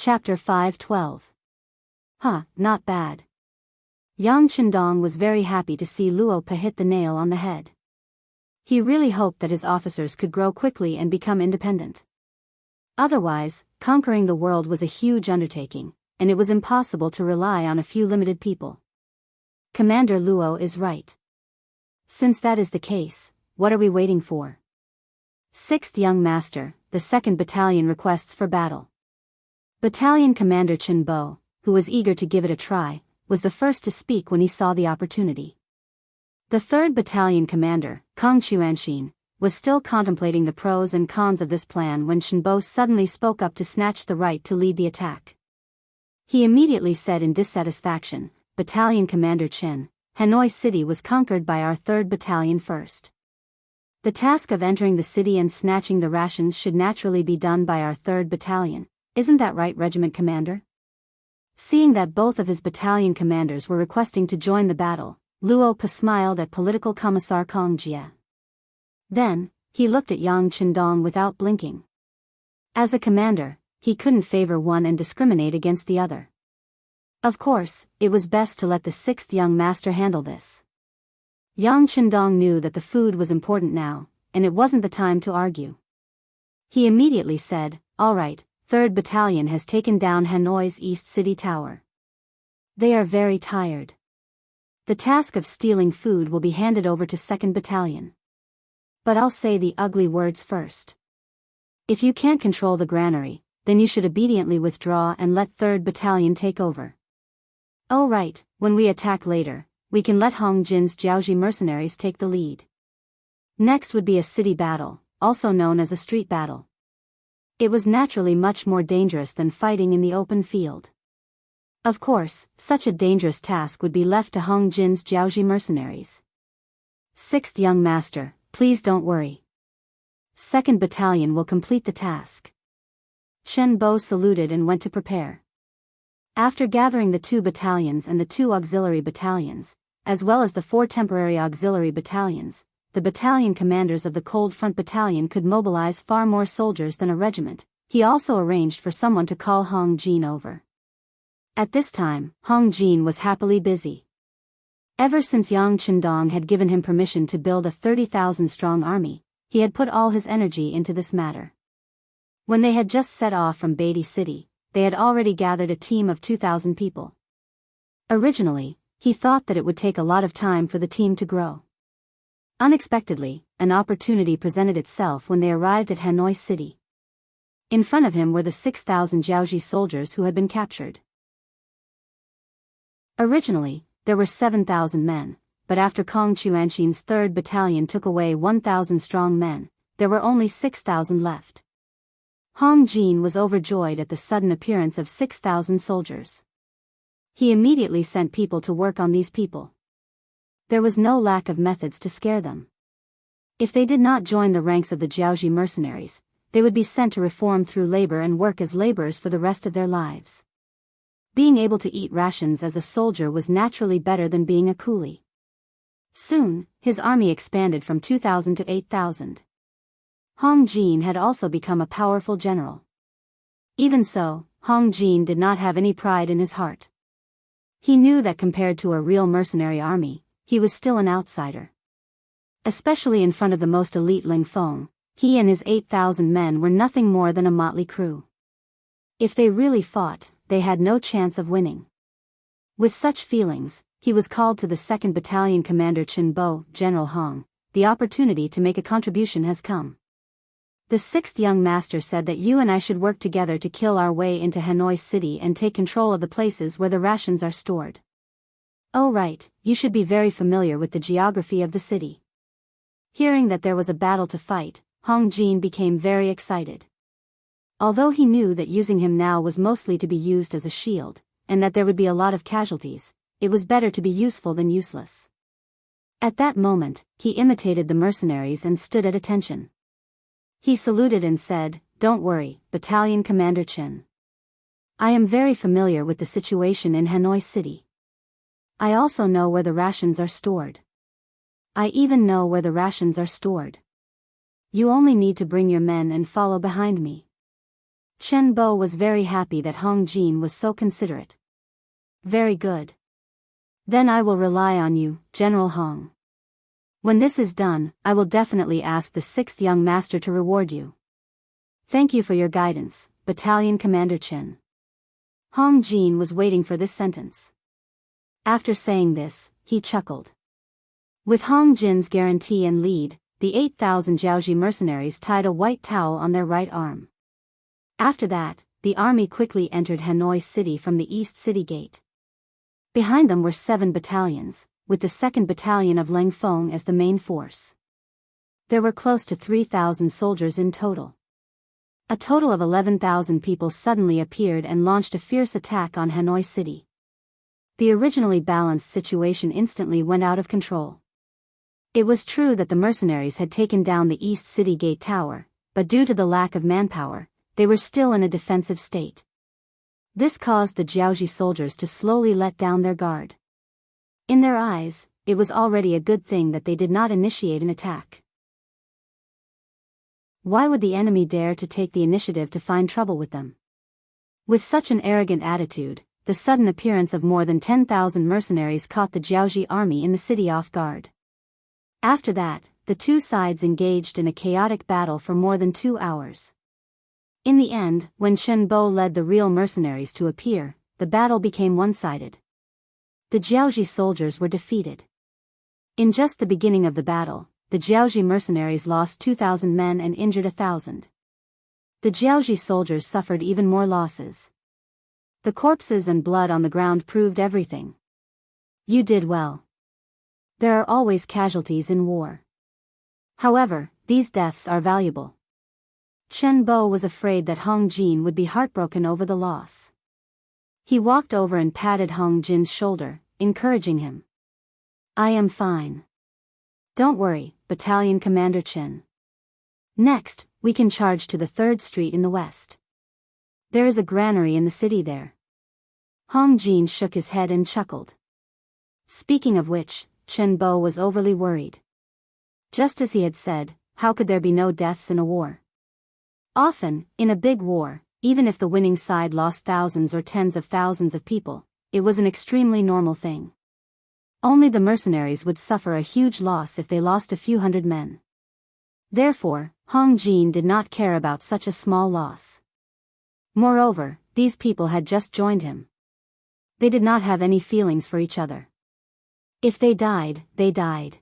Chapter 5:12. Not bad. Yang Chendong was very happy to see Luo Pa hit the nail on the head. He really hoped that his officers could grow quickly and become independent. Otherwise, conquering the world was a huge undertaking, and it was impossible to rely on a few limited people. Commander Luo is right. Since that is the case, what are we waiting for? 6th Young Master, the 2nd Battalion requests for battle. Battalion Commander Chen Bo, who was eager to give it a try, was the first to speak when he saw the opportunity. The 3rd Battalion Commander, Kong Chuanxin, was still contemplating the pros and cons of this plan when Chen Bo suddenly spoke up to snatch the right to lead the attack. He immediately said in dissatisfaction, Battalion Commander Chen, Hanoi City was conquered by our 3rd Battalion first. The task of entering the city and snatching the rations should naturally be done by our 3rd Battalion. Isn't that right, Regiment Commander? Seeing that both of his battalion commanders were requesting to join the battle, Luo Pa smiled at Political Commissar Kong Jie. Then, he looked at Yang Chendong without blinking. As a commander, he couldn't favor one and discriminate against the other. Of course, it was best to let the 6th Young Master handle this. Yang Chendong knew that the food was important now, and it wasn't the time to argue. He immediately said, "All right, 3rd Battalion has taken down Hanoi's East City Tower. They are very tired. The task of stealing food will be handed over to 2nd Battalion. But I'll say the ugly words first. If you can't control the granary, then you should obediently withdraw and let 3rd Battalion take over. Oh right, when we attack later, we can let Hong Jin's Jiaoji mercenaries take the lead." Next would be a city battle, also known as a street battle. It was naturally much more dangerous than fighting in the open field. Of course, such a dangerous task would be left to Hong Jin's Jiaoji mercenaries. 6th Young Master, please don't worry. 2nd Battalion will complete the task. Chen Bo saluted and went to prepare. After gathering the 2 battalions and the 2 auxiliary battalions, as well as the 4 temporary auxiliary battalions, the battalion commanders of the Cold Front Battalion could mobilize far more soldiers than a regiment. He also arranged for someone to call Hong Jin over. At this time, Hong Jin was happily busy. Ever since Yang Chendong had given him permission to build a 30,000-strong army, he had put all his energy into this matter. When they had just set off from Beatty City, they had already gathered a team of 2,000 people. Originally, he thought that it would take a lot of time for the team to grow. Unexpectedly, an opportunity presented itself when they arrived at Hanoi City. In front of him were the 6,000 Jiaoji soldiers who had been captured. Originally, there were 7,000 men, but after Kong Chuanxin's 3rd Battalion took away 1,000 strong men, there were only 6,000 left. Hong Jin was overjoyed at the sudden appearance of 6,000 soldiers. He immediately sent people to work on these people. There was no lack of methods to scare them. If they did not join the ranks of the Jiaoji mercenaries, they would be sent to reform through labor and work as laborers for the rest of their lives. Being able to eat rations as a soldier was naturally better than being a coolie. Soon, his army expanded from 2,000 to 8,000. Hong Jin had also become a powerful general. Even so, Hong Jin did not have any pride in his heart. He knew that compared to a real mercenary army, he was still an outsider. Especially in front of the most elite Ling Feng, he and his 8,000 men were nothing more than a motley crew. If they really fought, they had no chance of winning. With such feelings, he was called to the 2nd Battalion Commander Chen Bo, General Hong. The opportunity to make a contribution has come. The 6th Young Master said that you and I should work together to kill our way into Hanoi City and take control of the places where the rations are stored. Oh right, you should be very familiar with the geography of the city. Hearing that there was a battle to fight, Hong Jin became very excited. Although he knew that using him now was mostly to be used as a shield, and that there would be a lot of casualties, it was better to be useful than useless. At that moment, he imitated the mercenaries and stood at attention. He saluted and said, "Don't worry, Battalion Commander Chen. I am very familiar with the situation in Hanoi City. I also know where the rations are stored. I even know where the rations are stored. You only need to bring your men and follow behind me." Chen Bo was very happy that Hong Jin was so considerate. Very good. Then I will rely on you, General Hong. When this is done, I will definitely ask the 6th young master to reward you. Thank you for your guidance, Battalion Commander Chen. Hong Jin was waiting for this sentence. After saying this, he chuckled. With Hong Jin's guarantee and lead, the 8,000 Jiaoji mercenaries tied a white towel on their right arm. After that, the army quickly entered Hanoi City from the East City Gate. Behind them were 7 battalions, with the 2nd Battalion of Langfeng as the main force. There were close to 3,000 soldiers in total. A total of 11,000 people suddenly appeared and launched a fierce attack on Hanoi City. The originally balanced situation instantly went out of control. It was true that the mercenaries had taken down the East City Gate Tower, but due to the lack of manpower, they were still in a defensive state. This caused the Jiaoji soldiers to slowly let down their guard. In their eyes, it was already a good thing that they did not initiate an attack. Why would the enemy dare to take the initiative to find trouble with them? With such an arrogant attitude, the sudden appearance of more than 10,000 mercenaries caught the Jiaoji army in the city off guard. After that, the two sides engaged in a chaotic battle for more than 2 hours. In the end, when Chen Bo led the real mercenaries to appear, the battle became one-sided. The Jiaoji soldiers were defeated. In just the beginning of the battle, the Jiaoji mercenaries lost 2,000 men and injured 1,000. The Jiaoji soldiers suffered even more losses. The corpses and blood on the ground proved everything. You did well. There are always casualties in war. However, these deaths are valuable. Chen Bo was afraid that Hong Jin would be heartbroken over the loss. He walked over and patted Hong Jin's shoulder, encouraging him. I am fine. Don't worry, Battalion Commander Chen. Next, we can charge to the 3rd Street in the west. There is a granary in the city there. Hong Jin shook his head and chuckled. Speaking of which, Chen Bo was overly worried. Just as he had said, how could there be no deaths in a war? Often, in a big war, even if the winning side lost thousands or tens of thousands of people, it was an extremely normal thing. Only the mercenaries would suffer a huge loss if they lost a few hundred men. Therefore, Hong Jin did not care about such a small loss. Moreover, these people had just joined him. They did not have any feelings for each other. If they died, they died.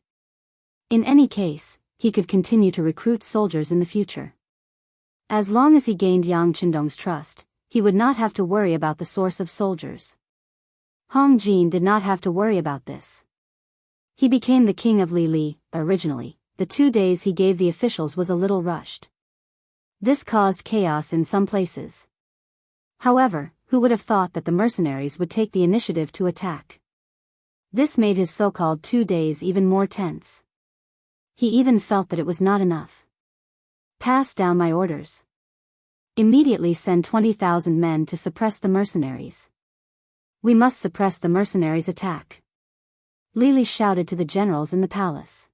In any case, he could continue to recruit soldiers in the future. As long as he gained Yang Chendong's trust, he would not have to worry about the source of soldiers. Hong Jin did not have to worry about this. He became the king of Li. Originally, the 2 days he gave the officials was a little rushed. This caused chaos in some places. However, who would have thought that the mercenaries would take the initiative to attack? This made his so-called 2 days even more tense. He even felt that it was not enough. Pass down my orders. Immediately send 20,000 men to suppress the mercenaries. We must suppress the mercenaries' attack. Li shouted to the generals in the palace.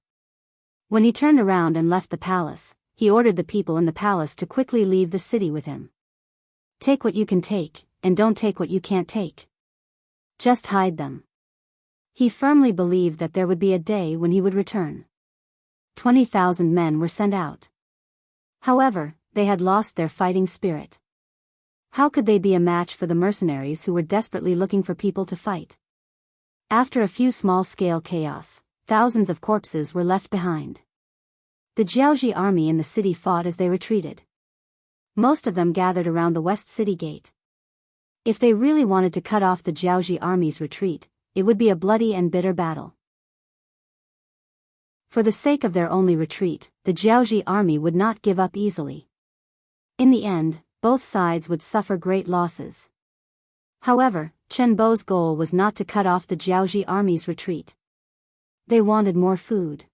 When he turned around and left the palace, he ordered the people in the palace to quickly leave the city with him. Take what you can take, and don't take what you can't take. Just hide them. He firmly believed that there would be a day when he would return. 20,000 men were sent out. However, they had lost their fighting spirit. How could they be a match for the mercenaries who were desperately looking for people to fight? After a few small-scale chaos, thousands of corpses were left behind. The Jiaoji army in the city fought as they retreated. Most of them gathered around the West City Gate. If they really wanted to cut off the Jiaoji army's retreat, it would be a bloody and bitter battle. For the sake of their only retreat, the Jiaoji army would not give up easily. In the end, both sides would suffer great losses. However, Chen Bo's goal was not to cut off the Jiaoji army's retreat. They wanted more food.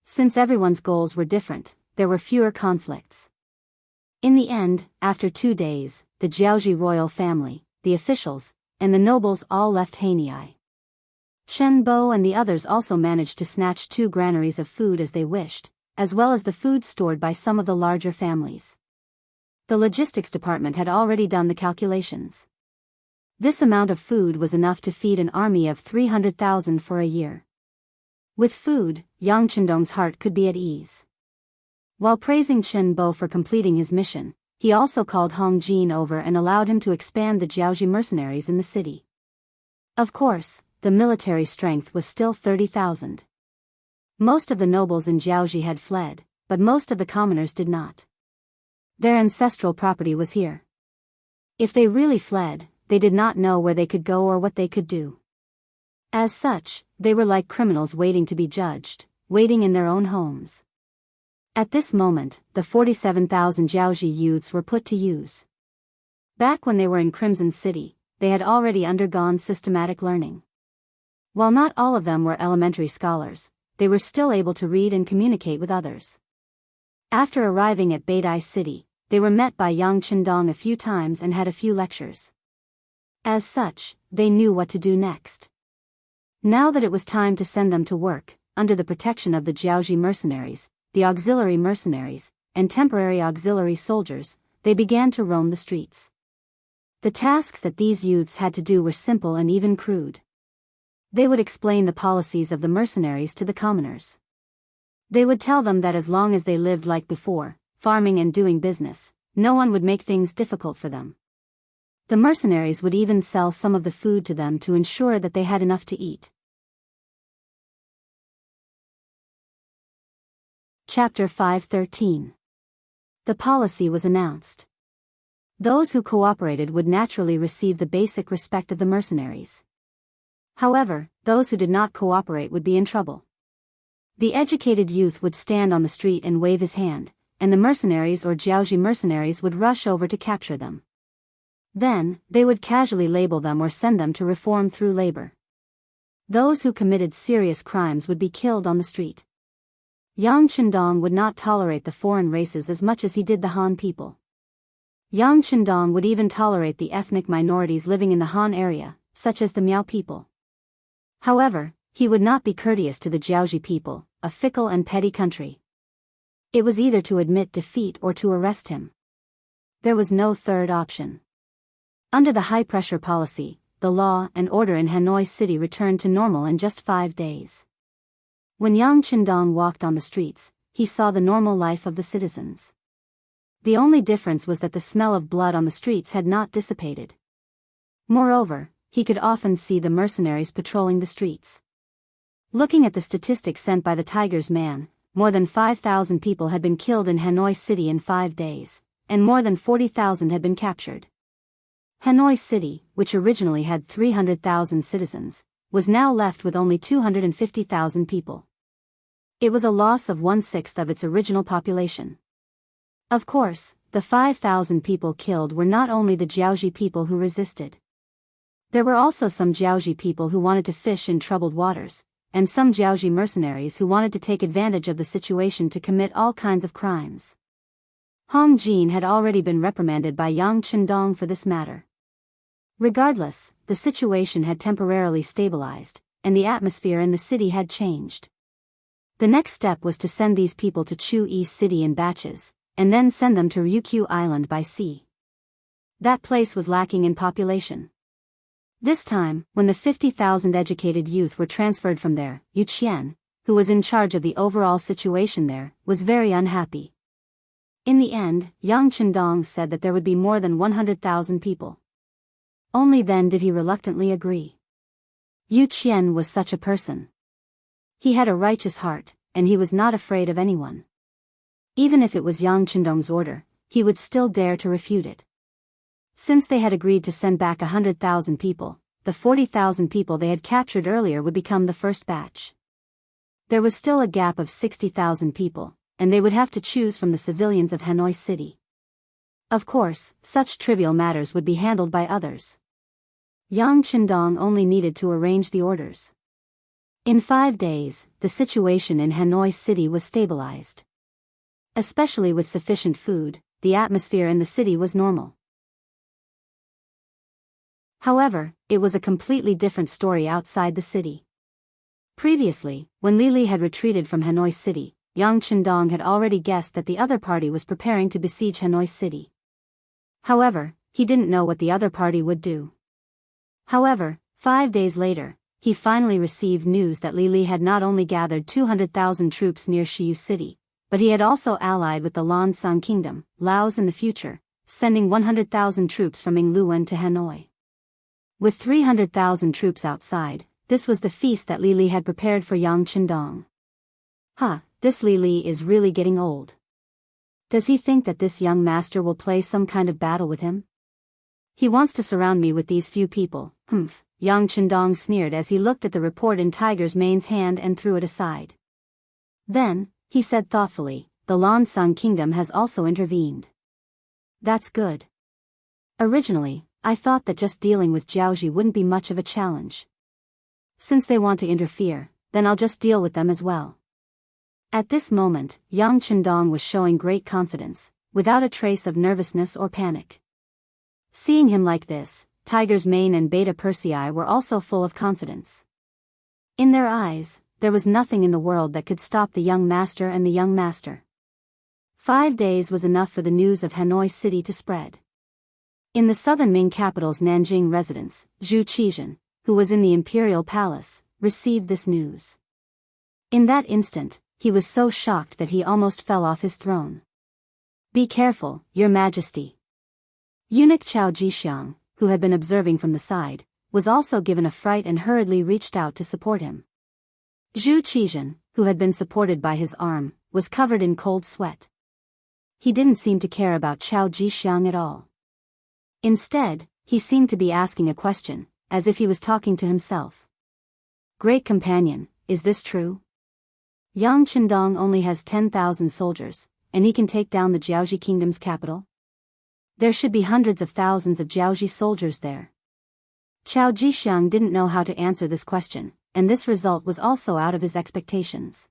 Since everyone's goals were different, there were fewer conflicts. In the end, after 2 days, the Jiaoji royal family, the officials, and the nobles all left Hanoi. Chen Bo and the others also managed to snatch 2 granaries of food as they wished, as well as the food stored by some of the larger families. The logistics department had already done the calculations. This amount of food was enough to feed an army of 300,000 for a year. With food, Yang Chendong's heart could be at ease. While praising Chen Bo for completing his mission, he also called Hong Jin over and allowed him to expand the Jiaoji mercenaries in the city. Of course, the military strength was still 30,000. Most of the nobles in Jiaoji had fled, but most of the commoners did not. Their ancestral property was here. If they really fled, they did not know where they could go or what they could do. As such, they were like criminals waiting to be judged, waiting in their own homes. At this moment, the 47,000 Jiaoji youths were put to use. Back when they were in Crimson City, they had already undergone systematic learning. While not all of them were elementary scholars, they were still able to read and communicate with others. After arriving at Beidai City, they were met by Yang Chendong a few times and had a few lectures. As such, they knew what to do next. Now that it was time to send them to work, under the protection of the Jiaoji mercenaries, the auxiliary mercenaries, and temporary auxiliary soldiers, they began to roam the streets. The tasks that these youths had to do were simple and even crude. They would explain the policies of the mercenaries to the commoners. They would tell them that as long as they lived like before, farming and doing business, no one would make things difficult for them. The mercenaries would even sell some of the food to them to ensure that they had enough to eat. Chapter 5:13. The policy was announced. Those who cooperated would naturally receive the basic respect of the mercenaries. However, those who did not cooperate would be in trouble. The educated youth would stand on the street and wave his hand, and the mercenaries or Jiaoji mercenaries would rush over to capture them. Then, they would casually label them or send them to reform through labor. Those who committed serious crimes would be killed on the street. Yang Chendong would not tolerate the foreign races as much as he did the Han people. Yang Chendong would even tolerate the ethnic minorities living in the Han area, such as the Miao people. However, he would not be courteous to the Jiaoji people, a fickle and petty country. It was either to admit defeat or to arrest him. There was no third option. Under the high-pressure policy, the law and order in Hanoi City returned to normal in just 5 days. When Yang Chendong walked on the streets, he saw the normal life of the citizens. The only difference was that the smell of blood on the streets had not dissipated. Moreover, he could often see the mercenaries patrolling the streets. Looking at the statistics sent by the Tiger's man, more than 5,000 people had been killed in Hanoi City in 5 days, and more than 40,000 had been captured. Hanoi City, which originally had 300,000 citizens, was now left with only 250,000 people. It was a loss of 1/6 of its original population. Of course, the 5,000 people killed were not only the Jiaoji people who resisted. There were also some Jiaoji people who wanted to fish in troubled waters, and some Jiaoji mercenaries who wanted to take advantage of the situation to commit all kinds of crimes. Hong Jin had already been reprimanded by Yang Chendong for this matter. Regardless, the situation had temporarily stabilized, and the atmosphere in the city had changed. The next step was to send these people to Chu East City in batches, and then send them to Ryukyu Island by sea. That place was lacking in population. This time, when the 50,000 educated youth were transferred from there, Yu Qian, who was in charge of the overall situation there, was very unhappy. In the end, Yang Chendong said that there would be more than 100,000 people. Only then did he reluctantly agree. Yu Qian was such a person. He had a righteous heart, and he was not afraid of anyone. Even if it was Yang Chendong's order, he would still dare to refute it. Since they had agreed to send back 100,000 people, the 40,000 people they had captured earlier would become the first batch. There was still a gap of 60,000 people, and they would have to choose from the civilians of Hanoi City. Of course, such trivial matters would be handled by others. Yang Chendong only needed to arrange the orders. In 5 days, the situation in Hanoi City was stabilized. Especially with sufficient food, the atmosphere in the city was normal. However, it was a completely different story outside the city. Previously, when Li had retreated from Hanoi City, Yang Chendong had already guessed that the other party was preparing to besiege Hanoi City. However, he didn't know what the other party would do. However, 5 days later, he finally received news that Li Li had not only gathered 200,000 troops near Shiyu City, but he had also allied with the Lansang Kingdom, Laos in the future, sending 100,000 troops from Yingluan to Hanoi. With 300,000 troops outside, this was the feast that Li Li had prepared for Yang Qindong. This Li Li is really getting old. Does he think that this young master will play some kind of battle with him? He wants to surround me with these few people, Yang Qindong sneered as he looked at the report in Tiger's Mane's hand and threw it aside. Then, he said thoughtfully, the Lansang Kingdom has also intervened. That's good. Originally, I thought that just dealing with Jiaoji wouldn't be much of a challenge. Since they want to interfere, then I'll just deal with them as well. At this moment, Yang Qindong was showing great confidence, without a trace of nervousness or panic. Seeing him like this, Tiger's Mane and Beta Persei were also full of confidence. In their eyes, there was nothing in the world that could stop the young master and the young master. 5 days was enough for the news of Hanoi City to spread. In the southern Ming capital's Nanjing residence, Zhu Qizhen, who was in the imperial palace, received this news. In that instant, he was so shocked that he almost fell off his throne. Be careful, Your Majesty. Eunuch Chao Jixiang, who had been observing from the side, was also given a fright and hurriedly reached out to support him. Zhu Qizhen, who had been supported by his arm, was covered in cold sweat. He didn't seem to care about Chao Jixiang at all. Instead, he seemed to be asking a question, as if he was talking to himself. Great companion, is this true? Yang Qindong only has 10,000 soldiers, and he can take down the Jiaoji kingdom's capital? There should be hundreds of thousands of Jiaoji soldiers there. Chao Jixiang didn't know how to answer this question, and this result was also out of his expectations.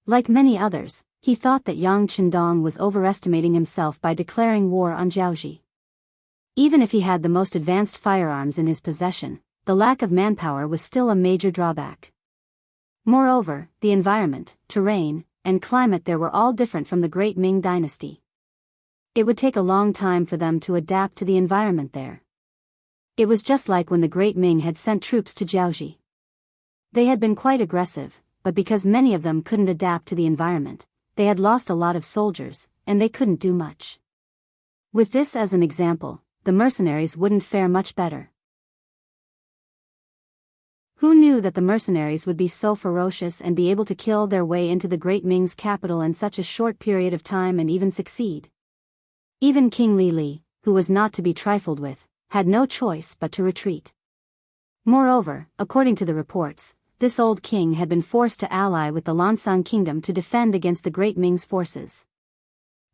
Like many others, he thought that Yang Qindong was overestimating himself by declaring war on Jiaoji. Even if he had the most advanced firearms in his possession, the lack of manpower was still a major drawback. Moreover, the environment, terrain, and climate there were all different from the Great Ming dynasty. It would take a long time for them to adapt to the environment there. It was just like when the Great Ming had sent troops to Jiaoji. They had been quite aggressive, but because many of them couldn't adapt to the environment, they had lost a lot of soldiers, and they couldn't do much. With this as an example, the mercenaries wouldn't fare much better. Who knew that the mercenaries would be so ferocious and be able to kill their way into the Great Ming's capital in such a short period of time and even succeed? Even King Li Li, who was not to be trifled with, had no choice but to retreat. Moreover, according to the reports, this old king had been forced to ally with the Lansang Kingdom to defend against the Great Ming's forces.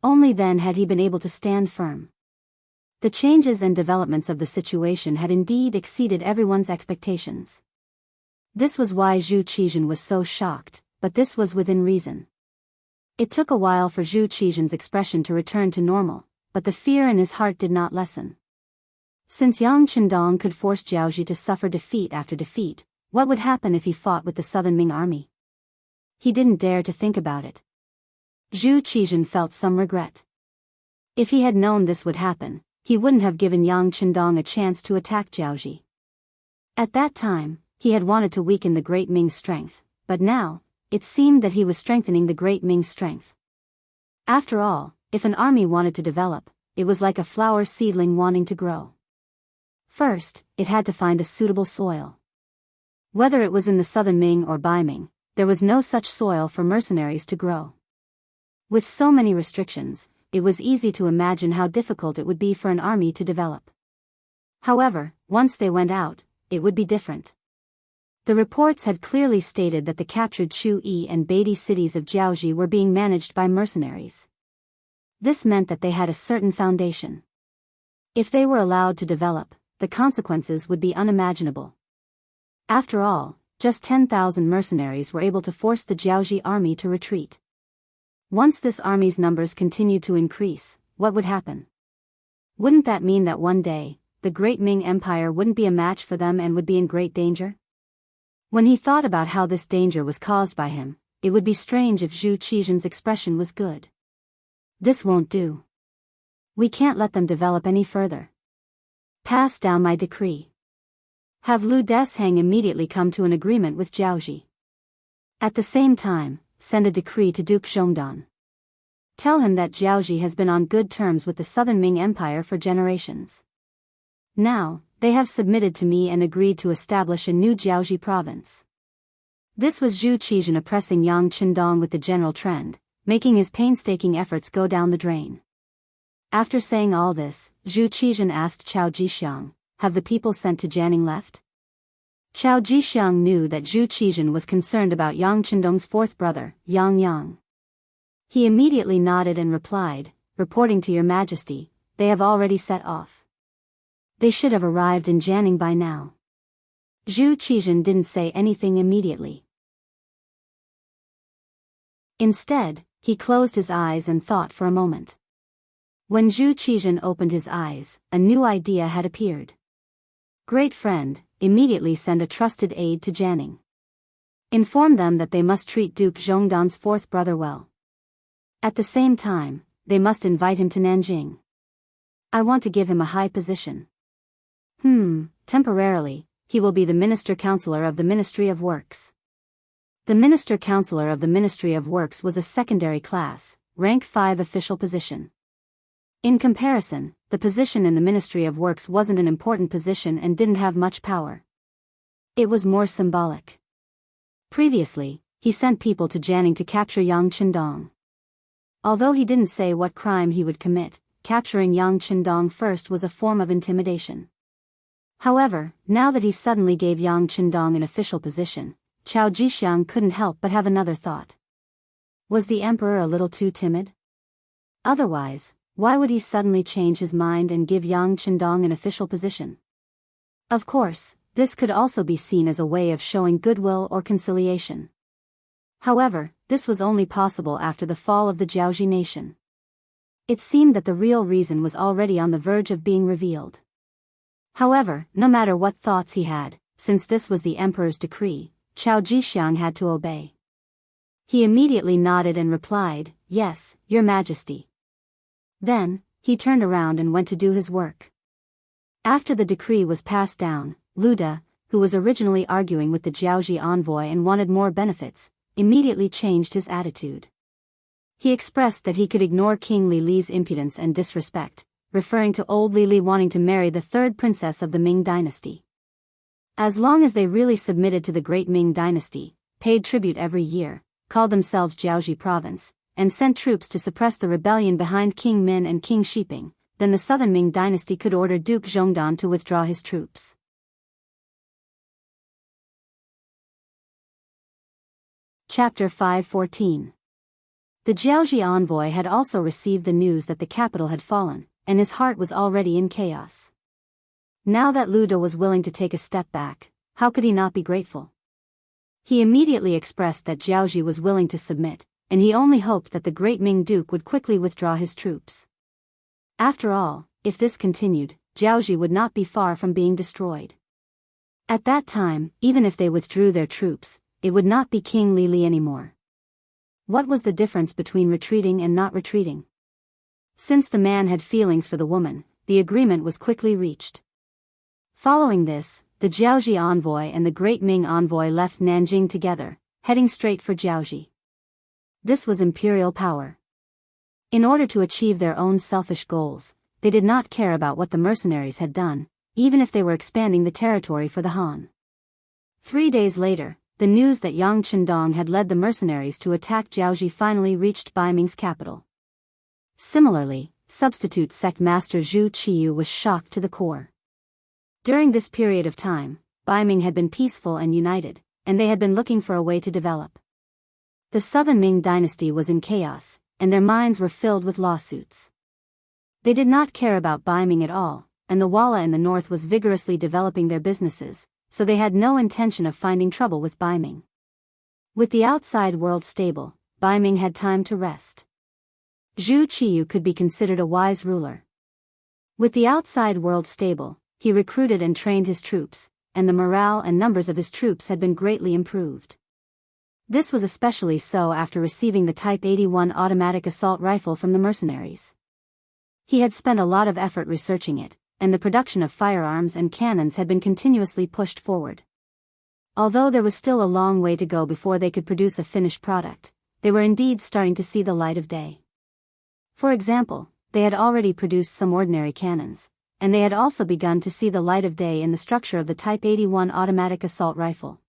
Only then had he been able to stand firm. The changes and developments of the situation had indeed exceeded everyone's expectations. This was why Zhu Qizhen was so shocked, but this was within reason. It took a while for Zhu Qizhen's expression to return to normal, but the fear in his heart did not lessen. Since Yang Qindong could force Jiaoji to suffer defeat after defeat, what would happen if he fought with the southern Ming army? He didn't dare to think about it. Zhu Qizhen felt some regret. If he had known this would happen, he wouldn't have given Yang Qindong a chance to attack Jiaoji. At that time, he had wanted to weaken the Great Ming's strength, but now, it seemed that he was strengthening the Great Ming's strength. After all, if an army wanted to develop, it was like a flower seedling wanting to grow. First, it had to find a suitable soil. Whether it was in the southern Ming or Bai Ming, there was no such soil for mercenaries to grow. With so many restrictions, it was easy to imagine how difficult it would be for an army to develop. However, once they went out, it would be different. The reports had clearly stated that the captured Chu-Yi and Beidi cities of Jiaoji were being managed by mercenaries. This meant that they had a certain foundation. If they were allowed to develop, the consequences would be unimaginable. After all, just 10,000 mercenaries were able to force the Jiaoji army to retreat. Once this army's numbers continued to increase, what would happen? Wouldn't that mean that one day, the Great Ming Empire wouldn't be a match for them and would be in great danger? When he thought about how this danger was caused by him, it would be strange if Zhu Qizhen's expression was good. This won't do. We can't let them develop any further. Pass down my decree. Have Lu Desheng immediately come to an agreement with Jiaoji. At the same time, send a decree to Duke Zhongdan. Tell him that Jiaoji has been on good terms with the Southern Ming Empire for generations. Now, they have submitted to me and agreed to establish a new Jiaoji province. This was Zhu Qizhen oppressing Yang Qindong with the general trend, making his painstaking efforts go down the drain. After saying all this, Zhu Qizhen asked Chao Jixiang, have the people sent to Jianing left? Chao Jixiang knew that Zhu Qizhen was concerned about Yang Qindong's fourth brother, Yang Yang. He immediately nodded and replied, reporting to your majesty, they have already set off. They should have arrived in Jianing by now. Zhu Qizhen didn't say anything immediately. Instead, he closed his eyes and thought for a moment. When Zhu Qizhen opened his eyes, a new idea had appeared. Great friend, immediately send a trusted aide to Jianing. Inform them that they must treat Duke Zhongdan's fourth brother well. At the same time, they must invite him to Nanjing. I want to give him a high position. Temporarily, he will be the Minister Counselor of the Ministry of Works. The Minister Counselor of the Ministry of Works was a secondary class, rank 5 official position. In comparison, the position in the Ministry of Works wasn't an important position and didn't have much power. It was more symbolic. Previously, he sent people to Jianing to capture Yang Qindong. Although he didn't say what crime he would commit, capturing Yang Qindong first was a form of intimidation. However, now that he suddenly gave Yang Qindong an official position, Chao Jixiang couldn't help but have another thought. Was the emperor a little too timid? Otherwise, why would he suddenly change his mind and give Yang Qindong an official position? Of course, this could also be seen as a way of showing goodwill or conciliation. However, this was only possible after the fall of the Jiaoji nation. It seemed that the real reason was already on the verge of being revealed. However, no matter what thoughts he had, since this was the emperor's decree, Chao Jixiang had to obey. He immediately nodded and replied, yes, your majesty. Then, he turned around and went to do his work. After the decree was passed down, Lu De, who was originally arguing with the Jiaoji envoy and wanted more benefits, immediately changed his attitude. He expressed that he could ignore King Li Li's impudence and disrespect, referring to old Li Li wanting to marry the third princess of the Ming dynasty. As long as they really submitted to the great Ming dynasty, paid tribute every year, called themselves Jiaoji province, and sent troops to suppress the rebellion behind King Min and King Shiping, then the southern Ming dynasty could order Duke Zhongdan to withdraw his troops. Chapter 514. The Jiaoji envoy had also received the news that the capital had fallen, and his heart was already in chaos. Now that Lu De was willing to take a step back, how could he not be grateful? He immediately expressed that Jiaoji was willing to submit, and he only hoped that the great Ming Duke would quickly withdraw his troops. After all, if this continued, Jiaoji would not be far from being destroyed. At that time, even if they withdrew their troops, it would not be King Li Li anymore. What was the difference between retreating and not retreating? Since the man had feelings for the woman, the agreement was quickly reached. Following this, the Jiaoji envoy and the great Ming envoy left Nanjing together, heading straight for Jiaoji. This was imperial power. In order to achieve their own selfish goals, they did not care about what the mercenaries had done, even if they were expanding the territory for the Han. 3 days later, the news that Yang Qindong had led the mercenaries to attack Jiaoji finally reached Baiming's capital. Similarly, substitute sect master Zhu Qiyu was shocked to the core. During this period of time, Baiming had been peaceful and united, and they had been looking for a way to develop. The southern Ming dynasty was in chaos, and their minds were filled with lawsuits. They did not care about Baiming at all, and the Walla in the north was vigorously developing their businesses, so they had no intention of finding trouble with Baiming. With the outside world stable, Baiming had time to rest. Zhu Qiyu could be considered a wise ruler. With the outside world stable, he recruited and trained his troops, and the morale and numbers of his troops had been greatly improved. This was especially so after receiving the Type 81 automatic assault rifle from the mercenaries. He had spent a lot of effort researching it, and the production of firearms and cannons had been continuously pushed forward. Although there was still a long way to go before they could produce a finished product, they were indeed starting to see the light of day. For example, they had already produced some ordinary cannons, and they had also begun to see the light of day in the structure of the Type 81 automatic assault rifle.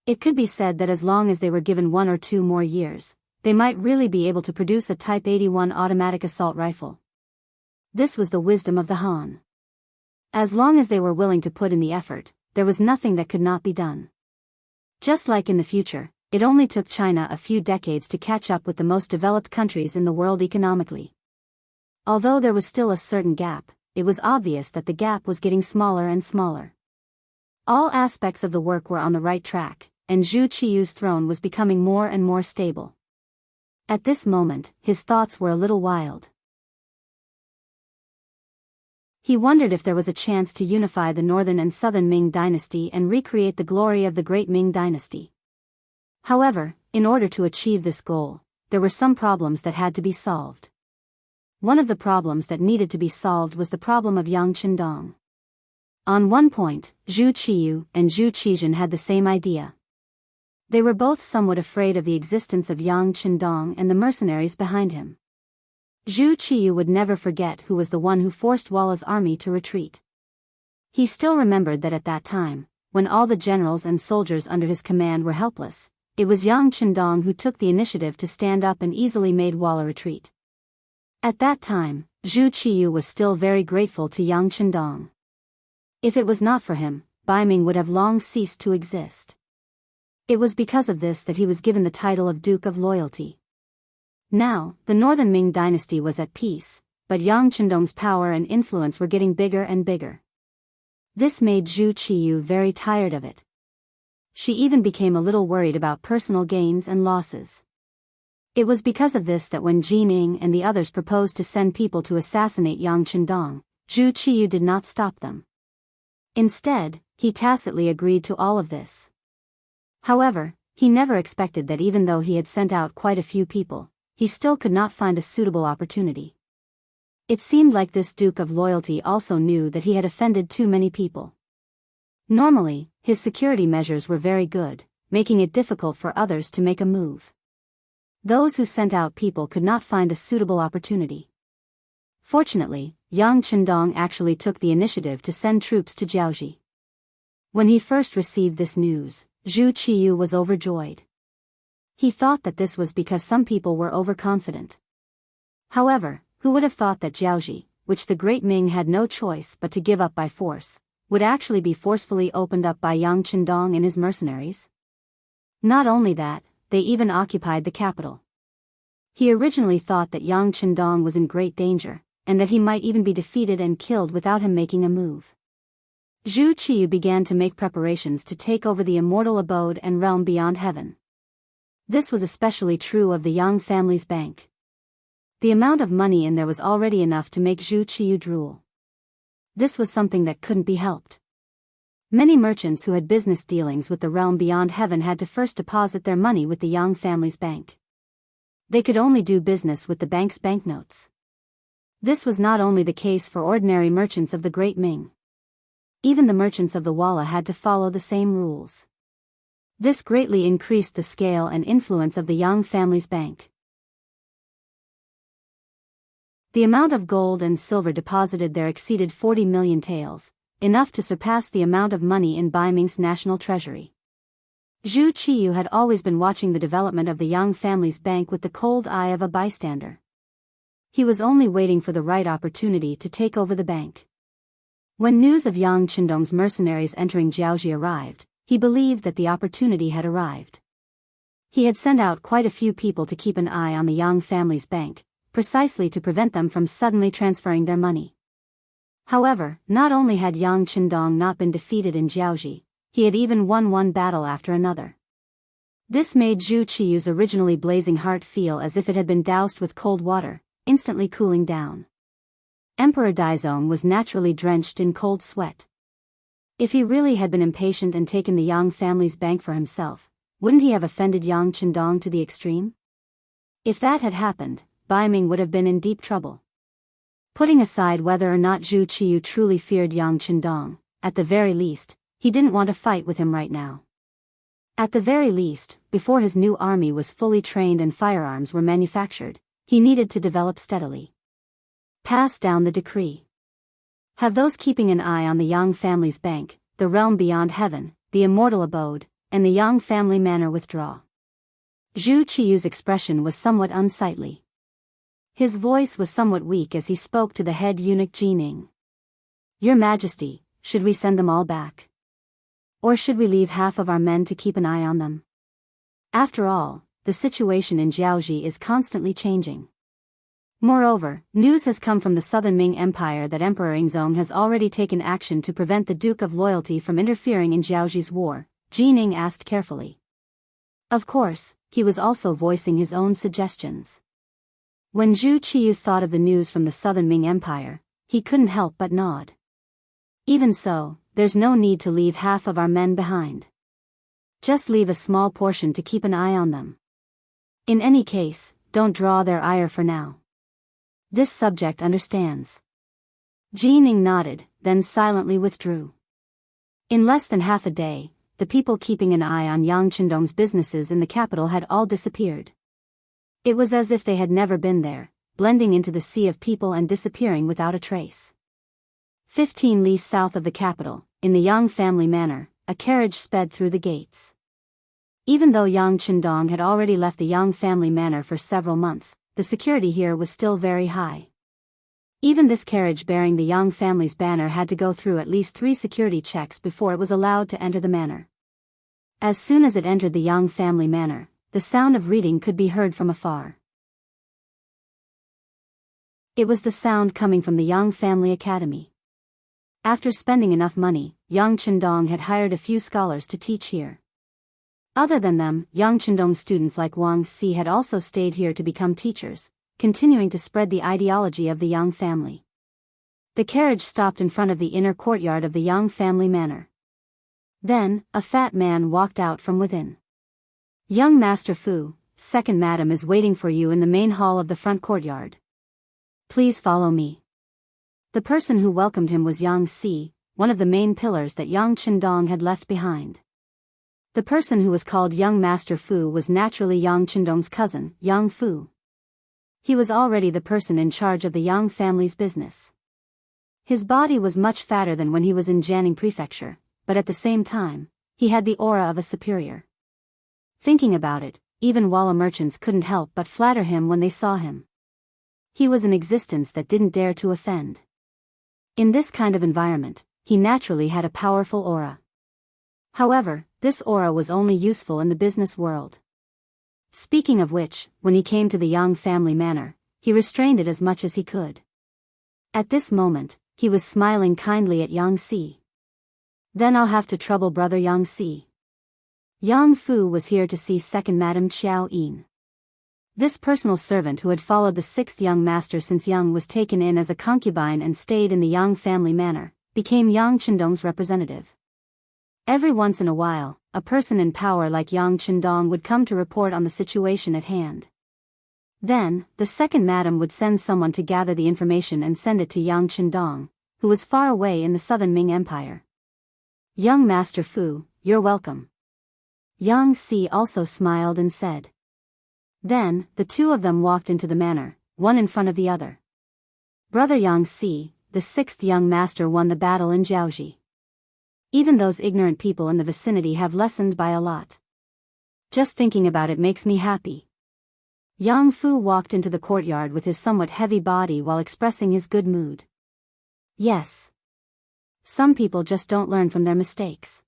It could be said that as long as they were given 1 or 2 more years, they might really be able to produce a Type 81 automatic assault rifle. This was the wisdom of the Han. As long as they were willing to put in the effort, there was nothing that could not be done. Just like in the future, it only took China a few decades to catch up with the most developed countries in the world economically. Although there was still a certain gap, it was obvious that the gap was getting smaller and smaller. All aspects of the work were on the right track, and Zhu Qiyu's throne was becoming more and more stable. At this moment, his thoughts were a little wild. He wondered if there was a chance to unify the northern and southern Ming dynasty and recreate the glory of the great Ming dynasty. However, in order to achieve this goal, there were some problems that had to be solved. One of the problems that needed to be solved was the problem of Yang Qindong. On one point, Zhu Qiyu and Zhu Qizhen had the same idea. They were both somewhat afraid of the existence of Yang Qindong and the mercenaries behind him. Zhu Qiyu would never forget who was the one who forced Walla's army to retreat. He still remembered that at that time, when all the generals and soldiers under his command were helpless, it was Yang Qindong who took the initiative to stand up and easily made Walla retreat. At that time, Zhu Qiyu was still very grateful to Yang Qindong. If it was not for him, Baiming would have long ceased to exist. It was because of this that he was given the title of Duke of Loyalty. Now, the northern Ming dynasty was at peace, but Yang Qindong's power and influence were getting bigger and bigger. This made Zhu Qiyu very tired of it. She even became a little worried about personal gains and losses. It was because of this that when Jining and the others proposed to send people to assassinate Yang Qindong, Zhu Qiyu did not stop them. Instead, he tacitly agreed to all of this. However, he never expected that even though he had sent out quite a few people, he still could not find a suitable opportunity. It seemed like this Duke of Loyalty also knew that he had offended too many people. Normally, his security measures were very good, making it difficult for others to make a move. Those who sent out people could not find a suitable opportunity. Fortunately, Yang Qindong actually took the initiative to send troops to Jiaoji. When he first received this news, Zhu Qiyu was overjoyed. He thought that this was because some people were overconfident. However, who would have thought that Jiaoji, which the great Ming had no choice but to give up by force, would actually be forcefully opened up by Yang Qindong and his mercenaries? Not only that, they even occupied the capital. He originally thought that Yang Qindong was in great danger, and that he might even be defeated and killed without him making a move. Zhu Qiyu began to make preparations to take over the immortal abode and realm beyond heaven. This was especially true of the Yang family's bank. The amount of money in there was already enough to make Zhu Qiyu drool. This was something that couldn't be helped. Many merchants who had business dealings with the realm beyond heaven had to first deposit their money with the Yang family's bank. They could only do business with the bank's banknotes. This was not only the case for ordinary merchants of the Great Ming. Even the merchants of the Walla had to follow the same rules. This greatly increased the scale and influence of the Yang family's bank. The amount of gold and silver deposited there exceeded 40 million taels, enough to surpass the amount of money in Baiming's national treasury. Zhu Qiyu had always been watching the development of the Yang family's bank with the cold eye of a bystander. He was only waiting for the right opportunity to take over the bank. When news of Yang Qindong's mercenaries entering Jiaoji arrived, he believed that the opportunity had arrived. He had sent out quite a few people to keep an eye on the Yang family's bank, precisely to prevent them from suddenly transferring their money. However, not only had Yang Qindong not been defeated in Jiaoji, he had even won one battle after another. This made Zhu Qiyu's originally blazing heart feel as if it had been doused with cold water, instantly cooling down. Emperor Daizong was naturally drenched in cold sweat. If he really had been impatient and taken the Yang family's bank for himself, wouldn't he have offended Yang Qindong to the extreme? If that had happened, Baiming would have been in deep trouble. Putting aside whether or not Zhu Qiyu truly feared Yang Qindong, at the very least, he didn't want to fight with him right now. At the very least, before his new army was fully trained and firearms were manufactured, he needed to develop steadily. Pass down the decree. Have those keeping an eye on the Yang family's bank, the realm beyond heaven, the immortal abode, and the Yang family manor withdraw. Zhu Qiyu's expression was somewhat unsightly. His voice was somewhat weak as he spoke to the head eunuch Jining. Your Majesty, should we send them all back? Or should we leave half of our men to keep an eye on them? After all, the situation in Jiaoji is constantly changing. Moreover, news has come from the southern Ming Empire that Emperor Yingzong has already taken action to prevent the Duke of Loyalty from interfering in Jiaoji's war, Jining asked carefully. Of course, he was also voicing his own suggestions. When Zhu Qiyu thought of the news from the southern Ming Empire, he couldn't help but nod. Even so, there's no need to leave half of our men behind. Just leave a small portion to keep an eye on them. In any case, don't draw their ire for now. This subject understands. Jining nodded, then silently withdrew. In less than half a day, the people keeping an eye on Yang Qindong's businesses in the capital had all disappeared. It was as if they had never been there, blending into the sea of people and disappearing without a trace. 15 li south of the capital, in the Yang family manor, a carriage sped through the gates. Even though Yang Qindong had already left the Yang family manor for several months, the security here was still very high. Even this carriage bearing the Yang family's banner had to go through at least 3 security checks before it was allowed to enter the manor. As soon as it entered the Yang family manor, the sound of reading could be heard from afar. It was the sound coming from the Yang family academy. After spending enough money, Yang Qindong had hired a few scholars to teach here. Other than them, Yang Qindong's students like Wang Si had also stayed here to become teachers, continuing to spread the ideology of the Yang family. The carriage stopped in front of the inner courtyard of the Yang family manor. Then, a fat man walked out from within. Young Master Fu, second madam is waiting for you in the main hall of the front courtyard. Please follow me. The person who welcomed him was Yang Si, one of the main pillars that Yang Qindong had left behind. The person who was called Young Master Fu was naturally Yang Qindong's cousin, Yang Fu. He was already the person in charge of the Yang family's business. His body was much fatter than when he was in Jianghu Prefecture, but at the same time, he had the aura of a superior. Thinking about it, even Walla merchants couldn't help but flatter him when they saw him. He was an existence that didn't dare to offend. In this kind of environment, he naturally had a powerful aura. However, this aura was only useful in the business world. Speaking of which, when he came to the Yang family manor, he restrained it as much as he could. At this moment, he was smiling kindly at Yang Si. Then I'll have to trouble brother Yang Si. Yang Fu was here to see second Madam Qiao Yin. This personal servant who had followed the 6th young master since Yang was taken in as a concubine and stayed in the Yang family manor, became Yang Qindong's representative. Every once in a while, a person in power like Yang Qindong would come to report on the situation at hand. Then, the second madam would send someone to gather the information and send it to Yang Qindong, who was far away in the southern Ming Empire. Young Master Fu, you're welcome. Yang Si also smiled and said. Then, the two of them walked into the manor, one in front of the other. Brother Yang Si, the 6th young master won the battle in Jiaoji. Even those ignorant people in the vicinity have lessened by a lot. Just thinking about it makes me happy. Yang Fu walked into the courtyard with his somewhat heavy body while expressing his good mood. Yes. Some people just don't learn from their mistakes.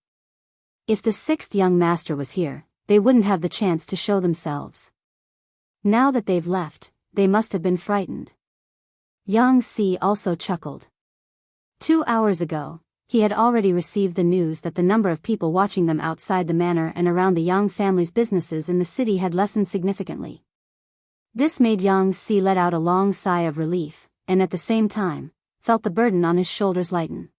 If the 6th young master was here, they wouldn't have the chance to show themselves. Now that they've left, they must have been frightened. Yang Si also chuckled. 2 hours ago, he had already received the news that the number of people watching them outside the manor and around the Yang family's businesses in the city had lessened significantly. This made Yang Si let out a long sigh of relief, and at the same time, felt the burden on his shoulders lighten.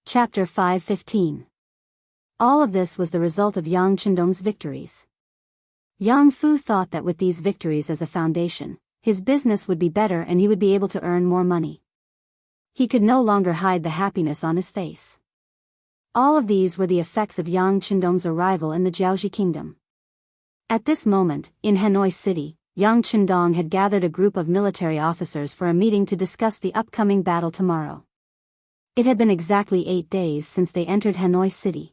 Chapter 5:15. All of this was the result of Yang Qindong's victories. Yang Fu thought that with these victories as a foundation, his business would be better and he would be able to earn more money. He could no longer hide the happiness on his face. All of these were the effects of Yang Qindong's arrival in the Jiaoxi kingdom. At this moment, in Hanoi City, Yang Qindong had gathered a group of military officers for a meeting to discuss the upcoming battle tomorrow. It had been exactly 8 days since they entered Hanoi City.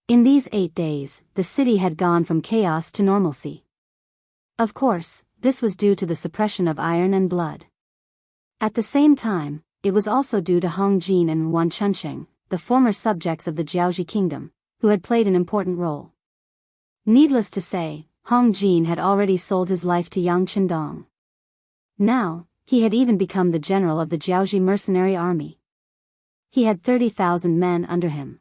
In these 8 days, the city had gone from chaos to normalcy. Of course, this was due to the suppression of iron and blood. At the same time, it was also due to Hong Jin and Wan Chunsheng, the former subjects of the Jiaoxi kingdom, who had played an important role. Needless to say, Hong Jin had already sold his life to Yang Qindong. Now, he had even become the general of the Jiaoxi mercenary army. He had 30,000 men under him.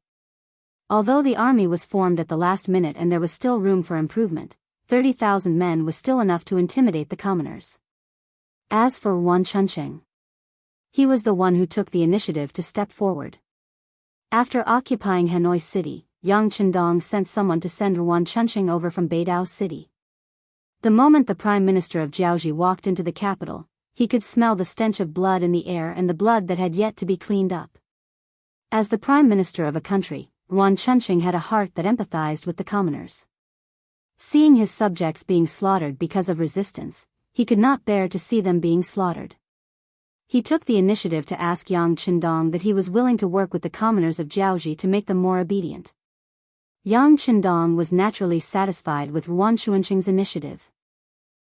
Although the army was formed at the last minute and there was still room for improvement, 30,000 men was still enough to intimidate the commoners. As for Wan Chunsheng, he was the one who took the initiative to step forward. After occupying Hanoi City, Yang Qindong sent someone to send Wan Chunsheng over from Biyao City. The moment the Prime Minister of Jiaoxi walked into the capital, he could smell the stench of blood in the air and the blood that had yet to be cleaned up. As the Prime Minister of a country, Wan Chunsheng had a heart that empathized with the commoners. Seeing his subjects being slaughtered because of resistance, he could not bear to see them being slaughtered. He took the initiative to ask Yang Qindong that he was willing to work with the commoners of Jiaoxi to make them more obedient. Yang Qindong was naturally satisfied with Wan Chunsheng's initiative.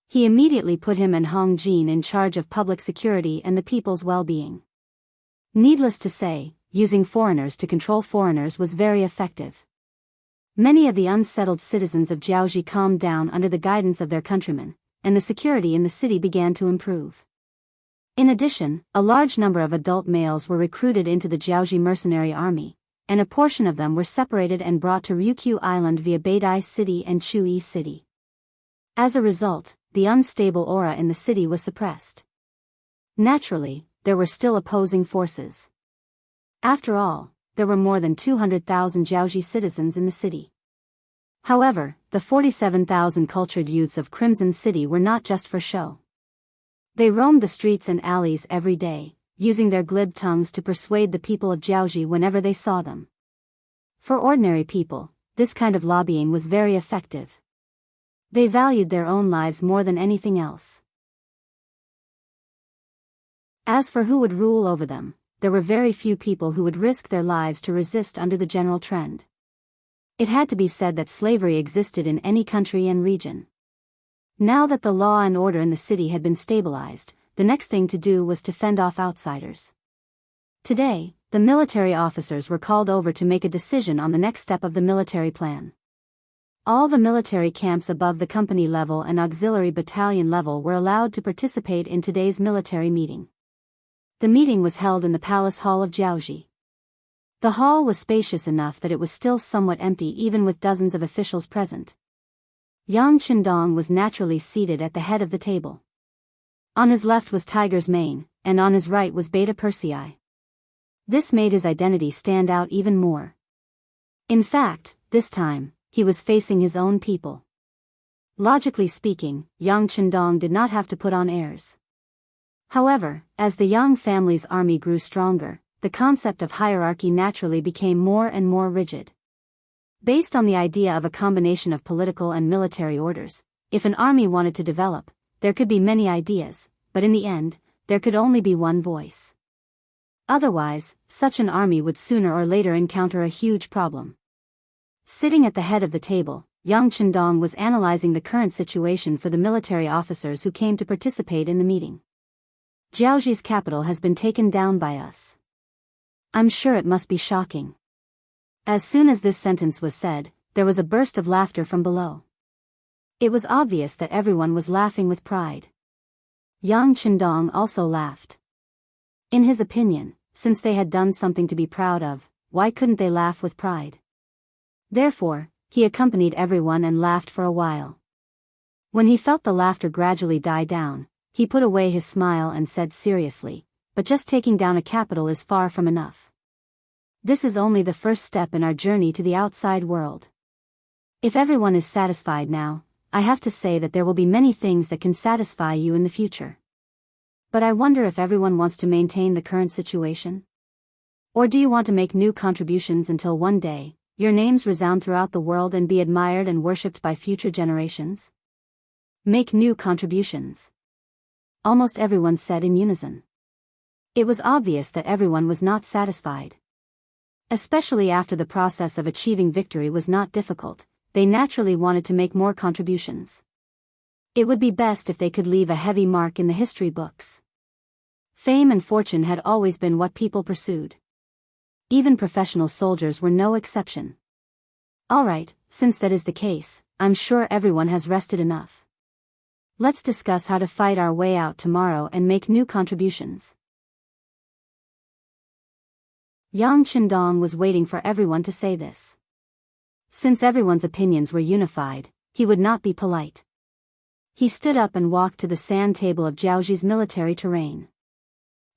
He immediately put him and Hong Jin in charge of public security and the people's well-being. Needless to say, using foreigners to control foreigners was very effective. Many of the unsettled citizens of Jiaoxi calmed down under the guidance of their countrymen, and the security in the city began to improve. In addition, a large number of adult males were recruited into the Jiaoxi mercenary army, and a portion of them were separated and brought to Ryukyu Island via Beidai City and Chuyi City. As a result, the unstable aura in the city was suppressed. Naturally, there were still opposing forces. After all, there were more than 200,000 Jiaoxi citizens in the city. However, the 47,000 cultured youths of Crimson City were not just for show. They roamed the streets and alleys every day, using their glib tongues to persuade the people of Jiaoxi whenever they saw them. For ordinary people, this kind of lobbying was very effective. They valued their own lives more than anything else. As for who would rule over them, there were very few people who would risk their lives to resist under the general trend. It had to be said that slavery existed in any country and region. Now that the law and order in the city had been stabilized, the next thing to do was to fend off outsiders. Today, the military officers were called over to make a decision on the next step of the military plan. All the military camps above the company level and auxiliary battalion level were allowed to participate in today's military meeting. The meeting was held in the Palace Hall of Jiaoxi. The hall was spacious enough that it was still somewhat empty even with dozens of officials present. Yang Qindong was naturally seated at the head of the table. On his left was Tiger's Mane, and on his right was Beta Persei. This made his identity stand out even more. In fact, this time, he was facing his own people. Logically speaking, Yang Qindong did not have to put on airs. However, as the Yang family's army grew stronger, the concept of hierarchy naturally became more and more rigid. Based on the idea of a combination of political and military orders, if an army wanted to develop, there could be many ideas, but in the end, there could only be one voice. Otherwise, such an army would sooner or later encounter a huge problem. Sitting at the head of the table, Yang Qindong was analyzing the current situation for the military officers who came to participate in the meeting. Jiaoxi's capital has been taken down by us. I'm sure it must be shocking. As soon as this sentence was said, there was a burst of laughter from below. It was obvious that everyone was laughing with pride. Yang Qindong also laughed. In his opinion, since they had done something to be proud of, why couldn't they laugh with pride? Therefore, he accompanied everyone and laughed for a while. When he felt the laughter gradually die down, he put away his smile and said seriously, "But just taking down a capital is far from enough. This is only the first step in our journey to the outside world. If everyone is satisfied now, I have to say that there will be many things that can satisfy you in the future. But I wonder if everyone wants to maintain the current situation? Or do you want to make new contributions until one day, your names resound throughout the world and be admired and worshipped by future generations? Make new contributions. Almost everyone said in unison. It was obvious that everyone was not satisfied. Especially after the process of achieving victory was not difficult, they naturally wanted to make more contributions. It would be best if they could leave a heavy mark in the history books. Fame and fortune had always been what people pursued. Even professional soldiers were no exception. All right, since that is the case, I'm sure everyone has rested enough. Let's discuss how to fight our way out tomorrow and make new contributions. Yang Qindong was waiting for everyone to say this. Since everyone's opinions were unified, he would not be polite. He stood up and walked to the sand table of Jiaoji's military terrain.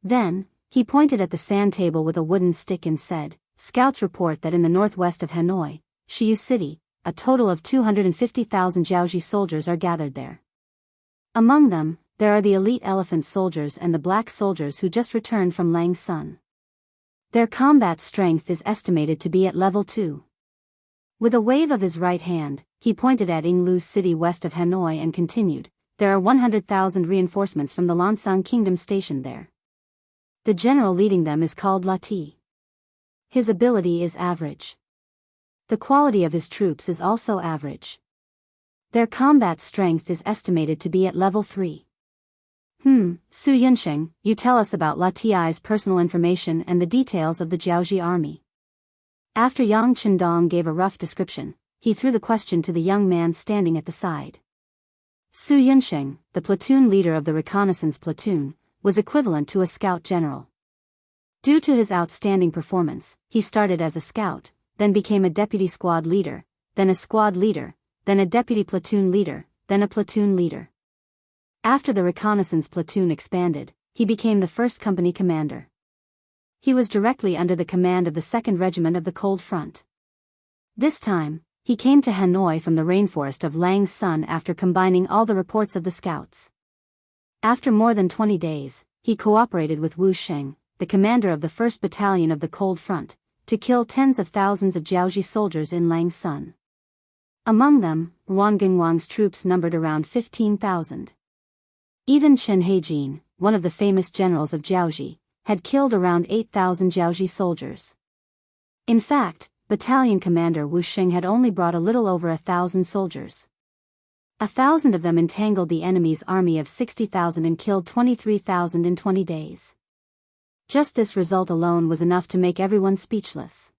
Then, he pointed at the sand table with a wooden stick and said, "Scouts report that in the northwest of Hanoi, Shiyu City, a total of 250,000 Jiaoji soldiers are gathered there. Among them, there are the elite elephant soldiers and the black soldiers who just returned from Lang Sun. Their combat strength is estimated to be at level 2. With a wave of his right hand, he pointed at Yinglu City west of Hanoi and continued, "There are 100,000 reinforcements from the Lansang Kingdom stationed there. The general leading them is called Lati. His ability is average. The quality of his troops is also average. Their combat strength is estimated to be at level 3. Su Yunsheng, you tell us about Lati's personal information and the details of the Jiaoji army." After Yang Qindong gave a rough description, he threw the question to the young man standing at the side. Su Yunsheng, the platoon leader of the reconnaissance platoon, was equivalent to a scout general. Due to his outstanding performance, he started as a scout, then became a deputy squad leader, then a squad leader, then a deputy platoon leader, then a platoon leader. After the reconnaissance platoon expanded, he became the 1st company commander. He was directly under the command of the 2nd Regiment of the Cold Front. This time, he came to Hanoi from the rainforest of Lang Sun after combining all the reports of the scouts. After more than 20 days, he cooperated with Wu Sheng, the commander of the 1st Battalion of the Cold Front, to kill tens of thousands of Jiaoji soldiers in Lang Sun. Among them, Wang Gingwang's troops numbered around 15,000. Even Chen Heijin, one of the famous generals of Jiaoji, had killed around 8,000 Jiaoji soldiers. In fact, battalion commander Wu Sheng had only brought a little over 1,000 soldiers. 1,000 of them entangled the enemy's army of 60,000 and killed 23,000 in 20 days. Just this result alone was enough to make everyone speechless.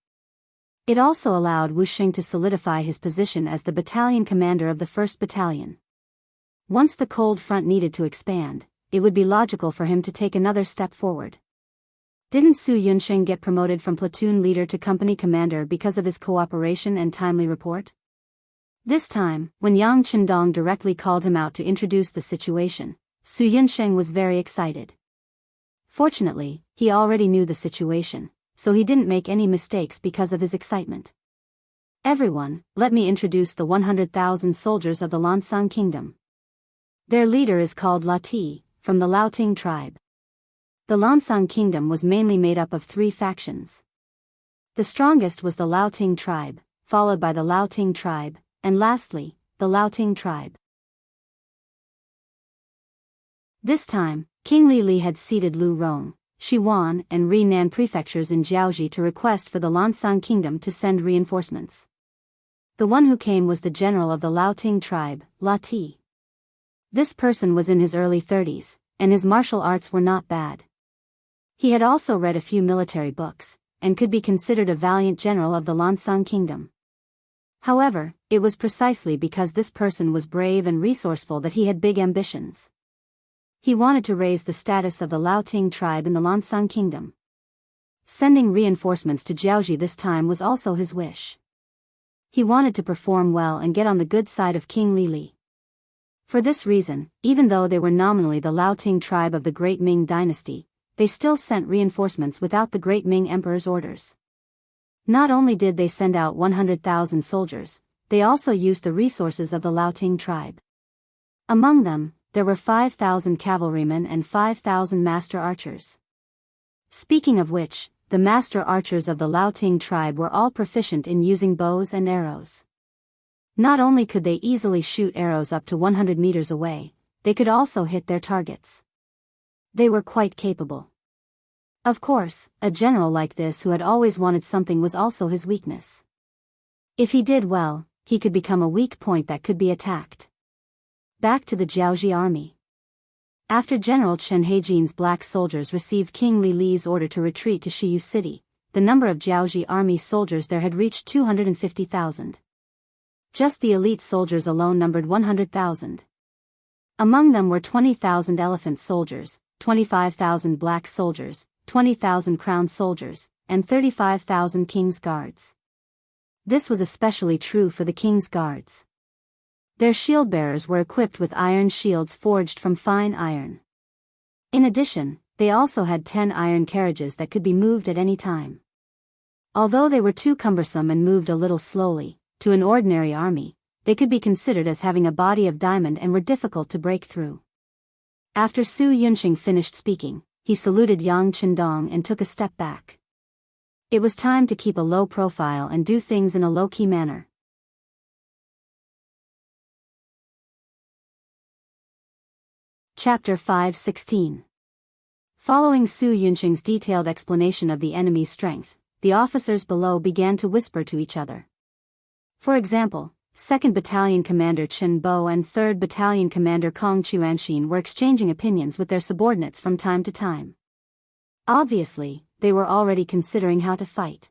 It also allowed Wu Sheng to solidify his position as the battalion commander of the 1st Battalion. Once the Cold Front needed to expand, it would be logical for him to take another step forward. Didn't Su Yunsheng get promoted from platoon leader to company commander because of his cooperation and timely report? This time, when Yang Qindong directly called him out to introduce the situation, Su Yunsheng was very excited. Fortunately, he already knew the situation, so he didn't make any mistakes because of his excitement. "Everyone, let me introduce the 100,000 soldiers of the Lansang Kingdom. Their leader is called Lati, from the Laoting tribe." The Lansang Kingdom was mainly made up of 3 factions. The strongest was the Laoting tribe, followed by the Laoting tribe, and lastly, the Laoting tribe. This time, King Li had ceded Lu Rong, Shiwan and Rinan prefectures in Jiaoji to request for the Lansang Kingdom to send reinforcements. The one who came was the general of the Laoting tribe, Lati. This person was in his early 30s, and his martial arts were not bad. He had also read a few military books, and could be considered a valiant general of the Lansang Kingdom. However, it was precisely because this person was brave and resourceful that he had big ambitions. He wanted to raise the status of the Laoting tribe in the Lansang Kingdom. Sending reinforcements to Jiaoji this time was also his wish. He wanted to perform well and get on the good side of King Li. For this reason, even though they were nominally the Laoting tribe of the Great Ming dynasty, they still sent reinforcements without the Great Ming Emperor's orders. Not only did they send out 100,000 soldiers, they also used the resources of the Liaoting tribe. Among them, there were 5,000 cavalrymen and 5,000 master archers. Speaking of which, the master archers of the Liaoting tribe were all proficient in using bows and arrows. Not only could they easily shoot arrows up to 100 meters away, they could also hit their targets. They were quite capable. Of course, a general like this who had always wanted something was also his weakness. If he did well, he could become a weak point that could be attacked. Back to the Jiaoji army. After General Chen Heijin's black soldiers received King Li Li's order to retreat to Shiyu City, the number of Jiaoji army soldiers there had reached 250,000. Just the elite soldiers alone numbered 100,000. Among them were 20,000 elephant soldiers, 25,000 black soldiers, 20,000 crown soldiers, and 35,000 king's guards. This was especially true for the king's guards. Their shield-bearers were equipped with iron shields forged from fine iron. In addition, they also had 10 iron carriages that could be moved at any time. Although they were too cumbersome and moved a little slowly, to an ordinary army, they could be considered as having a body of diamond and were difficult to break through. After Su Yunqing finished speaking, he saluted Yang Qindong and took a step back. It was time to keep a low profile and do things in a low-key manner. Chapter 5:16. Following Su Yunqing's detailed explanation of the enemy's strength, the officers below began to whisper to each other. For example, 2nd Battalion Commander Chen Bo and 3rd Battalion Commander Kong Chuanxin were exchanging opinions with their subordinates from time to time. Obviously, they were already considering how to fight.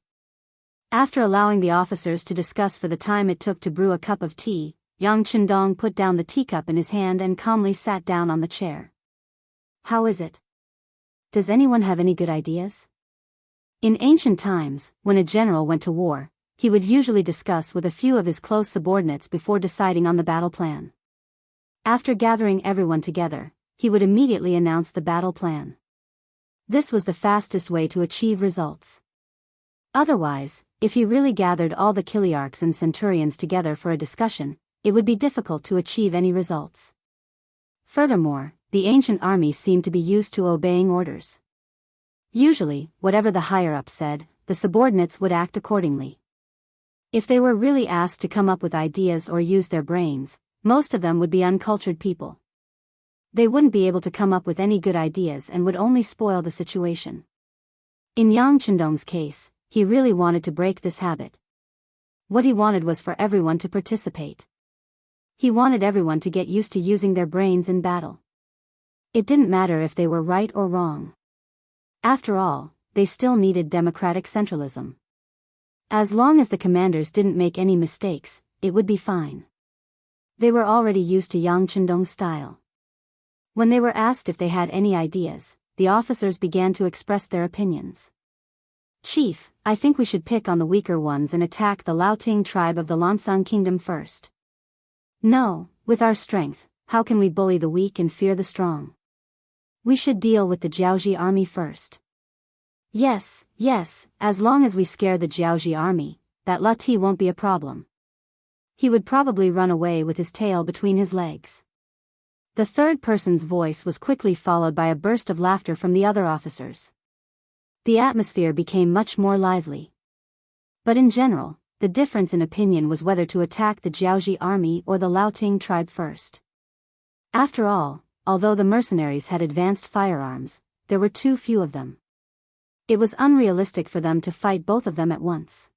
After allowing the officers to discuss for the time it took to brew a cup of tea, Yang Qindong put down the teacup in his hand and calmly sat down on the chair. How is it? Does anyone have any good ideas? In ancient times, when a general went to war, he would usually discuss with a few of his close subordinates before deciding on the battle plan. After gathering everyone together, he would immediately announce the battle plan. This was the fastest way to achieve results. Otherwise, if he really gathered all the chiliarchs and centurions together for a discussion, it would be difficult to achieve any results. Furthermore, the ancient army seemed to be used to obeying orders. Usually, whatever the higher-ups said, the subordinates would act accordingly. If they were really asked to come up with ideas or use their brains, most of them would be uncultured people. They wouldn't be able to come up with any good ideas and would only spoil the situation. In Yang Qindong's case, he really wanted to break this habit. What he wanted was for everyone to participate. He wanted everyone to get used to using their brains in battle. It didn't matter if they were right or wrong. After all, they still needed democratic centralism. As long as the commanders didn't make any mistakes, it would be fine. They were already used to Yang Qindong's style. When they were asked if they had any ideas, the officers began to express their opinions. Chief, I think we should pick on the weaker ones and attack the Liaoting tribe of the Lansang kingdom first. No, with our strength, how can we bully the weak and fear the strong? We should deal with the Jiaoji army first. Yes, as long as we scare the Jiaoji army, that Lati won't be a problem. He would probably run away with his tail between his legs. The third person's voice was quickly followed by a burst of laughter from the other officers. The atmosphere became much more lively. But in general, the difference in opinion was whether to attack the Jiaoji army or the Liaoting tribe first. After all, although the mercenaries had advanced firearms, there were too few of them. It was unrealistic for them to fight both of them at once.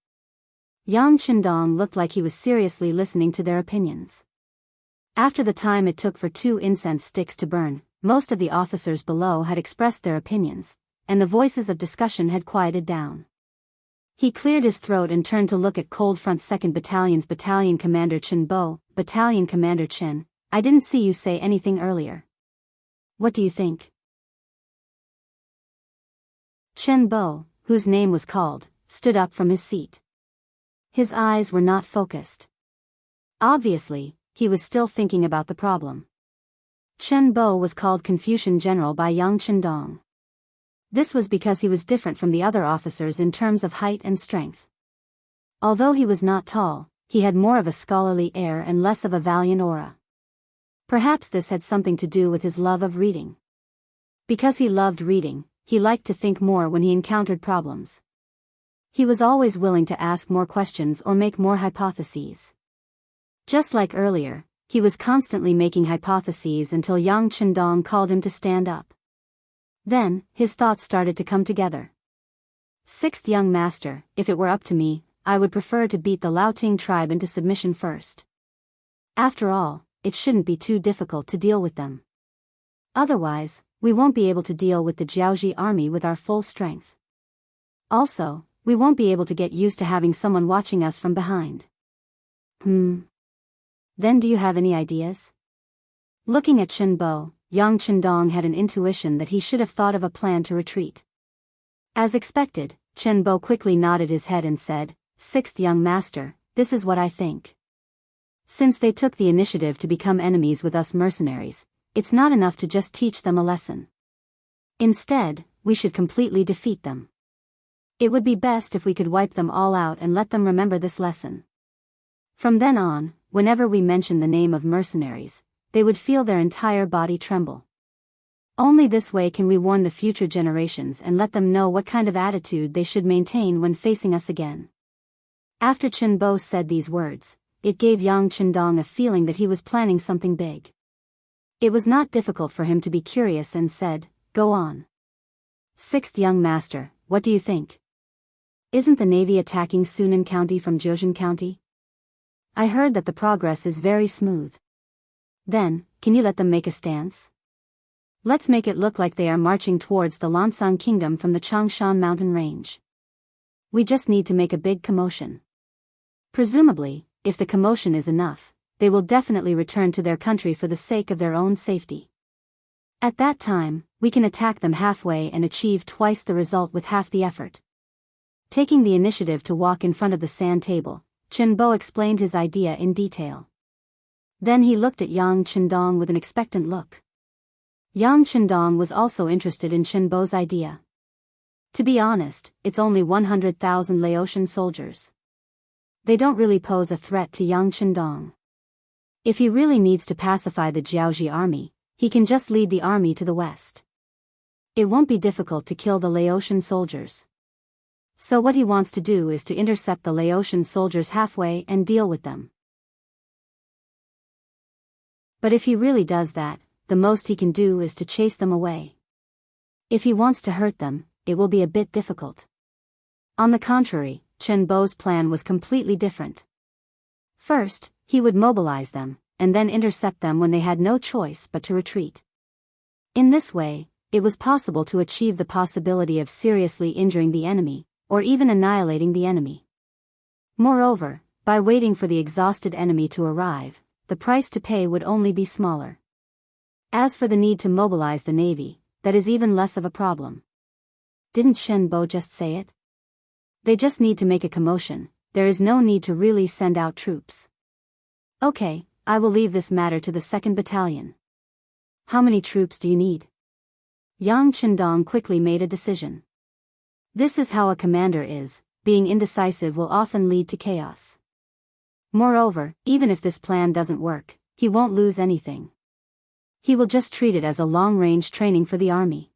Yang Qindong looked like he was seriously listening to their opinions. After the time it took for 2 incense sticks to burn, most of the officers below had expressed their opinions, and the voices of discussion had quieted down. He cleared his throat and turned to look at Cold Front 2nd Battalion's Battalion Commander Chen Bo. Battalion Commander Chen, I didn't see you say anything earlier. What do you think? Chen Bo, whose name was called, stood up from his seat. His eyes were not focused. Obviously, he was still thinking about the problem. Chen Bo was called Confucian General by Yang Qindong. This was because he was different from the other officers in terms of height and strength. Although he was not tall, he had more of a scholarly air and less of a valiant aura. Perhaps this had something to do with his love of reading. Because he loved reading, he liked to think more when he encountered problems. He was always willing to ask more questions or make more hypotheses. Just like earlier, he was constantly making hypotheses until Yang Chendong called him to stand up. Then, his thoughts started to come together. Sixth young master, if it were up to me, I would prefer to beat the Liaoting tribe into submission first. After all, it shouldn't be too difficult to deal with them. Otherwise, we won't be able to deal with the Jiaoji army with our full strength. Also, we won't be able to get used to having someone watching us from behind. Then do you have any ideas? Looking at Chen Bo, Yang Chendong had an intuition that he should have thought of a plan to retreat. As expected, Chen Bo quickly nodded his head and said, "Sixth young master, this is what I think. Since they took the initiative to become enemies with us mercenaries, it's not enough to just teach them a lesson. Instead, we should completely defeat them. It would be best if we could wipe them all out and let them remember this lesson. From then on, whenever we mention the name of mercenaries, they would feel their entire body tremble. Only this way can we warn the future generations and let them know what kind of attitude they should maintain when facing us again." After Chen Bo said these words, it gave Yang Chendong a feeling that he was planning something big. It was not difficult for him to be curious and said, "Go on. Sixth young master, what do you think? Isn't the navy attacking Sunan County from Jiuzhen County? I heard that the progress is very smooth. Then, can you let them make a stance? Let's make it look like they are marching towards the Lansang Kingdom from the Changshan mountain range. We just need to make a big commotion. Presumably, if the commotion is enough, they will definitely return to their country for the sake of their own safety. At that time, we can attack them halfway and achieve twice the result with half the effort." Taking the initiative to walk in front of the sand table, Chen Bo explained his idea in detail. Then he looked at Yang Chendong with an expectant look. Yang Chendong was also interested in Chen Bo's idea. To be honest, it's only 100,000 Laotian soldiers. They don't really pose a threat to Yang Chendong. If he really needs to pacify the Jiaoji army, he can just lead the army to the west. It won't be difficult to kill the Laotian soldiers. So what he wants to do is to intercept the Laotian soldiers halfway and deal with them. But if he really does that, the most he can do is to chase them away. If he wants to hurt them, it will be a bit difficult. On the contrary, Chen Bo's plan was completely different. First, he would mobilize them, and then intercept them when they had no choice but to retreat. In this way, it was possible to achieve the possibility of seriously injuring the enemy, or even annihilating the enemy. Moreover, by waiting for the exhausted enemy to arrive, the price to pay would only be smaller. As for the need to mobilize the navy, that is even less of a problem. Didn't Chen Bo just say it? They just need to make a commotion, there is no need to really send out troops. Okay, I will leave this matter to the 2nd Battalion. How many troops do you need? Yang Chendong quickly made a decision. This is how a commander is, being indecisive will often lead to chaos. Moreover, even if this plan doesn't work, he won't lose anything. He will just treat it as a long-range training for the army.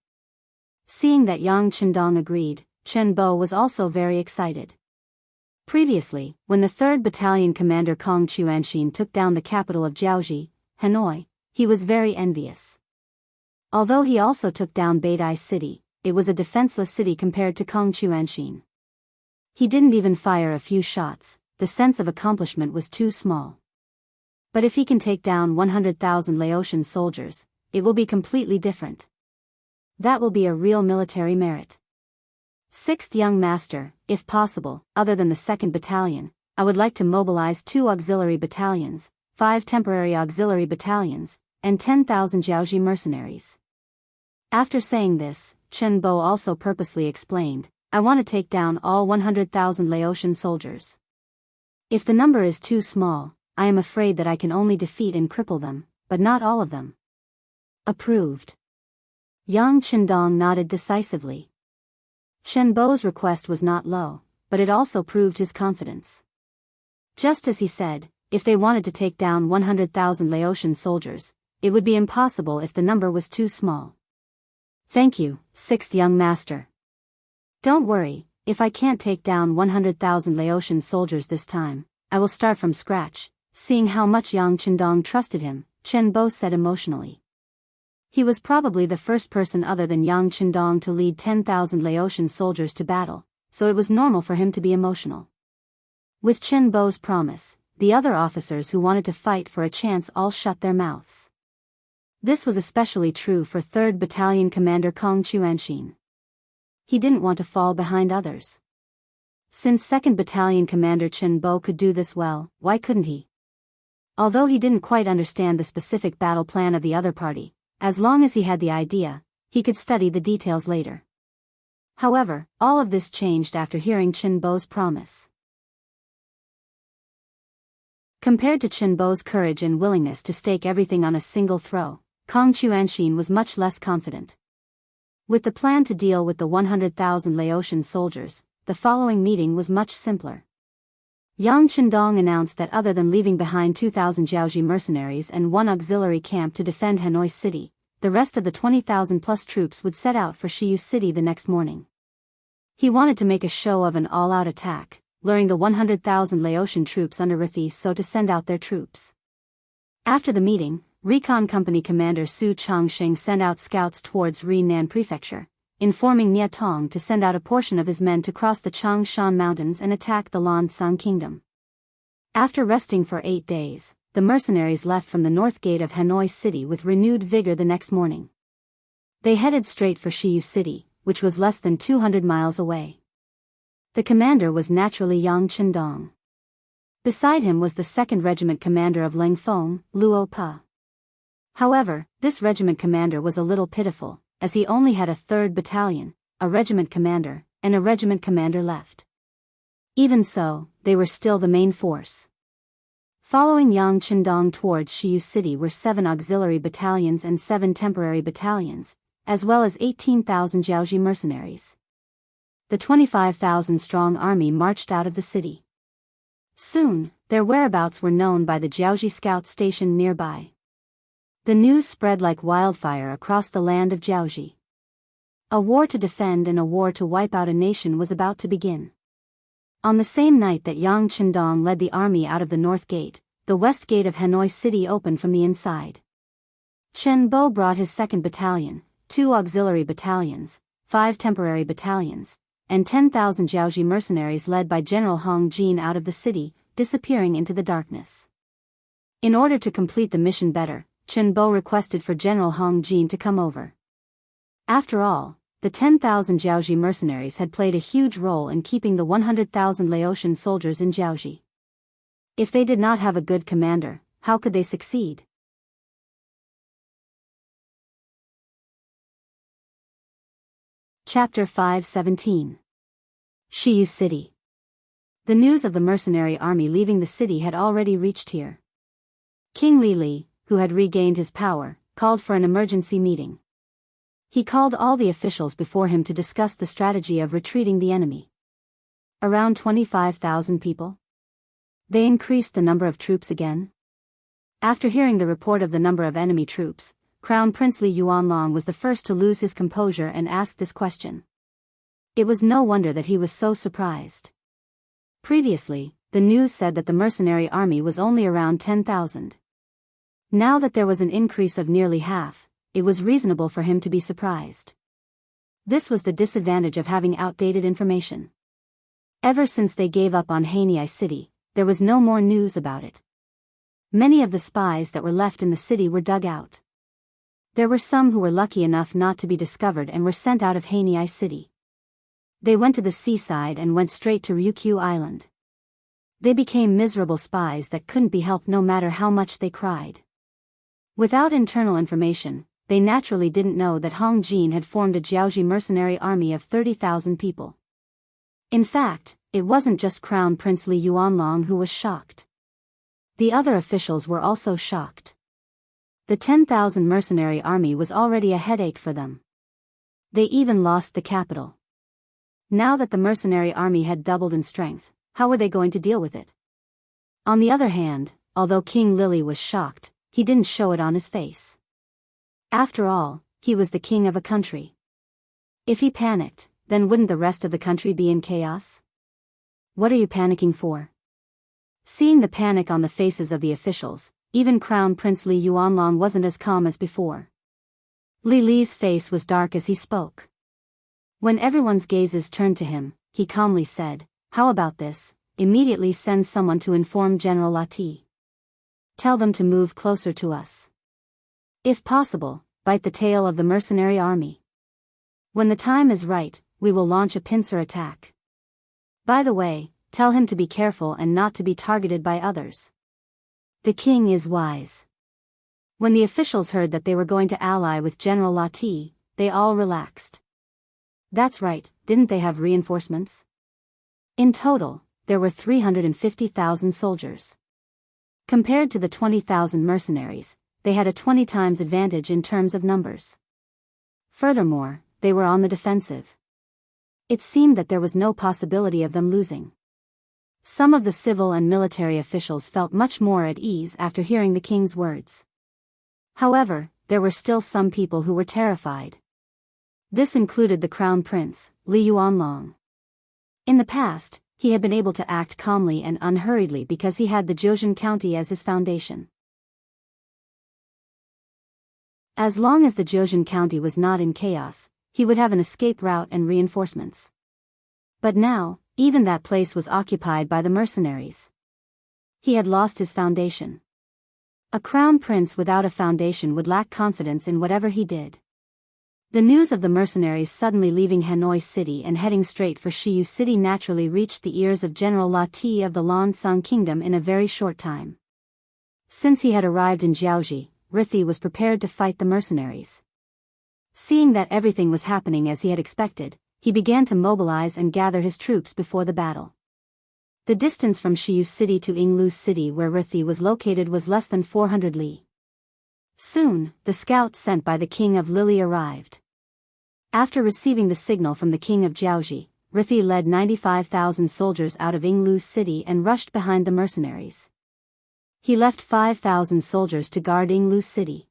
Seeing that Yang Chendong agreed, Chen Bo was also very excited. Previously, when the 3rd Battalion commander Kong Chuanxin took down the capital of Jiaoji, Hanoi, he was very envious. Although he also took down Beidai City, it was a defenseless city compared to Kong Chuanxin. He didn't even fire a few shots, the sense of accomplishment was too small. But if he can take down 100,000 Laotian soldiers, it will be completely different. That will be a real military merit. Sixth young master, if possible, other than the 2nd Battalion, I would like to mobilize 2 auxiliary battalions, 5 temporary auxiliary battalions, and 10,000 Jiaoji mercenaries. After saying this, Chen Bo also purposely explained, I want to take down all 100,000 Laotian soldiers. If the number is too small, I am afraid that I can only defeat and cripple them, but not all of them. Approved. Yang Chendong nodded decisively. Chen Bo's request was not low, but it also proved his confidence. Just as he said, if they wanted to take down 100,000 Laotian soldiers, it would be impossible if the number was too small. Thank you, sixth young master. Don't worry, if I can't take down 100,000 Laotian soldiers this time, I will start from scratch. Seeing how much Yang Chendong trusted him, Chen Bo said emotionally. He was probably the first person other than Yang Chendong to lead 10,000 Laotian soldiers to battle, so it was normal for him to be emotional. With Chen Bo's promise, the other officers who wanted to fight for a chance all shut their mouths. This was especially true for 3rd Battalion Commander Kong Chuanxin. He didn't want to fall behind others. Since 2nd Battalion Commander Chen Bo could do this well, why couldn't he? Although he didn't quite understand the specific battle plan of the other party, as long as he had the idea, he could study the details later. However, all of this changed after hearing Chen Bo's promise. Compared to Chen Bo's courage and willingness to stake everything on a single throw, Kong Chuanxin was much less confident. With the plan to deal with the 100,000 Laotian soldiers, the following meeting was much simpler. Yang Chendong announced that other than leaving behind 2,000 Jiaoji mercenaries and 1 auxiliary camp to defend Hanoi City, the rest of the 20,000 plus troops would set out for Shiyu City the next morning. He wanted to make a show of an all-out attack, luring the 100,000 Laotian troops under Rithi so to send out their troops. After the meeting, Recon Company Commander Su Changsheng sent out scouts towards Rinan Prefecture, informing Nia Tong to send out a portion of his men to cross the Changshan Mountains and attack the Lansang Kingdom. After resting for 8 days, the mercenaries left from the north gate of Hanoi City with renewed vigor the next morning. They headed straight for Shiyu City, which was less than 200 miles away. The commander was naturally Yang Chendong. Beside him was the 2nd Regiment commander of Lengfeng, Luo Pa. However, this regiment commander was a little pitiful, as he only had a 3rd battalion, a regiment commander, and a regiment commander left. Even so, they were still the main force. Following Yang Chendong towards Shiyu City were 7 auxiliary battalions and 7 temporary battalions, as well as 18,000 Jiaoji mercenaries. The 25,000-strong army marched out of the city. Soon, their whereabouts were known by the Jiaoji scouts stationed nearby. The news spread like wildfire across the land of Jiaoji. A war to defend and a war to wipe out a nation was about to begin. On the same night that Yang Chendong led the army out of the north gate, the west gate of Hanoi City opened from the inside. Chen Bo brought his 2nd battalion, 2 auxiliary battalions, 5 temporary battalions, and 10,000 Jiaoji mercenaries led by General Hong Jin out of the city, disappearing into the darkness. In order to complete the mission better, Chen Bo requested for General Hong Jin to come over. After all, the 10,000 Jiaoji mercenaries had played a huge role in keeping the 100,000 Laotian soldiers in Jiaoji. If they did not have a good commander, how could they succeed? Chapter 5:17. Shiyu City. The news of the mercenary army leaving the city had already reached here. King Li, who had regained his power, called for an emergency meeting. He called all the officials before him to discuss the strategy of retreating the enemy. Around 25,000 people. They increased the number of troops again. After hearing the report of the number of enemy troops, Crown Prince Li Yuanlong was the first to lose his composure and asked this question. It was no wonder that he was so surprised. Previously, the news said that the mercenary army was only around 10,000. Now that there was an increase of nearly half, it was reasonable for him to be surprised. This was the disadvantage of having outdated information. Ever since they gave up on Hanoi City, there was no more news about it. Many of the spies that were left in the city were dug out. There were some who were lucky enough not to be discovered and were sent out of Hanoi City. They went to the seaside and went straight to Ryukyu Island. They became miserable spies that couldn't be helped no matter how much they cried. Without internal information, they naturally didn't know that Hong Jin had formed a Jiaoji mercenary army of 30,000 people. In fact, it wasn't just Crown Prince Li Yuanlong who was shocked. The other officials were also shocked. The 10,000 mercenary army was already a headache for them. They even lost the capital. Now that the mercenary army had doubled in strength, how were they going to deal with it? On the other hand, although King Lily was shocked, he didn't show it on his face. After all, he was the king of a country. If he panicked, then wouldn't the rest of the country be in chaos? What are you panicking for? Seeing the panic on the faces of the officials, even Crown Prince Li Yuanlong wasn't as calm as before. Li Li's face was dark as he spoke. When everyone's gazes turned to him, he calmly said, "How about this? Immediately send someone to inform General Lati. Tell them to move closer to us. If possible, bite the tail of the mercenary army. When the time is right, we will launch a pincer attack. By the way, tell him to be careful and not to be targeted by others. The king is wise." When the officials heard that they were going to ally with General Lati, they all relaxed. That's right, didn't they have reinforcements? In total, there were 350,000 soldiers. Compared to the 20,000 mercenaries, they had a 20 times advantage in terms of numbers. Furthermore, they were on the defensive. It seemed that there was no possibility of them losing. Some of the civil and military officials felt much more at ease after hearing the king's words. However, there were still some people who were terrified. This included the crown prince, Li Yuanlong. In the past, he had been able to act calmly and unhurriedly because he had the Jianghu county as his foundation. As long as the Jianghu county was not in chaos, he would have an escape route and reinforcements. But now, even that place was occupied by the mercenaries. He had lost his foundation. A crown prince without a foundation would lack confidence in whatever he did. The news of the mercenaries suddenly leaving Hanoi City and heading straight for Shiyu City naturally reached the ears of General Lati of the Lansang Kingdom in a very short time. Since he had arrived in Jiaoji, Rithi was prepared to fight the mercenaries. Seeing that everything was happening as he had expected, he began to mobilize and gather his troops before the battle. The distance from Shiyu City to Yinglu City where Rithi was located was less than 400 li. Soon, the scouts sent by the king of Lily arrived. After receiving the signal from the king of Jiaoji, Rithi led 95,000 soldiers out of Yinglu City and rushed behind the mercenaries. He left 5,000 soldiers to guard Yinglu City.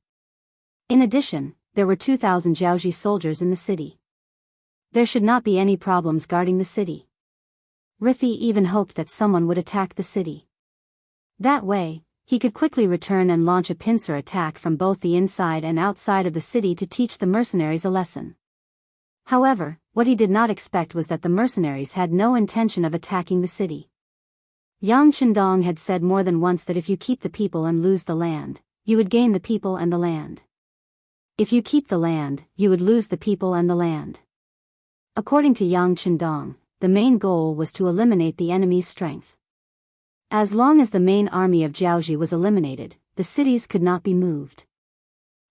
In addition, there were 2,000 Jiaoji soldiers in the city. There should not be any problems guarding the city. Rithi even hoped that someone would attack the city. That way, he could quickly return and launch a pincer attack from both the inside and outside of the city to teach the mercenaries a lesson. However, what he did not expect was that the mercenaries had no intention of attacking the city. Yang Chendong had said more than once that if you keep the people and lose the land, you would gain the people and the land. If you keep the land, you would lose the people and the land. According to Yang Chendong, the main goal was to eliminate the enemy's strength. As long as the main army of Jiaoji was eliminated, the cities could not be moved.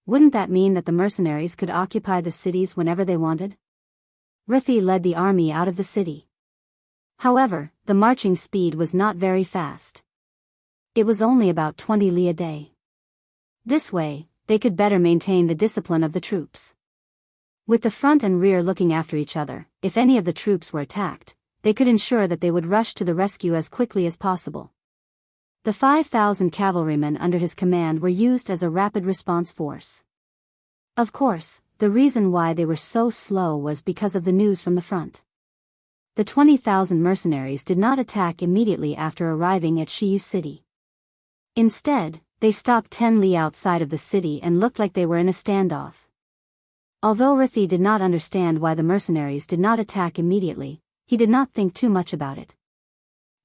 Wouldn't that mean that the mercenaries could occupy the cities whenever they wanted? Rithi led the army out of the city. However, the marching speed was not very fast. It was only about 20 li a day. This way, they could better maintain the discipline of the troops. With the front and rear looking after each other, if any of the troops were attacked, they could ensure that they would rush to the rescue as quickly as possible. The 5,000 cavalrymen under his command were used as a rapid response force. Of course, the reason why they were so slow was because of the news from the front. The 20,000 mercenaries did not attack immediately after arriving at Shiyu City. Instead, they stopped 10 li outside of the city and looked like they were in a standoff. Although Rithi did not understand why the mercenaries did not attack immediately, he did not think too much about it.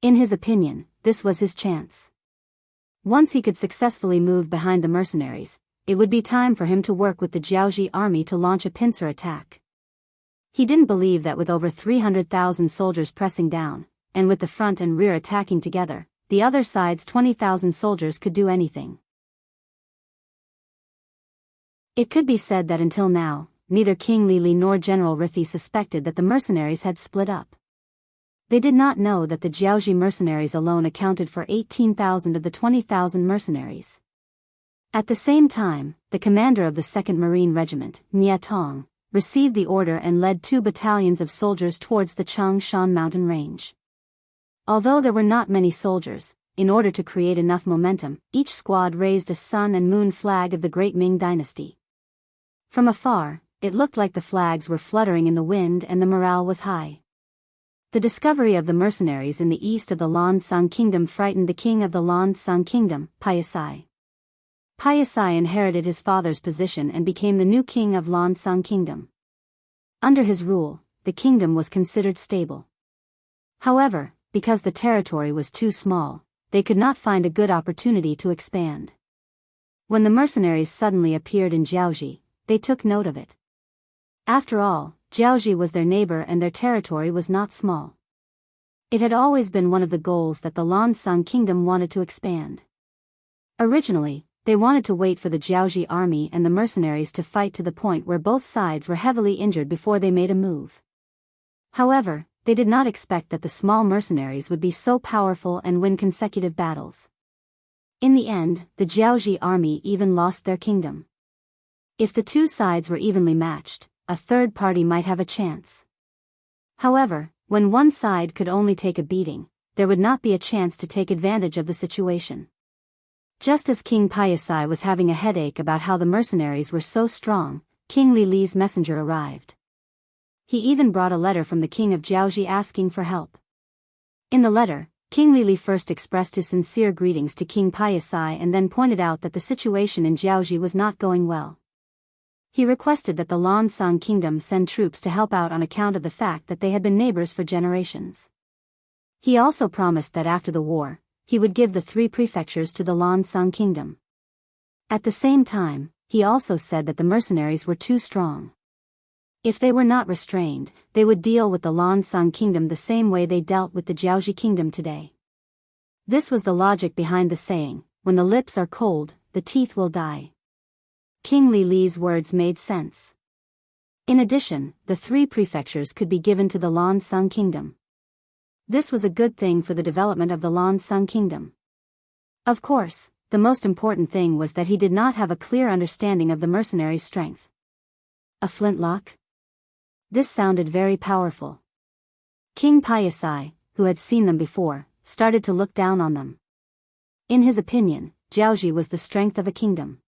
In his opinion, this was his chance. Once he could successfully move behind the mercenaries, it would be time for him to work with the Jiaoji army to launch a pincer attack. He didn't believe that with over 300,000 soldiers pressing down, and with the front and rear attacking together, the other side's 20,000 soldiers could do anything. It could be said that until now, neither King Li nor General Rithi suspected that the mercenaries had split up. They did not know that the Jiaoji mercenaries alone accounted for 18,000 of the 20,000 mercenaries. At the same time, the commander of the 2nd Marine Regiment, Nia Tong, received the order and led 2 battalions of soldiers towards the Changshan mountain range. Although there were not many soldiers, in order to create enough momentum, each squad raised a sun and moon flag of the great Ming dynasty. From afar, it looked like the flags were fluttering in the wind and the morale was high. The discovery of the mercenaries in the east of the Lan-Sang kingdom frightened the king of the Lan-Sang kingdom, Payasai. Payasai inherited his father's position and became the new king of Lan-Sang kingdom. Under his rule, the kingdom was considered stable. However, because the territory was too small, they could not find a good opportunity to expand. When the mercenaries suddenly appeared in Jianghu, they took note of it. After all, Jianghu was their neighbor and their territory was not small. It had always been one of the goals that the Lan-Sang kingdom wanted to expand. Originally, they wanted to wait for the Jianghu army and the mercenaries to fight to the point where both sides were heavily injured before they made a move. However, they did not expect that the small mercenaries would be so powerful and win consecutive battles. In the end, the Jianghu army even lost their kingdom. If the two sides were evenly matched, a third party might have a chance. However, when one side could only take a beating, there would not be a chance to take advantage of the situation. Just as King Payasai was having a headache about how the mercenaries were so strong, King Li's messenger arrived. He even brought a letter from the king of Jianghu asking for help. In the letter, King Li first expressed his sincere greetings to King Payasai and then pointed out that the situation in Jianghu was not going well. He requested that the Lan-Sang kingdom send troops to help out on account of the fact that they had been neighbors for generations. He also promised that after the war, he would give the 3 prefectures to the Lan-Sang kingdom. At the same time, he also said that the mercenaries were too strong. If they were not restrained, they would deal with the Lan-Sang kingdom the same way they dealt with the Jianghu kingdom today. This was the logic behind the saying, when the lips are cold, the teeth will die. King Li's words made sense. In addition, the 3 prefectures could be given to the Lan-Sang kingdom. This was a good thing for the development of the Lan-Sang kingdom. Of course, the most important thing was that he did not have a clear understanding of the mercenaries' strength. A flintlock? This sounded very powerful. King Payasai, who had seen them before, started to look down on them. In his opinion, Jianghu was the strength of a kingdom.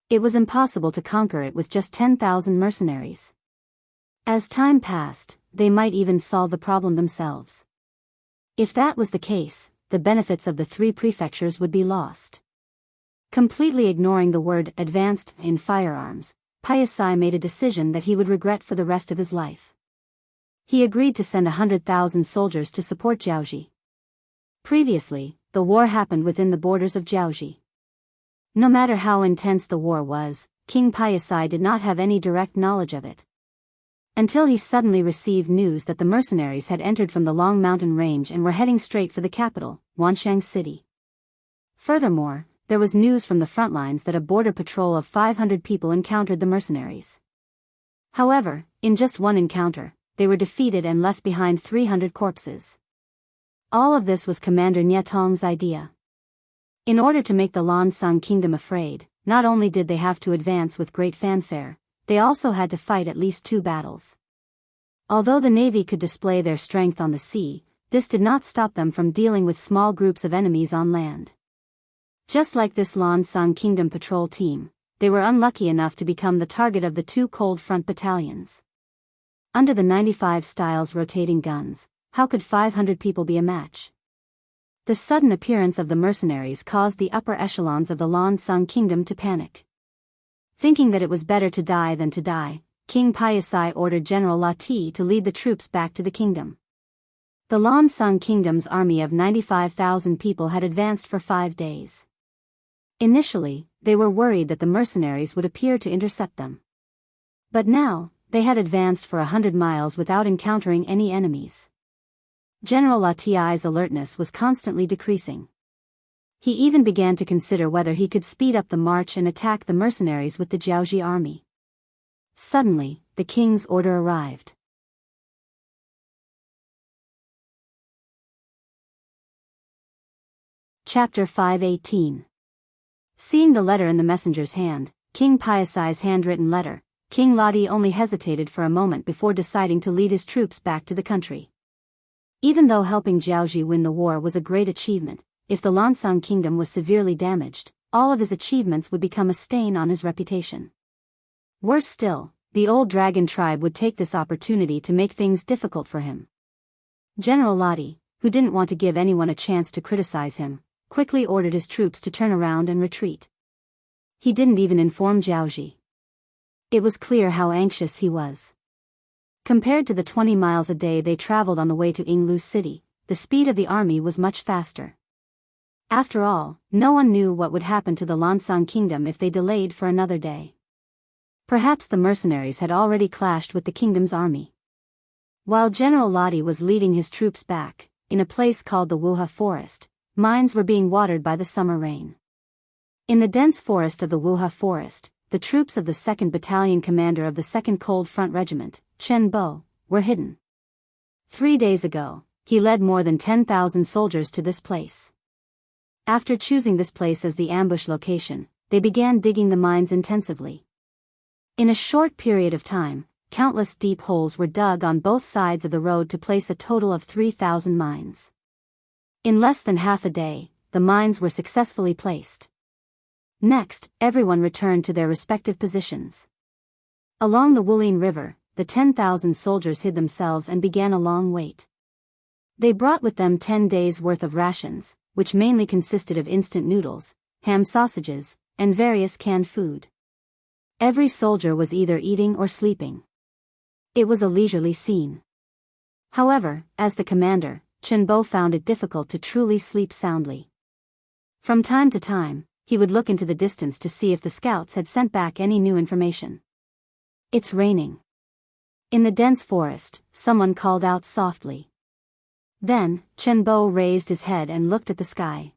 It was impossible to conquer it with just 10,000 mercenaries. As time passed, they might even solve the problem themselves. If that was the case, the benefits of the 3 prefectures would be lost. Completely ignoring the word advanced in firearms, Payasai made a decision that he would regret for the rest of his life. He agreed to send 100,000 soldiers to support Jianghu. Previously, the war happened within the borders of Jianghu. No matter how intense the war was, King Payasai did not have any direct knowledge of it. Until he suddenly received news that the mercenaries had entered from the Long Mountain Range and were heading straight for the capital, Wansheng City. Furthermore, there was news from the front lines that a border patrol of 500 people encountered the mercenaries. However, in just one encounter, they were defeated and left behind 300 corpses. All of this was Commander Nyetong's idea. In order to make the Lan-Sang kingdom afraid, not only did they have to advance with great fanfare, they also had to fight at least 2 battles. Although the navy could display their strength on the sea, this did not stop them from dealing with small groups of enemies on land. Just like this Lan-Sang kingdom patrol team, they were unlucky enough to become the target of the 2 cold front battalions. Under the 95 styles rotating guns, how could 500 people be a match? The sudden appearance of the mercenaries caused the upper echelons of the Lan-Sang kingdom to panic. Thinking that it was better to die than to die, King Payasai ordered General Lati to lead the troops back to the kingdom. The Lan-Sang kingdom's army of 95,000 people had advanced for 5 days. Initially, they were worried that the mercenaries would appear to intercept them. But now, they had advanced for 100 miles without encountering any enemies. General Lati's alertness was constantly decreasing. He even began to consider whether he could speed up the march and attack the mercenaries with the Jianghu army. Suddenly, the king's order arrived. Chapter 518. Seeing the letter in the messenger's hand, King Payasai's handwritten letter, King Lati only hesitated for a moment before deciding to lead his troops back to the country. Even though helping Jiaoji win the war was a great achievement, if the Lansang kingdom was severely damaged, all of his achievements would become a stain on his reputation. Worse still, the old dragon tribe would take this opportunity to make things difficult for him. General Lottie, who didn't want to give anyone a chance to criticize him, quickly ordered his troops to turn around and retreat. He didn't even inform Jiaoji. It was clear how anxious he was. Compared to the 20 miles a day they traveled on the way to Yinglu City, the speed of the army was much faster. After all, no one knew what would happen to the Lansang kingdom if they delayed for another day. Perhaps the mercenaries had already clashed with the kingdom's army. While General Lottie was leading his troops back, in a place called the Wuxia Forest, mines were being watered by the summer rain. In the dense forest of the Wuxia Forest, the troops of the 2nd Battalion commander of the 2nd Cold Front Regiment, Chen Bo, were hidden. 3 days ago, he led more than 10,000 soldiers to this place. After choosing this place as the ambush location, they began digging the mines intensively. In a short period of time, countless deep holes were dug on both sides of the road to place a total of 3,000 mines. In less than half a day, the mines were successfully placed. Next, everyone returned to their respective positions. Along the Wulin River, the 10,000 soldiers hid themselves and began a long wait. They brought with them 10 days' worth of rations, which mainly consisted of instant noodles, ham sausages, and various canned food. Every soldier was either eating or sleeping. It was a leisurely scene. However, as the commander, Chen Bo found it difficult to truly sleep soundly. From time to time, he would look into the distance to see if the scouts had sent back any new information. "It's raining." In the dense forest, someone called out softly. Then, Chen Bo raised his head and looked at the sky.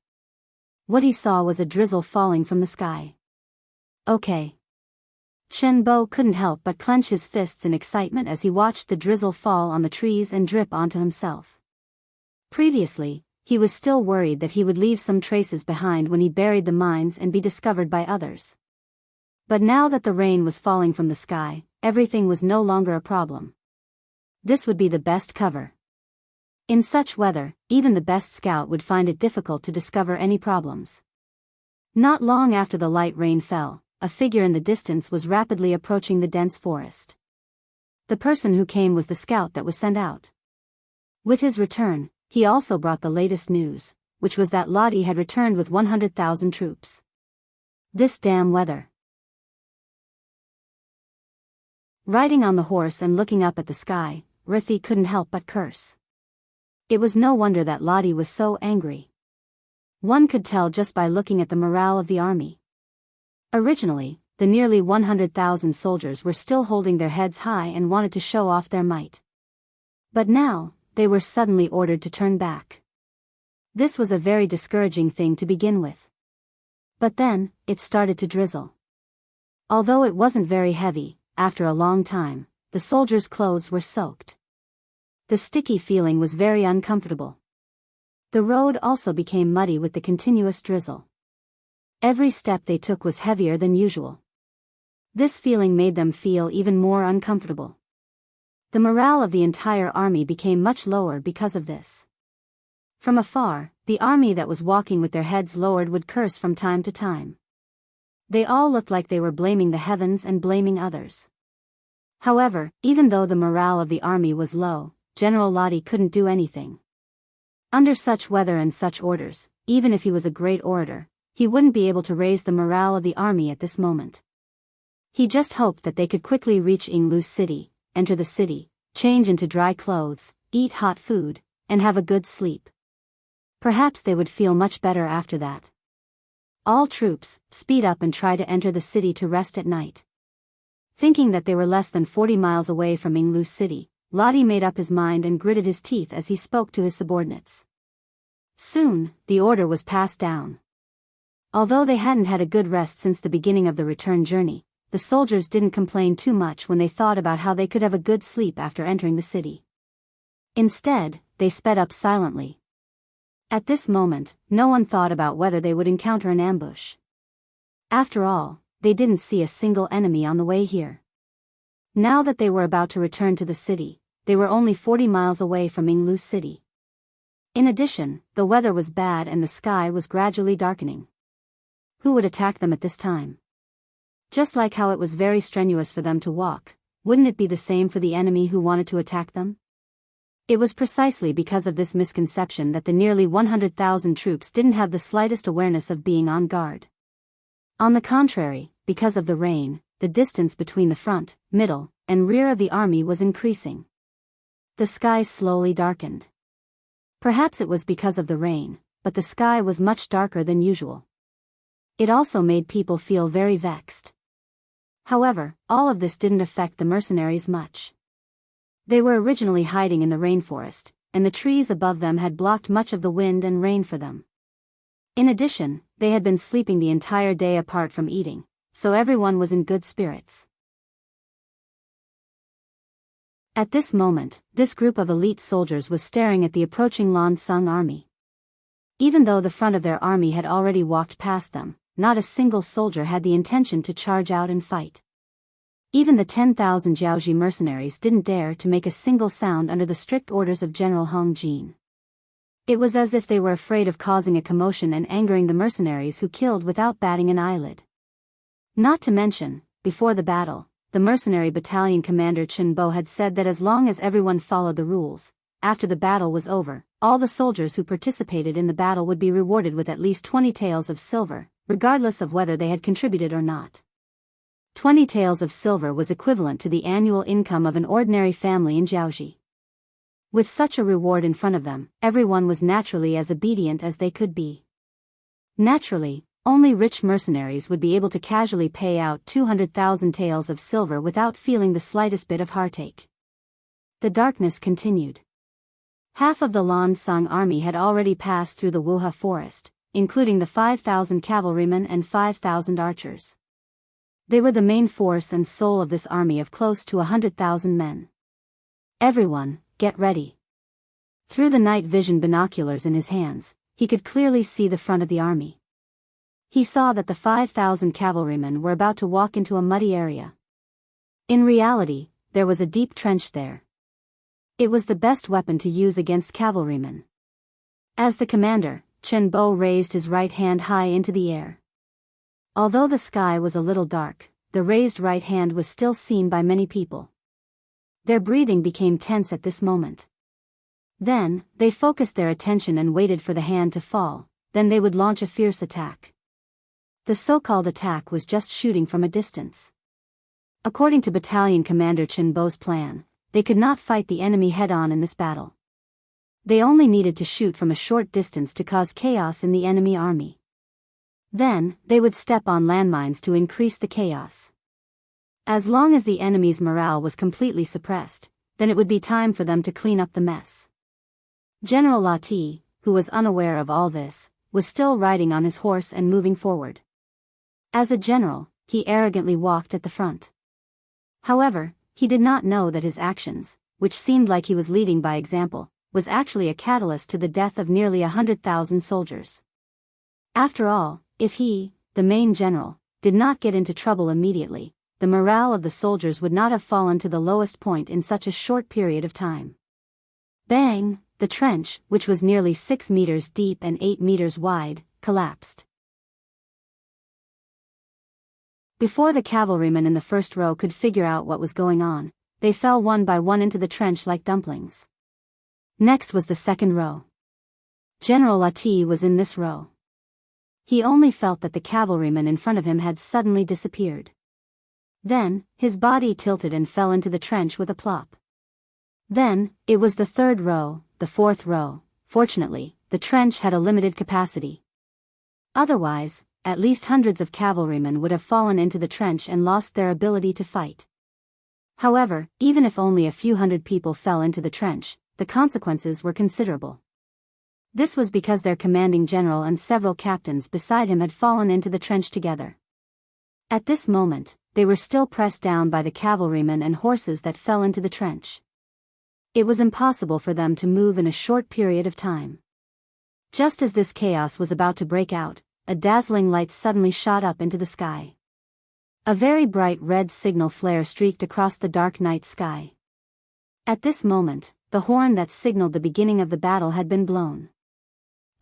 What he saw was a drizzle falling from the sky. Okay. Chen Bo couldn't help but clench his fists in excitement as he watched the drizzle fall on the trees and drip onto himself. Previously, he was still worried that he would leave some traces behind when he buried the mines and be discovered by others. But now that the rain was falling from the sky, everything was no longer a problem. This would be the best cover. In such weather, even the best scout would find it difficult to discover any problems. Not long after the light rain fell, a figure in the distance was rapidly approaching the dense forest. The person who came was the scout that was sent out. With his return, he also brought the latest news, which was that Lottie had returned with 100,000 troops. This damn weather. Riding on the horse and looking up at the sky, Rithi couldn't help but curse. It was no wonder that Lottie was so angry. One could tell just by looking at the morale of the army. Originally, the nearly 100,000 soldiers were still holding their heads high and wanted to show off their might. But now, they were suddenly ordered to turn back. This was a very discouraging thing to begin with. But then, it started to drizzle. Although it wasn't very heavy, after a long time, the soldiers' clothes were soaked. The sticky feeling was very uncomfortable. The road also became muddy with the continuous drizzle. Every step they took was heavier than usual. This feeling made them feel even more uncomfortable. The morale of the entire army became much lower because of this. From afar, the army that was walking with their heads lowered would curse from time to time. They all looked like they were blaming the heavens and blaming others. However, even though the morale of the army was low, General Lottie couldn't do anything. Under such weather and such orders, even if he was a great orator, he wouldn't be able to raise the morale of the army at this moment. He just hoped that they could quickly reach Yinglu City, enter the city, change into dry clothes, eat hot food, and have a good sleep. Perhaps they would feel much better after that. All troops, speed up and try to enter the city to rest at night. Thinking that they were less than 40 miles away from Yinglu City, Lottie made up his mind and gritted his teeth as he spoke to his subordinates. Soon, the order was passed down. Although they hadn't had a good rest since the beginning of the return journey, the soldiers didn't complain too much when they thought about how they could have a good sleep after entering the city. Instead, they sped up silently. At this moment, no one thought about whether they would encounter an ambush. After all, they didn't see a single enemy on the way here. Now that they were about to return to the city, they were only 40 miles away from Yinglu City. In addition, the weather was bad and the sky was gradually darkening. Who would attack them at this time? Just like how it was very strenuous for them to walk, wouldn't it be the same for the enemy who wanted to attack them? It was precisely because of this misconception that the nearly 100,000 troops didn't have the slightest awareness of being on guard. On the contrary, because of the rain, the distance between the front, middle, and rear of the army was increasing. The sky slowly darkened. Perhaps it was because of the rain, but the sky was much darker than usual. It also made people feel very vexed. However, all of this didn't affect the mercenaries much. They were originally hiding in the rainforest, and the trees above them had blocked much of the wind and rain for them. In addition, they had been sleeping the entire day apart from eating, so everyone was in good spirits. At this moment, this group of elite soldiers was staring at the approaching Lan Xang army. Even though the front of their army had already walked past them, not a single soldier had the intention to charge out and fight. Even the 10,000 Jiaoji mercenaries didn't dare to make a single sound under the strict orders of General Hong Jin. It was as if they were afraid of causing a commotion and angering the mercenaries who killed without batting an eyelid. Not to mention, before the battle, the mercenary battalion commander Chen Bo had said that as long as everyone followed the rules, after the battle was over, all the soldiers who participated in the battle would be rewarded with at least 20 taels of silver, regardless of whether they had contributed or not. 20 taels of silver was equivalent to the annual income of an ordinary family in Jiaoji. With such a reward in front of them, everyone was naturally as obedient as they could be. Naturally, only rich mercenaries would be able to casually pay out 200,000 taels of silver without feeling the slightest bit of heartache. The darkness continued. Half of the Lan Xang army had already passed through the Wuxia forest, including the 5,000 cavalrymen and 5,000 archers. They were the main force and soul of this army of close to 100,000 men. Everyone, get ready. Through the night vision binoculars in his hands, he could clearly see the front of the army. He saw that the 5,000 cavalrymen were about to walk into a muddy area. In reality, there was a deep trench there. It was the best weapon to use against cavalrymen. As the commander, Chen Bo raised his right hand high into the air. Although the sky was a little dark, the raised right hand was still seen by many people. Their breathing became tense at this moment. Then, they focused their attention and waited for the hand to fall, then they would launch a fierce attack. The so-called attack was just shooting from a distance. According to Battalion Commander Chen Bo's plan, they could not fight the enemy head-on in this battle. They only needed to shoot from a short distance to cause chaos in the enemy army. Then, they would step on landmines to increase the chaos. As long as the enemy's morale was completely suppressed, then it would be time for them to clean up the mess. General Lati, who was unaware of all this, was still riding on his horse and moving forward. As a general, he arrogantly walked at the front. However, he did not know that his actions, which seemed like he was leading by example, was actually a catalyst to the death of nearly 100,000 soldiers. After all, if he, the main general, did not get into trouble immediately, the morale of the soldiers would not have fallen to the lowest point in such a short period of time. Bang! The trench, which was nearly 6 meters deep and 8 meters wide, collapsed. Before the cavalrymen in the first row could figure out what was going on, they fell one by one into the trench like dumplings. Next was the second row. General Lati was in this row. He only felt that the cavalryman in front of him had suddenly disappeared. Then, his body tilted and fell into the trench with a plop. Then, it was the third row, the fourth row. Fortunately, the trench had a limited capacity. Otherwise, at least hundreds of cavalrymen would have fallen into the trench and lost their ability to fight. However, even if only a few hundred people fell into the trench, the consequences were considerable. This was because their commanding general and several captains beside him had fallen into the trench together. At this moment, they were still pressed down by the cavalrymen and horses that fell into the trench. It was impossible for them to move in a short period of time. Just as this chaos was about to break out, a dazzling light suddenly shot up into the sky. A very bright red signal flare streaked across the dark night sky. At this moment, the horn that signaled the beginning of the battle had been blown.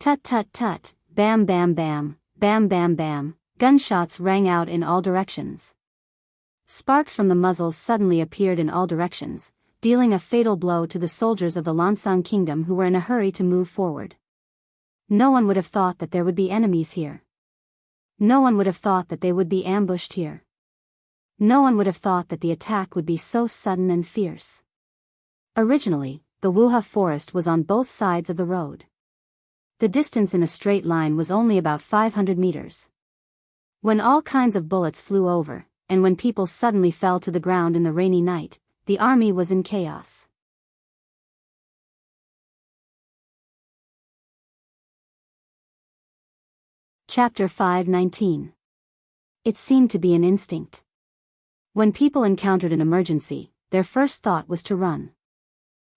Tut tut tut, bam bam bam, bam bam bam, gunshots rang out in all directions. Sparks from the muzzles suddenly appeared in all directions, dealing a fatal blow to the soldiers of the Lansang kingdom who were in a hurry to move forward. No one would have thought that there would be enemies here. No one would have thought that they would be ambushed here. No one would have thought that the attack would be so sudden and fierce. Originally, the Wuxia forest was on both sides of the road. The distance in a straight line was only about 500 meters. When all kinds of bullets flew over, and when people suddenly fell to the ground in the rainy night, the army was in chaos. Chapter 5:19. It seemed to be an instinct. When people encountered an emergency, their first thought was to run.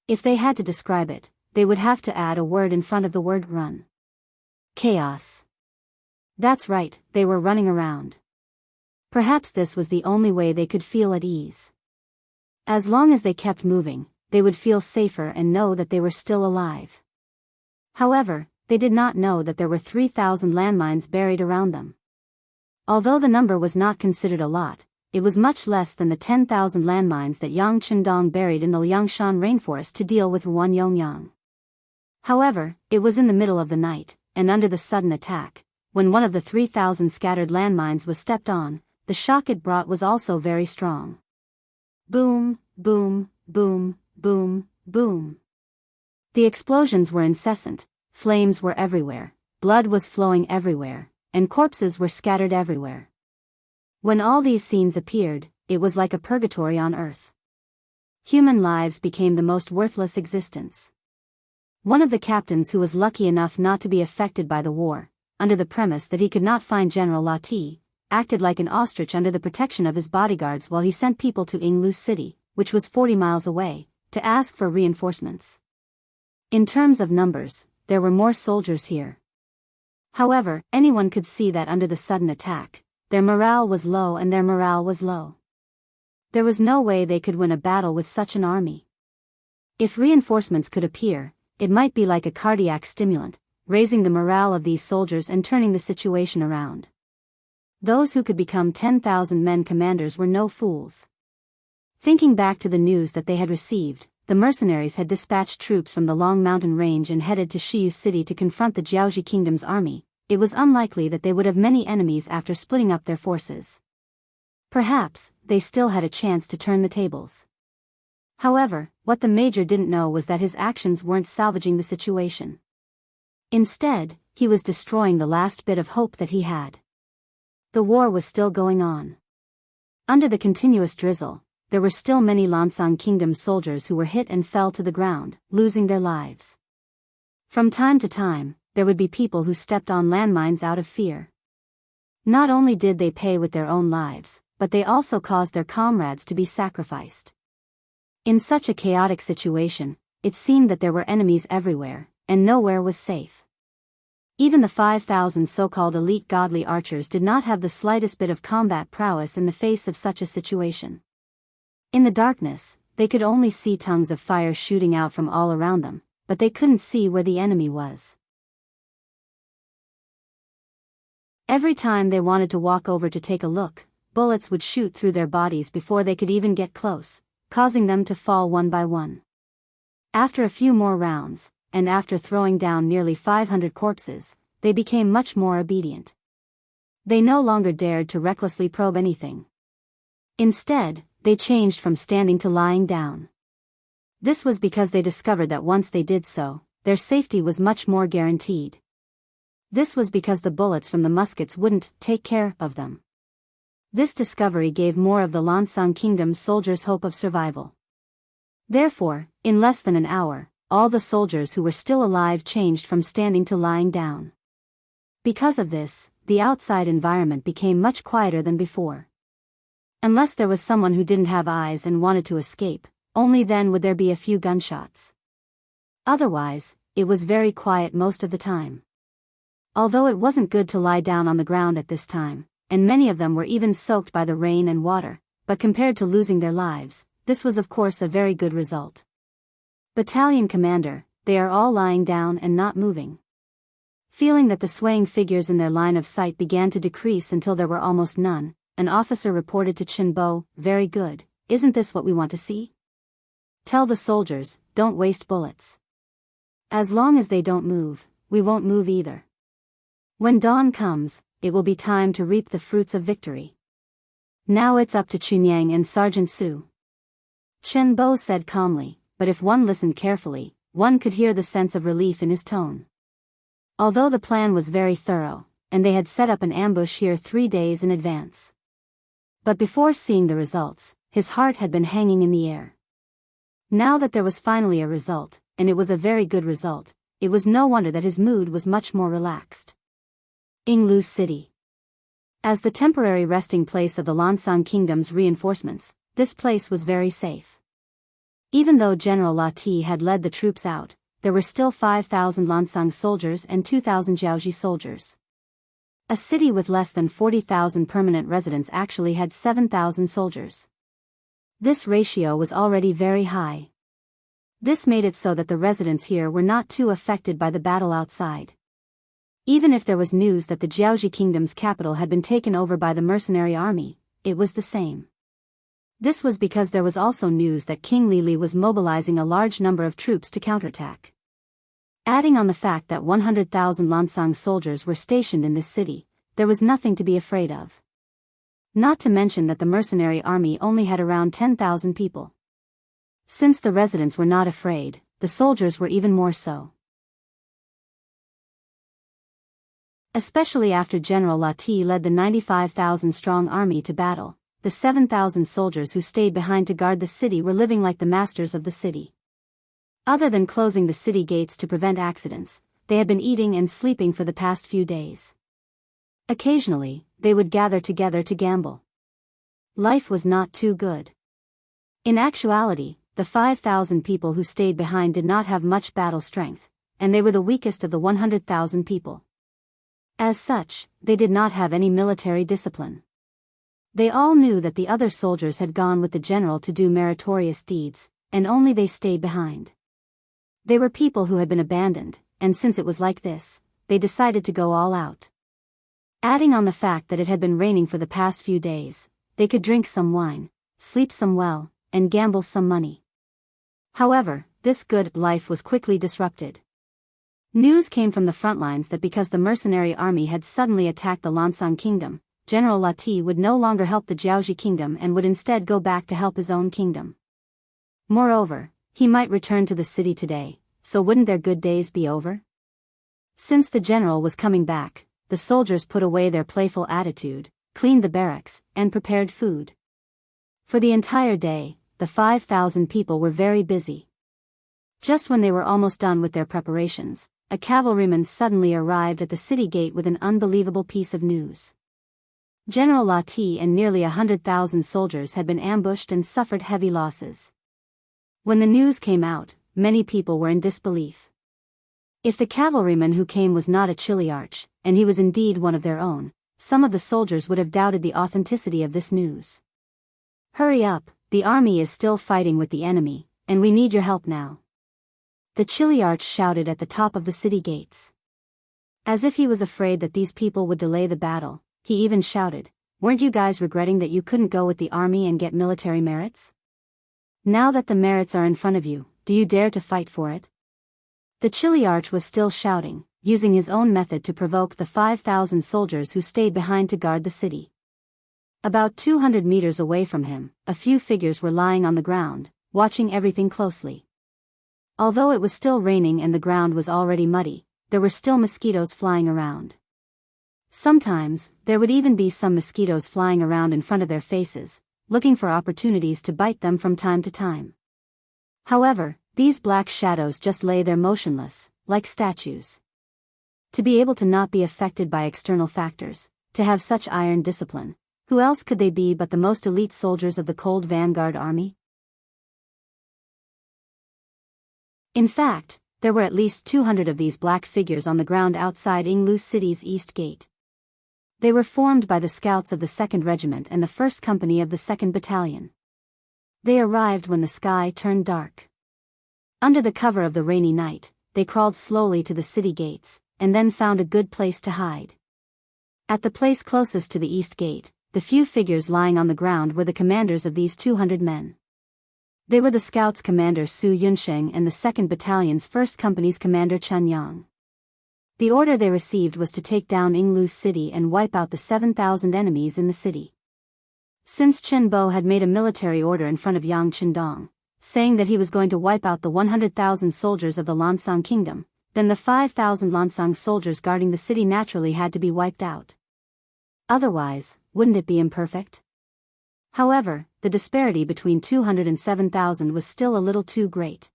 If they had to describe it, they would have to add a word in front of the word run. Chaos. That's right, they were running around. Perhaps this was the only way they could feel at ease. As long as they kept moving, they would feel safer and know that they were still alive. However, they did not know that there were 3,000 landmines buried around them. Although the number was not considered a lot, it was much less than the 10,000 landmines that Yang Chendong buried in the Liangshan rainforest to deal with Ruanyongyang. However, it was in the middle of the night, and under the sudden attack, when one of the 3,000 scattered landmines was stepped on, the shock it brought was also very strong. Boom, boom, boom, boom, boom. The explosions were incessant, flames were everywhere, blood was flowing everywhere, and corpses were scattered everywhere. When all these scenes appeared, it was like a purgatory on earth. Human lives became the most worthless existence. One of the captains who was lucky enough not to be affected by the war, under the premise that he could not find General Lati, acted like an ostrich under the protection of his bodyguards while he sent people to Yinglu City, which was 40 miles away, to ask for reinforcements. In terms of numbers, there were more soldiers here. However, anyone could see that under the sudden attack, their morale was low and their morale was low. There was no way they could win a battle with such an army. If reinforcements could appear, it might be like a cardiac stimulant, raising the morale of these soldiers and turning the situation around. Those who could become 10,000 men commanders were no fools. Thinking back to the news that they had received, the mercenaries had dispatched troops from the Long Mountain Range and headed to Shiyu City to confront the Jiaoji Kingdom's army. It was unlikely that they would have many enemies after splitting up their forces. Perhaps, they still had a chance to turn the tables. However, what the major didn't know was that his actions weren't salvaging the situation. Instead, he was destroying the last bit of hope that he had. The war was still going on. Under the continuous drizzle, there were still many Lansang Kingdom soldiers who were hit and fell to the ground, losing their lives. From time to time, there would be people who stepped on landmines out of fear. Not only did they pay with their own lives, but they also caused their comrades to be sacrificed. In such a chaotic situation, it seemed that there were enemies everywhere, and nowhere was safe. Even the 5,000 so-called elite godly archers did not have the slightest bit of combat prowess in the face of such a situation. In the darkness, they could only see tongues of fire shooting out from all around them, but they couldn't see where the enemy was. Every time they wanted to walk over to take a look, bullets would shoot through their bodies before they could even get close, causing them to fall one by one. After a few more rounds, and after throwing down nearly 500 corpses, they became much more obedient. They no longer dared to recklessly probe anything. Instead, they changed from standing to lying down. This was because they discovered that once they did so, their safety was much more guaranteed. This was because the bullets from the muskets wouldn't take care of them. This discovery gave more of the Lansang Kingdom's soldiers hope of survival. Therefore, in less than an hour, all the soldiers who were still alive changed from standing to lying down. Because of this, the outside environment became much quieter than before. Unless there was someone who didn't have eyes and wanted to escape, only then would there be a few gunshots. Otherwise, it was very quiet most of the time. Although it wasn't good to lie down on the ground at this time, and many of them were even soaked by the rain and water, but compared to losing their lives, this was of course a very good result. Battalion commander, they are all lying down and not moving. Feeling that the swaying figures in their line of sight began to decrease until there were almost none, an officer reported to Chinbo, very good, isn't this what we want to see? Tell the soldiers, don't waste bullets. As long as they don't move, we won't move either. When dawn comes, it will be time to reap the fruits of victory. Now it's up to Chunyang and Sergeant Su. Chinbo said calmly, but if one listened carefully, one could hear the sense of relief in his tone. Although the plan was very thorough, and they had set up an ambush here 3 days in advance. But before seeing the results, his heart had been hanging in the air. Now that there was finally a result, and it was a very good result, it was no wonder that his mood was much more relaxed. Yinglu City. As the temporary resting place of the Lansang Kingdom's reinforcements, this place was very safe. Even though General Lati had led the troops out, there were still 5,000 Lansang soldiers and 2,000 Jiaoji soldiers. A city with less than 40,000 permanent residents actually had 7,000 soldiers. This ratio was already very high. This made it so that the residents here were not too affected by the battle outside. Even if there was news that the Jiaoji Kingdom's capital had been taken over by the mercenary army, it was the same. This was because there was also news that King Lili was mobilizing a large number of troops to counterattack. Adding on the fact that 100,000 Lansang soldiers were stationed in this city, there was nothing to be afraid of. Not to mention that the mercenary army only had around 10,000 people. Since the residents were not afraid, the soldiers were even more so. Especially after General Lati led the 95,000-strong army to battle, the 7,000 soldiers who stayed behind to guard the city were living like the masters of the city. Other than closing the city gates to prevent accidents, they had been eating and sleeping for the past few days. Occasionally, they would gather together to gamble. Life was not too good. In actuality, the 5,000 people who stayed behind did not have much battle strength, and they were the weakest of the 100,000 people. As such, they did not have any military discipline. They all knew that the other soldiers had gone with the general to do meritorious deeds, and only they stayed behind. They were people who had been abandoned, and since it was like this, they decided to go all out. Adding on the fact that it had been raining for the past few days, they could drink some wine, sleep some well, and gamble some money. However, this good life was quickly disrupted. News came from the front lines that because the mercenary army had suddenly attacked the Lansang Kingdom, General Lati would no longer help the Jiaoji Kingdom and would instead go back to help his own kingdom. Moreover, he might return to the city today, so wouldn't their good days be over? Since the general was coming back, the soldiers put away their playful attitude, cleaned the barracks, and prepared food. For the entire day, the 5,000 people were very busy. Just when they were almost done with their preparations, a cavalryman suddenly arrived at the city gate with an unbelievable piece of news. General Lati and nearly 100,000 soldiers had been ambushed and suffered heavy losses. When the news came out, many people were in disbelief. If the cavalryman who came was not a Chiliarch, and he was indeed one of their own, some of the soldiers would have doubted the authenticity of this news. Hurry up, the army is still fighting with the enemy, and we need your help now. The Chiliarch shouted at the top of the city gates. As if he was afraid that these people would delay the battle, he even shouted, "Weren't you guys regretting that you couldn't go with the army and get military merits? Now that the merits are in front of you, do you dare to fight for it?" The Chiliarch was still shouting, using his own method to provoke the 5,000 soldiers who stayed behind to guard the city. About 200 meters away from him, a few figures were lying on the ground, watching everything closely. Although it was still raining and the ground was already muddy, there were still mosquitoes flying around. Sometimes, there would even be some mosquitoes flying around in front of their faces, looking for opportunities to bite them from time to time. However, these black shadows just lay there motionless, like statues. To be able to not be affected by external factors, to have such iron discipline, who else could they be but the most elite soldiers of the Cold Vanguard Army? In fact, there were at least 200 of these black figures on the ground outside Yinglu City's East Gate. They were formed by the scouts of the 2nd Regiment and the 1st Company of the 2nd Battalion. They arrived when the sky turned dark. Under the cover of the rainy night, they crawled slowly to the city gates, and then found a good place to hide. At the place closest to the east gate, the few figures lying on the ground were the commanders of these 200 men. They were the scouts commander Su Yunsheng and the 2nd Battalion's 1st Company's commander Chen Yang. The order they received was to take down Yinglu's city and wipe out the 7,000 enemies in the city. Since Chen Bo had made a military order in front of Yang Chendong, saying that he was going to wipe out the 100,000 soldiers of the Lansang kingdom, then the 5,000 Lansang soldiers guarding the city naturally had to be wiped out. Otherwise, wouldn't it be imperfect? However, the disparity between 200 and 7,000 was still a little too great.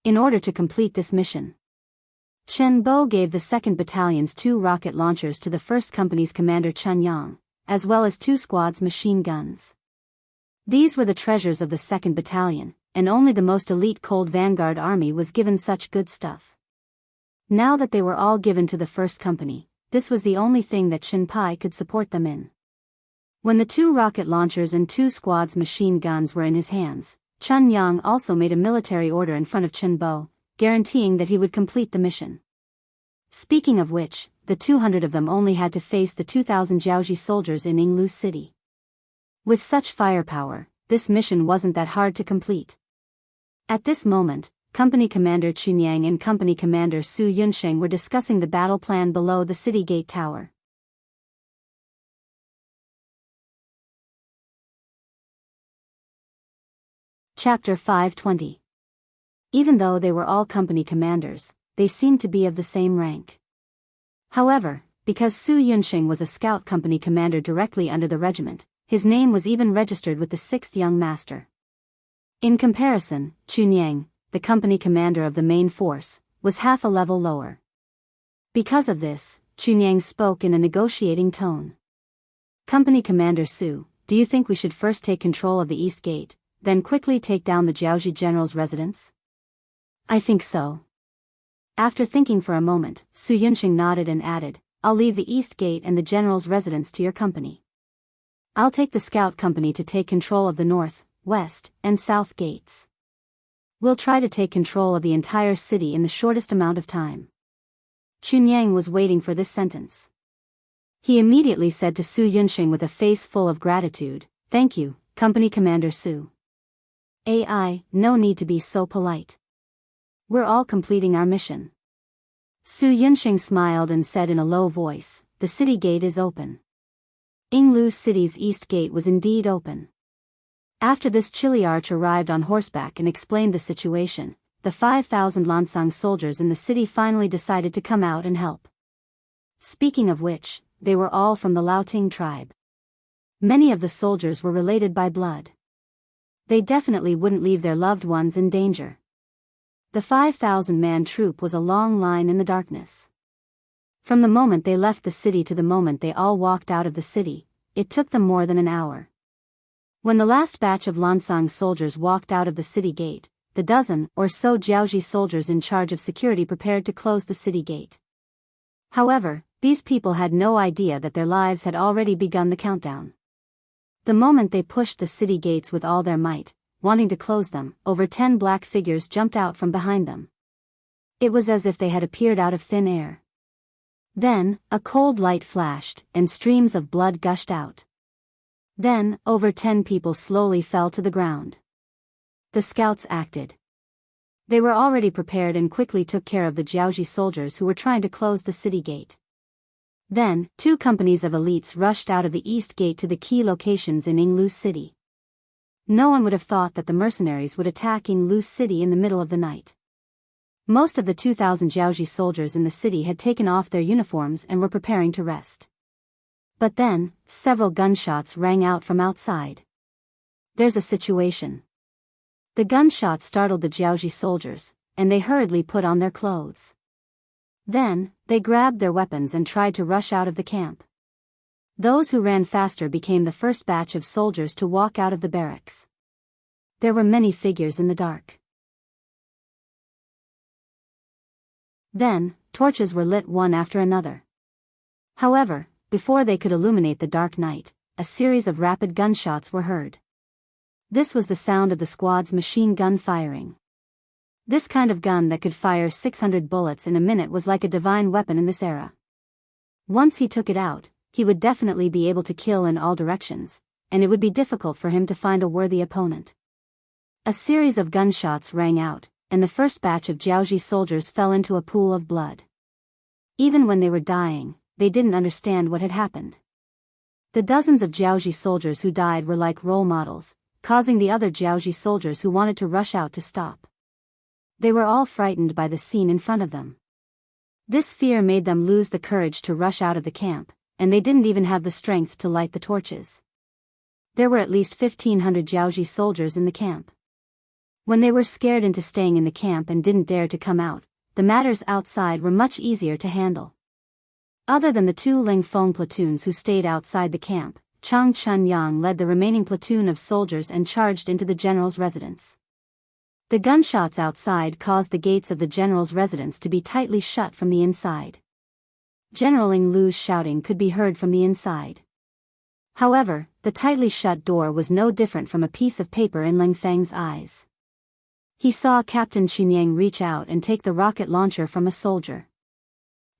In order to complete this mission, Chen Bo gave the 2nd Battalion's 2 rocket launchers to the 1st Company's commander Chen Yang, as well as 2 squads machine guns. These were the treasures of the 2nd Battalion, and only the most elite Cold Vanguard Army was given such good stuff. Now that they were all given to the 1st Company, this was the only thing that Chen Pai could support them in. When the 2 rocket launchers and 2 squads machine guns were in his hands, Chen Yang also made a military order in front of Chen Bo, guaranteeing that he would complete the mission. Speaking of which, the 200 of them only had to face the 2,000 Jiaoji soldiers in Yinglu city. With such firepower, this mission wasn't that hard to complete. At this moment, Company Commander Chunyang and Company Commander Su Yunsheng were discussing the battle plan below the city gate tower. Chapter 520. Even though they were all company commanders, they seemed to be of the same rank. However, because Su Yunsheng was a scout company commander directly under the regiment, his name was even registered with the 6th young master. In comparison, Chunyang, the company commander of the main force, was half a level lower. Because of this, Chunyang spoke in a negotiating tone. Company Commander Su, do you think we should first take control of the East Gate, then quickly take down the Jiaoji general's residence? I think so. After thinking for a moment, Su Yunsheng nodded and added, I'll leave the East Gate and the general's residence to your company. I'll take the scout company to take control of the North, West, and South gates. We'll try to take control of the entire city in the shortest amount of time. Chunyang was waiting for this sentence. He immediately said to Su Yunsheng with a face full of gratitude, Thank you, Company Commander Su. No need to be so polite. We're all completing our mission. Su Yunsheng smiled and said in a low voice, The city gate is open. Yinglu city's east gate was indeed open. After this Chiliarch arrived on horseback and explained the situation, the 5,000 Lansang soldiers in the city finally decided to come out and help. Speaking of which, they were all from the Laoting tribe. Many of the soldiers were related by blood. They definitely wouldn't leave their loved ones in danger. The 5,000-man troop was a long line in the darkness. From the moment they left the city to the moment they all walked out of the city, it took them more than an hour. When the last batch of Lansang soldiers walked out of the city gate, the dozen or so Jiaoji soldiers in charge of security prepared to close the city gate. However, these people had no idea that their lives had already begun the countdown. The moment they pushed the city gates with all their might, wanting to close them, over 10 black figures jumped out from behind them. It was as if they had appeared out of thin air. Then, a cold light flashed, and streams of blood gushed out. Then, over 10 people slowly fell to the ground. The scouts acted. They were already prepared and quickly took care of the Jiaoji soldiers who were trying to close the city gate. Then, 2 companies of elites rushed out of the east gate to the key locations in Yinglu city. No one would have thought that the mercenaries would attack Yinglu city in the middle of the night. Most of the 2,000 Jiaoji soldiers in the city had taken off their uniforms and were preparing to rest. But then, several gunshots rang out from outside. There's a situation. The gunshots startled the Jiaoji soldiers, and they hurriedly put on their clothes. Then, they grabbed their weapons and tried to rush out of the camp. Those who ran faster became the first batch of soldiers to walk out of the barracks. There were many figures in the dark. Then, torches were lit one after another. However, before they could illuminate the dark night, a series of rapid gunshots were heard. This was the sound of the squad's machine gun firing. This kind of gun that could fire 600 bullets in a minute was like a divine weapon in this era. Once he took it out, he would definitely be able to kill in all directions, and it would be difficult for him to find a worthy opponent. A series of gunshots rang out, and the first batch of Jiaoji soldiers fell into a pool of blood. Even when they were dying, they didn't understand what had happened. The dozens of Jiaoji soldiers who died were like role models, causing the other Jiaoji soldiers who wanted to rush out to stop. They were all frightened by the scene in front of them. This fear made them lose the courage to rush out of the camp, and they didn't even have the strength to light the torches. There were at least 1,500 Jiaoji soldiers in the camp. When they were scared into staying in the camp and didn't dare to come out, the matters outside were much easier to handle. Other than the 2 Lingfeng platoons who stayed outside the camp, Chang Chunyang led the remaining platoon of soldiers and charged into the general's residence. The gunshots outside caused the gates of the general's residence to be tightly shut from the inside. General Ling Lu's shouting could be heard from the inside. However, the tightly shut door was no different from a piece of paper in Ling Feng's eyes. He saw Captain Chunyang reach out and take the rocket launcher from a soldier.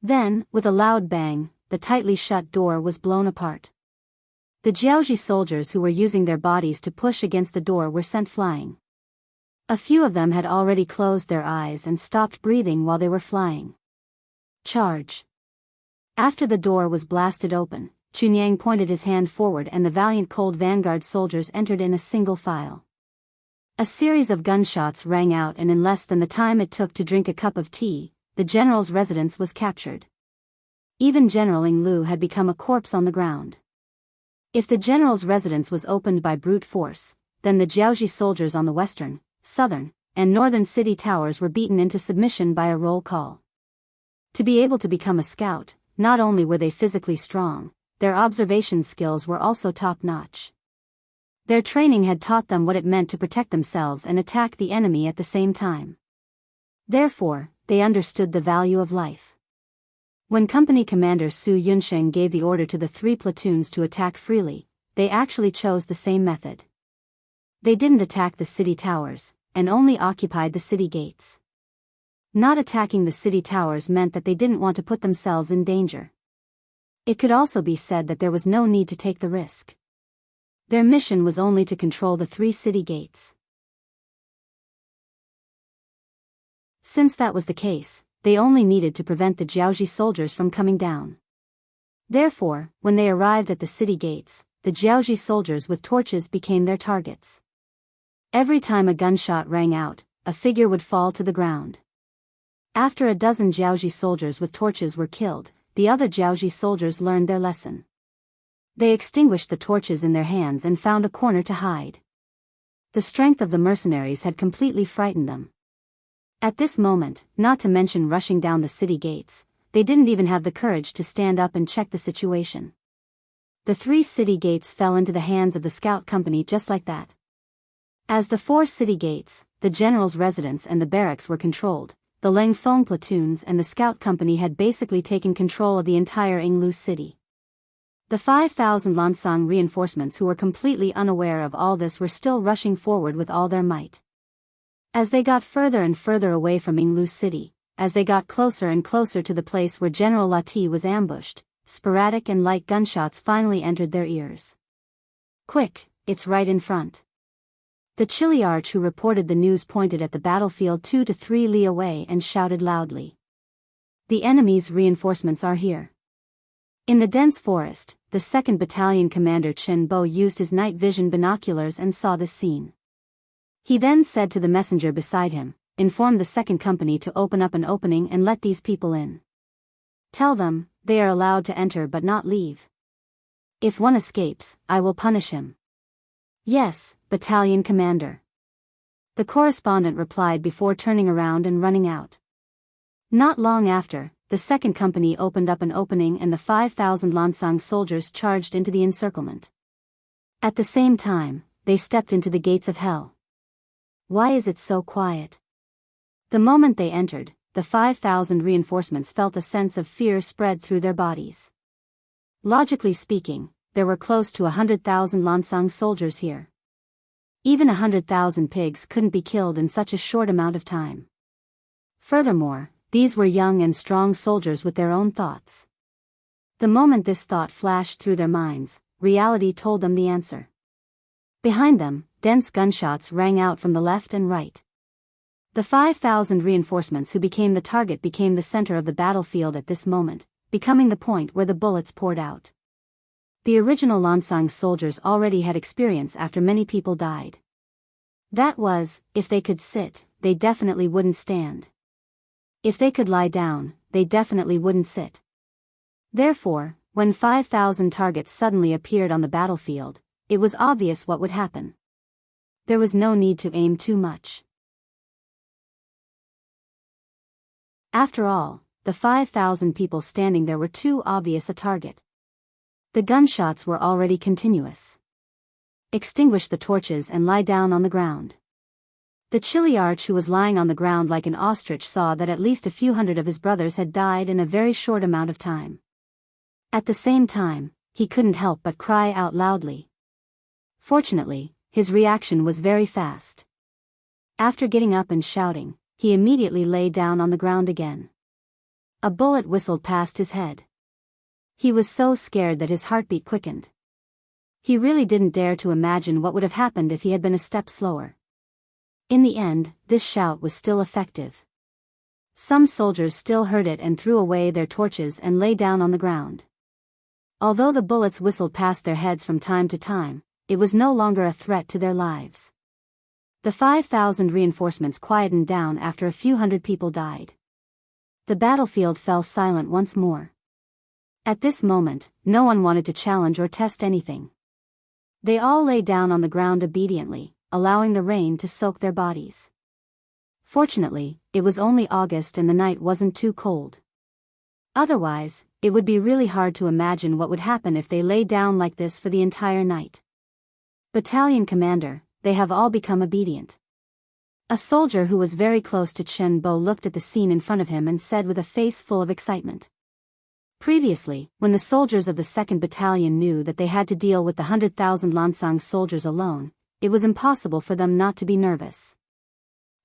Then, with a loud bang, the tightly shut door was blown apart. The Jiaoji soldiers who were using their bodies to push against the door were sent flying. A few of them had already closed their eyes and stopped breathing while they were flying. Charge! After the door was blasted open, Chunyang pointed his hand forward and the valiant cold vanguard soldiers entered in a single file. A series of gunshots rang out, and in less than the time it took to drink a cup of tea, the general's residence was captured. Even General Ling Lu had become a corpse on the ground. If the general's residence was opened by brute force, then the Jiaoji soldiers on the western, southern, and northern city towers were beaten into submission by a roll call. To be able to become a scout, not only were they physically strong, their observation skills were also top-notch. Their training had taught them what it meant to protect themselves and attack the enemy at the same time. Therefore, they understood the value of life. When Company Commander Su Yunsheng gave the order to the 3 platoons to attack freely, they actually chose the same method. They didn't attack the city towers, and only occupied the city gates. Not attacking the city towers meant that they didn't want to put themselves in danger. It could also be said that there was no need to take the risk. Their mission was only to control the 3 city gates. Since that was the case, they only needed to prevent the Jiaoji soldiers from coming down. Therefore, when they arrived at the city gates, the Jiaoji soldiers with torches became their targets. Every time a gunshot rang out, a figure would fall to the ground. After a dozen Jiaoji soldiers with torches were killed, the other Jiaoji soldiers learned their lesson. They extinguished the torches in their hands and found a corner to hide. The strength of the mercenaries had completely frightened them. At this moment, not to mention rushing down the city gates, they didn't even have the courage to stand up and check the situation. The 3 city gates fell into the hands of the scout company just like that. As the 4 city gates, the general's residence and the barracks were controlled, the Lingfeng platoons and the scout company had basically taken control of the entire Yinglu city. The 5,000 Lansang reinforcements who were completely unaware of all this were still rushing forward with all their might. As they got further and further away from Yinglu city, as they got closer and closer to the place where General Lati was ambushed, sporadic and light gunshots finally entered their ears. Quick, it's right in front. The Chili Arch who reported the news pointed at the battlefield 2 to 3 li away and shouted loudly. The enemy's reinforcements are here. In the dense forest, the 2nd Battalion Commander Chen Bo used his night vision binoculars and saw this scene. He then said to the messenger beside him, "Inform the 2nd Company to open up an opening and let these people in. Tell them, they are allowed to enter but not leave. If one escapes, I will punish him." "Yes, Battalion Commander." The correspondent replied before turning around and running out. Not long after, the 2nd Company opened up an opening and the 5,000 Lansang soldiers charged into the encirclement. At the same time, they stepped into the gates of hell. Why is it so quiet? The moment they entered, the 5,000 reinforcements felt a sense of fear spread through their bodies. Logically speaking, there were close to 100,000 Lansang soldiers here. Even 100,000 pigs couldn't be killed in such a short amount of time. Furthermore, these were young and strong soldiers with their own thoughts. The moment this thought flashed through their minds, reality told them the answer. Behind them, dense gunshots rang out from the left and right. The 5,000 reinforcements who became the target became the center of the battlefield at this moment, becoming the point where the bullets poured out. The original Lansang soldiers already had experience after many people died. That was, if they could sit, they definitely wouldn't stand. If they could lie down, they definitely wouldn't sit. Therefore, when 5,000 targets suddenly appeared on the battlefield, it was obvious what would happen. There was no need to aim too much. After all, the 5,000 people standing there were too obvious a target. The gunshots were already continuous. Extinguish the torches and lie down on the ground. The Chiliarch, who was lying on the ground like an ostrich, saw that at least a few hundred of his brothers had died in a very short amount of time. At the same time, he couldn't help but cry out loudly. Fortunately, his reaction was very fast. After getting up and shouting, he immediately lay down on the ground again. A bullet whistled past his head. He was so scared that his heartbeat quickened. He really didn't dare to imagine what would have happened if he had been a step slower. In the end, this shout was still effective. Some soldiers still heard it and threw away their torches and lay down on the ground. Although the bullets whistled past their heads from time to time, it was no longer a threat to their lives. The 5,000 reinforcements quietened down after a few hundred people died. The battlefield fell silent once more. At this moment, no one wanted to challenge or test anything. They all lay down on the ground obediently, allowing the rain to soak their bodies. Fortunately, it was only August and the night wasn't too cold. Otherwise, it would be really hard to imagine what would happen if they lay down like this for the entire night. Battalion commander, they have all become obedient. A soldier who was very close to Chen Bo looked at the scene in front of him and said with a face full of excitement. Previously, when the soldiers of the 2nd Battalion knew that they had to deal with the 100,000 Lansang soldiers alone, it was impossible for them not to be nervous.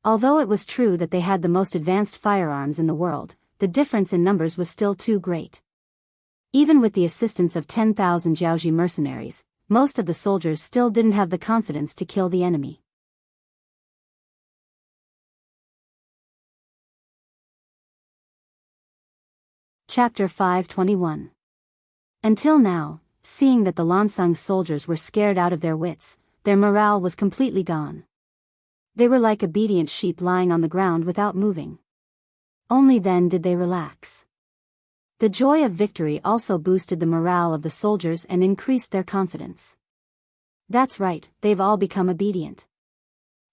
Although it was true that they had the most advanced firearms in the world, the difference in numbers was still too great. Even with the assistance of 10,000 Jiaoji mercenaries, most of the soldiers still didn't have the confidence to kill the enemy. Chapter 521. Until now, seeing that the Lansang soldiers were scared out of their wits, their morale was completely gone. They were like obedient sheep lying on the ground without moving. Only then did they relax. The joy of victory also boosted the morale of the soldiers and increased their confidence. That's right, they've all become obedient.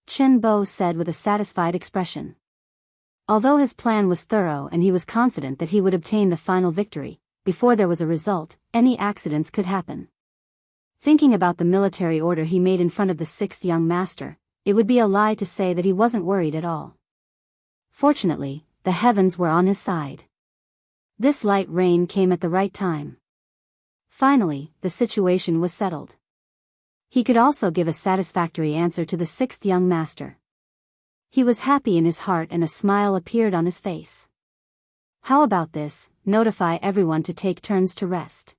Chen Bo said with a satisfied expression. Although his plan was thorough and he was confident that he would obtain the final victory, before there was a result, any accidents could happen. Thinking about the military order he made in front of the 6th young master, it would be a lie to say that he wasn't worried at all. Fortunately, the heavens were on his side. This light rain came at the right time. Finally, the situation was settled. He could also give a satisfactory answer to the 6th young master. He was happy in his heart and a smile appeared on his face. How about this? Notify everyone to take turns to rest.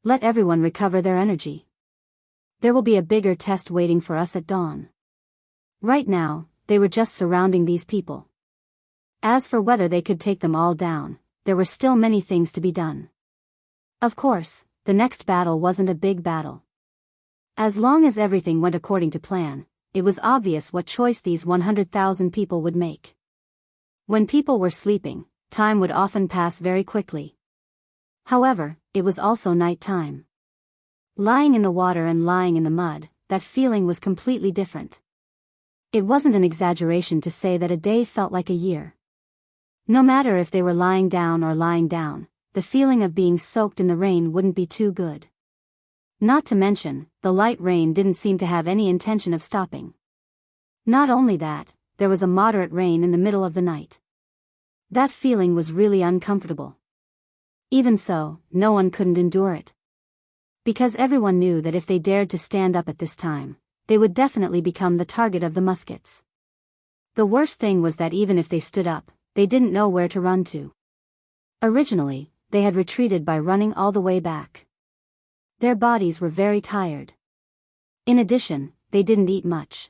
Let everyone recover their energy. There will be a bigger test waiting for us at dawn. Right now, they were just surrounding these people. As for whether they could take them all down, there were still many things to be done. Of course, the next battle wasn't a big battle. As long as everything went according to plan, it was obvious what choice these 100,000 people would make. When people were sleeping, time would often pass very quickly. However, it was also night time. Lying in the water and lying in the mud, that feeling was completely different. It wasn't an exaggeration to say that a day felt like a year. No matter if they were lying down or lying down, the feeling of being soaked in the rain wouldn't be too good. Not to mention, the light rain didn't seem to have any intention of stopping. Not only that, there was a moderate rain in the middle of the night. That feeling was really uncomfortable. Even so, no one couldn't endure it. Because everyone knew that if they dared to stand up at this time, they would definitely become the target of the muskets. The worst thing was that even if they stood up, they didn't know where to run to. Originally, they had retreated by running all the way back. Their bodies were very tired. In addition, they didn't eat much.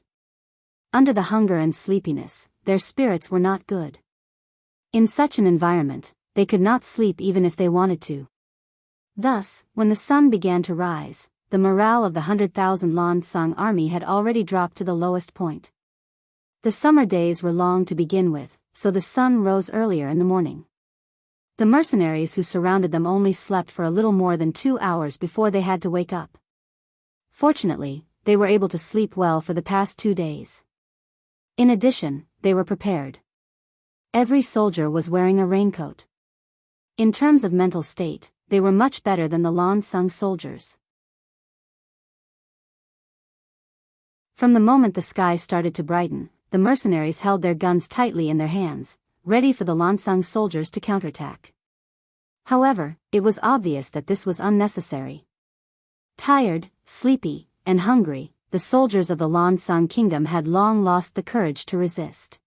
Under the hunger and sleepiness, their spirits were not good. In such an environment, they could not sleep even if they wanted to. Thus, when the sun began to rise, the morale of the 100,000 Lansang army had already dropped to the lowest point. The summer days were long to begin with, so the sun rose earlier in the morning. The mercenaries who surrounded them only slept for a little more than 2 hours before they had to wake up. Fortunately, they were able to sleep well for the past 2 days. In addition, they were prepared. Every soldier was wearing a raincoat. In terms of mental state, they were much better than the Lansang soldiers. From the moment the sky started to brighten, the mercenaries held their guns tightly in their hands, ready for the Lansang soldiers to counterattack. However, it was obvious that this was unnecessary. Tired, sleepy, and hungry, the soldiers of the Lansang kingdom had long lost the courage to resist.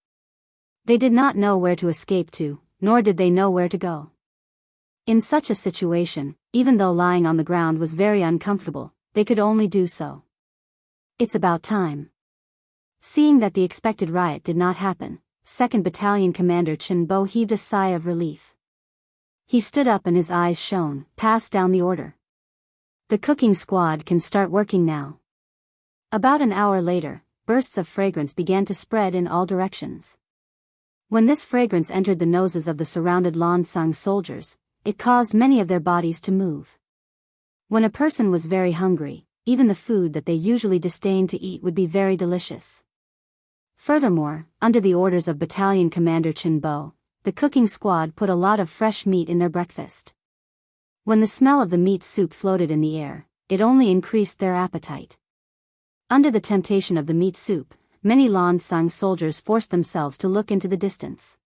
They did not know where to escape to, nor did they know where to go. In such a situation, even though lying on the ground was very uncomfortable, they could only do so. It's about time. Seeing that the expected riot did not happen, 2nd Battalion Commander Chen Bo heaved a sigh of relief. He stood up and his eyes shone, passed down the order. The cooking squad can start working now. About an hour later, bursts of fragrance began to spread in all directions. When this fragrance entered the noses of the surrounded Lansang soldiers, it caused many of their bodies to move. When a person was very hungry, even the food that they usually disdained to eat would be very delicious. Furthermore, under the orders of Battalion Commander Chen Bo, the cooking squad put a lot of fresh meat in their breakfast. When the smell of the meat soup floated in the air, it only increased their appetite. Under the temptation of the meat soup, many Lansang soldiers forced themselves to look into the distance.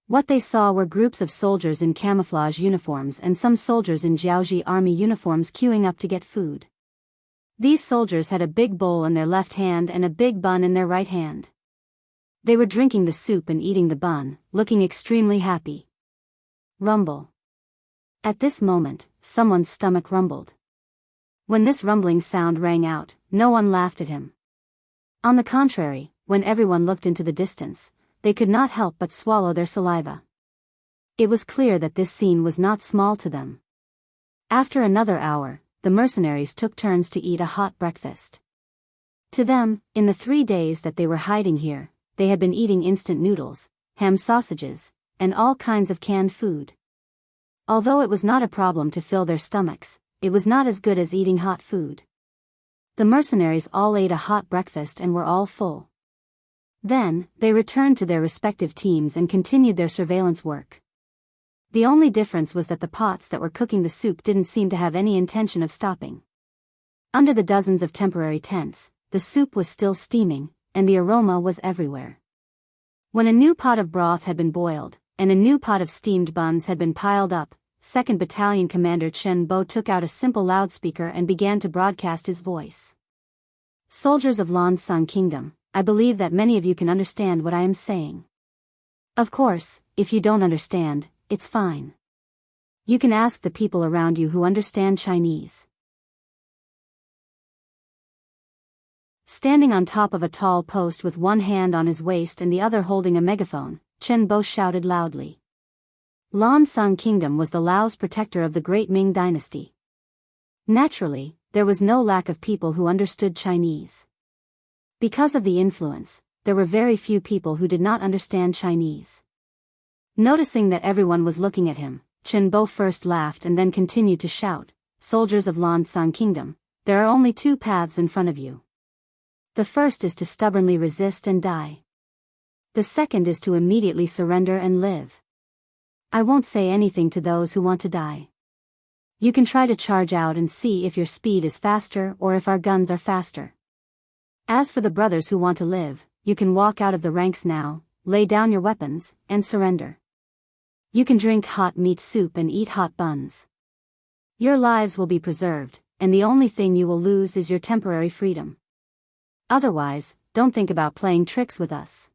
What they saw were groups of soldiers in camouflage uniforms and some soldiers in Jianghu army uniforms queuing up to get food. These soldiers had a big bowl in their left hand and a big bun in their right hand. They were drinking the soup and eating the bun, looking extremely happy. Rumble. At this moment, someone's stomach rumbled. When this rumbling sound rang out, no one laughed at him. On the contrary, when everyone looked into the distance, they could not help but swallow their saliva. It was clear that this scene was not small to them. After another hour, the mercenaries took turns to eat a hot breakfast. To them, in the 3 days that they were hiding here, they had been eating instant noodles, ham sausages, and all kinds of canned food. Although it was not a problem to fill their stomachs, it was not as good as eating hot food. The mercenaries all ate a hot breakfast and were all full. Then, they returned to their respective teams and continued their surveillance work. The only difference was that the pots that were cooking the soup didn't seem to have any intention of stopping. Under the dozens of temporary tents, the soup was still steaming, and the aroma was everywhere. When a new pot of broth had been boiled, and a new pot of steamed buns had been piled up, 2nd Battalion Commander Chen Bo took out a simple loudspeaker and began to broadcast his voice. Soldiers of Lansang Kingdom, I believe that many of you can understand what I am saying. Of course, if you don't understand, it's fine. You can ask the people around you who understand Chinese. Standing on top of a tall post with one hand on his waist and the other holding a megaphone, Chen Bo shouted loudly. Lansang Kingdom was the Lao's protector of the Great Ming Dynasty. Naturally, there was no lack of people who understood Chinese. Because of the influence, there were very few people who did not understand Chinese. Noticing that everyone was looking at him, Chen Bo first laughed and then continued to shout, "Soldiers of Lansang Kingdom, there are only 2 paths in front of you. The first is to stubbornly resist and die. The second is to immediately surrender and live. I won't say anything to those who want to die. You can try to charge out and see if your speed is faster or if our guns are faster. As for the brothers who want to live, you can walk out of the ranks now, lay down your weapons, and surrender. You can drink hot meat soup and eat hot buns. Your lives will be preserved, and the only thing you will lose is your temporary freedom. Otherwise, don't think about playing tricks with us.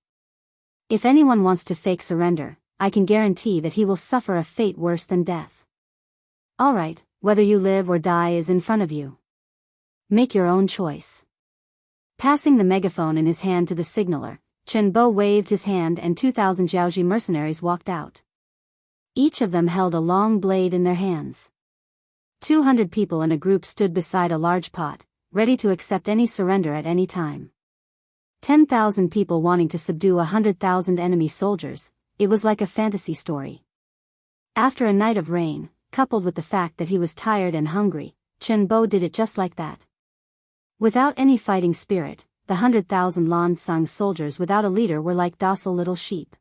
If anyone wants to fake surrender, I can guarantee that he will suffer a fate worse than death. Alright, whether you live or die is in front of you. Make your own choice. Passing the megaphone in his hand to the signaler, Chen Bo waved his hand and 2,000 Jiaoji mercenaries walked out. Each of them held a long blade in their hands. 200 people in a group stood beside a large pot, ready to accept any surrender at any time. 10,000 people wanting to subdue 100,000 enemy soldiers, it was like a fantasy story. After a night of rain, coupled with the fact that he was tired and hungry, Chen Bo did it just like that. Without any fighting spirit, the 100,000 Lan Xang soldiers without a leader were like docile little sheep.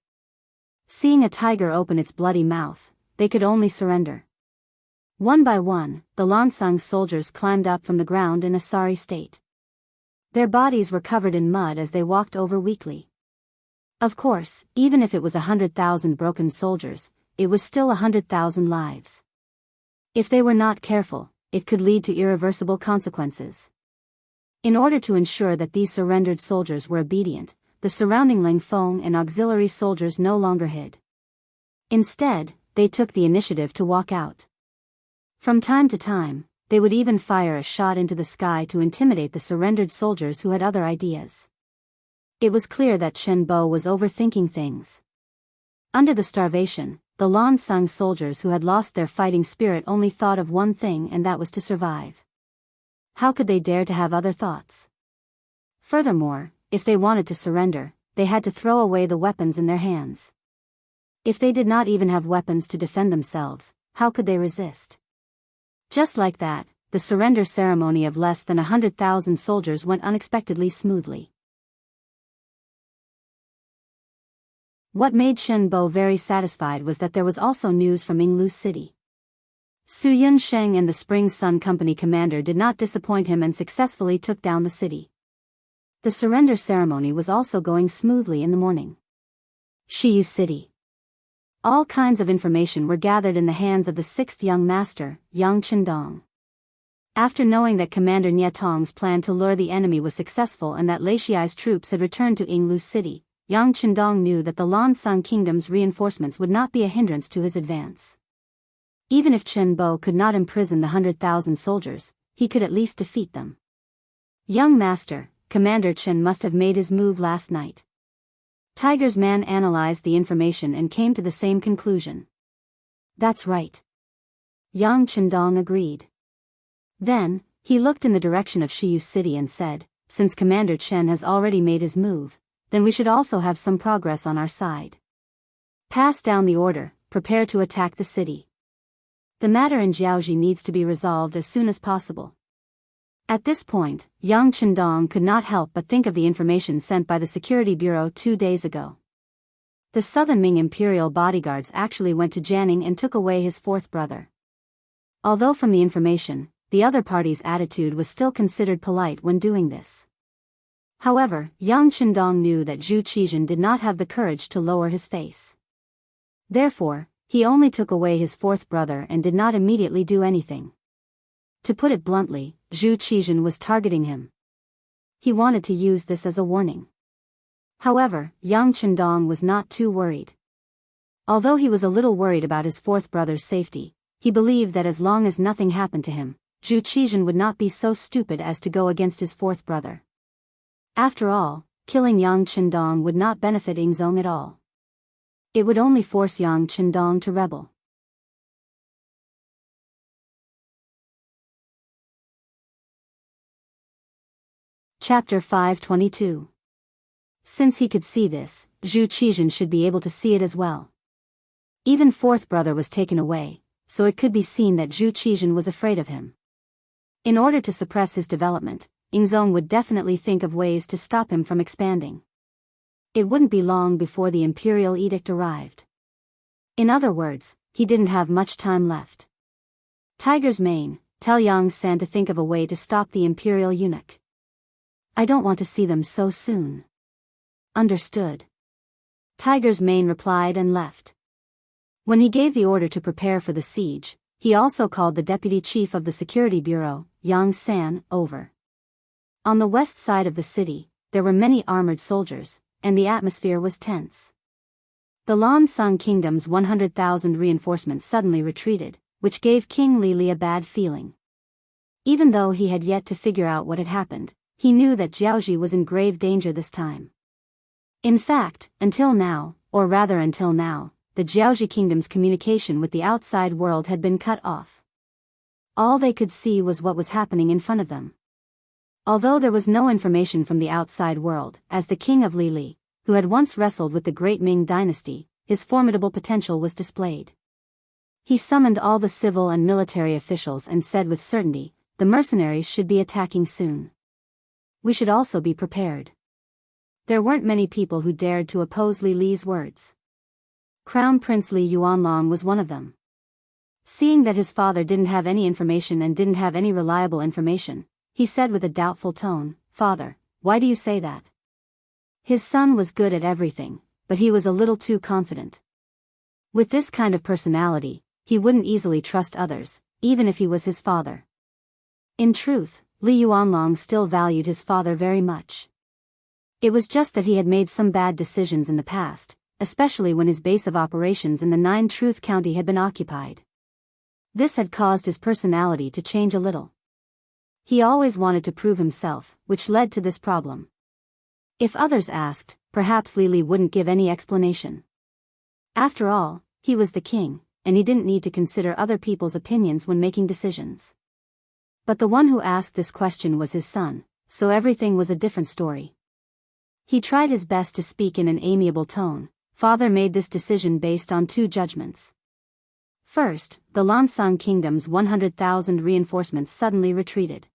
Seeing a tiger open its bloody mouth, they could only surrender. One by one, the Lan Xang soldiers climbed up from the ground in a sorry state. Their bodies were covered in mud as they walked over weakly. Of course, even if it was 100,000 broken soldiers, it was still 100,000 lives. If they were not careful, it could lead to irreversible consequences. In order to ensure that these surrendered soldiers were obedient, the surrounding Ling Feng and auxiliary soldiers no longer hid. Instead, they took the initiative to walk out. From time to time, they would even fire a shot into the sky to intimidate the surrendered soldiers who had other ideas. It was clear that Chen Bo was overthinking things. Under the starvation, the Lan Xang soldiers who had lost their fighting spirit only thought of one thing, and that was to survive. How could they dare to have other thoughts? Furthermore, if they wanted to surrender, they had to throw away the weapons in their hands. If they did not even have weapons to defend themselves, how could they resist? Just like that, the surrender ceremony of less than 100,000 soldiers went unexpectedly smoothly. What made Chen Bo very satisfied was that there was also news from Yinglu City. Su Yunsheng and the Spring Sun Company commander did not disappoint him and successfully took down the city. The surrender ceremony was also going smoothly in the morning. Shiyu City. All kinds of information were gathered in the hands of the sixth young master, Yang Qindong. After knowing that Commander Nie Tong's plan to lure the enemy was successful and that Lei Xiai's troops had returned to Yinglu City, Yang Qindong knew that the Lan Xang Kingdom's reinforcements would not be a hindrance to his advance. Even if Chen Bo could not imprison the 100,000 soldiers, he could at least defeat them. Young master, Commander Chen must have made his move last night. Tiger's man analyzed the information and came to the same conclusion. That's right. Yang Qindong agreed. Then, he looked in the direction of Shiyu City and said, since Commander Chen has already made his move, then we should also have some progress on our side. Pass down the order, prepare to attack the city. The matter in Jiaoji needs to be resolved as soon as possible. At this point, Yang Qindong could not help but think of the information sent by the Security Bureau 2 days ago. The Southern Ming Imperial bodyguards actually went to Jianghu and took away his fourth brother. Although from the information, the other party's attitude was still considered polite when doing this. However, Yang Qindong knew that Zhu Qizhen did not have the courage to lower his face. Therefore, he only took away his fourth brother and did not immediately do anything. To put it bluntly, Zhu Qizhen was targeting him. He wanted to use this as a warning. However, Yang Qindong was not too worried. Although he was a little worried about his fourth brother's safety, he believed that as long as nothing happened to him, Zhu Qizhen would not be so stupid as to go against his fourth brother. After all, killing Yang Qindong would not benefit Yingzong at all. It would only force Yang Qindong to rebel. Chapter 522. Since he could see this, Zhu Qizhen should be able to see it as well. Even fourth brother was taken away, so it could be seen that Zhu Qizhen was afraid of him. In order to suppress his development, Yingzong would definitely think of ways to stop him from expanding. It wouldn't be long before the imperial edict arrived. In other words, he didn't have much time left. Tiger's mane, tell Yang San to think of a way to stop the imperial eunuch. I don't want to see them so soon. Understood. Tiger's mane replied and left. When he gave the order to prepare for the siege, he also called the deputy chief of the Security Bureau, Yang San, over. On the west side of the city, there were many armored soldiers, and the atmosphere was tense. The Lansang Kingdom's 100,000 reinforcements suddenly retreated, which gave King Lili a bad feeling. Even though he had yet to figure out what had happened, he knew that Jiaoji was in grave danger this time. In fact, until now, the Jiaoji Kingdom's communication with the outside world had been cut off. All they could see was what was happening in front of them. Although there was no information from the outside world, as the king of Lili, who had once wrestled with the great Ming dynasty, his formidable potential was displayed. He summoned all the civil and military officials and said with certainty, the mercenaries should be attacking soon. We should also be prepared. There weren't many people who dared to oppose Li Li's words. Crown Prince Li Yuanlong was one of them. Seeing that his father didn't have any information and didn't have any reliable information, he said with a doubtful tone, "Father, why do you say that?" His son was good at everything, but he was a little too confident. With this kind of personality, he wouldn't easily trust others, even if he was his father. In truth, Li Yuanlong still valued his father very much. It was just that he had made some bad decisions in the past, especially when his base of operations in the Nine Truth County had been occupied. This had caused his personality to change a little. He always wanted to prove himself, which led to this problem. If others asked, perhaps Li Li wouldn't give any explanation. After all, he was the king, and he didn't need to consider other people's opinions when making decisions. But the one who asked this question was his son, so everything was a different story. He tried his best to speak in an amiable tone. Father made this decision based on two judgments. First, the Lansang Kingdom's 100,000 reinforcements suddenly retreated.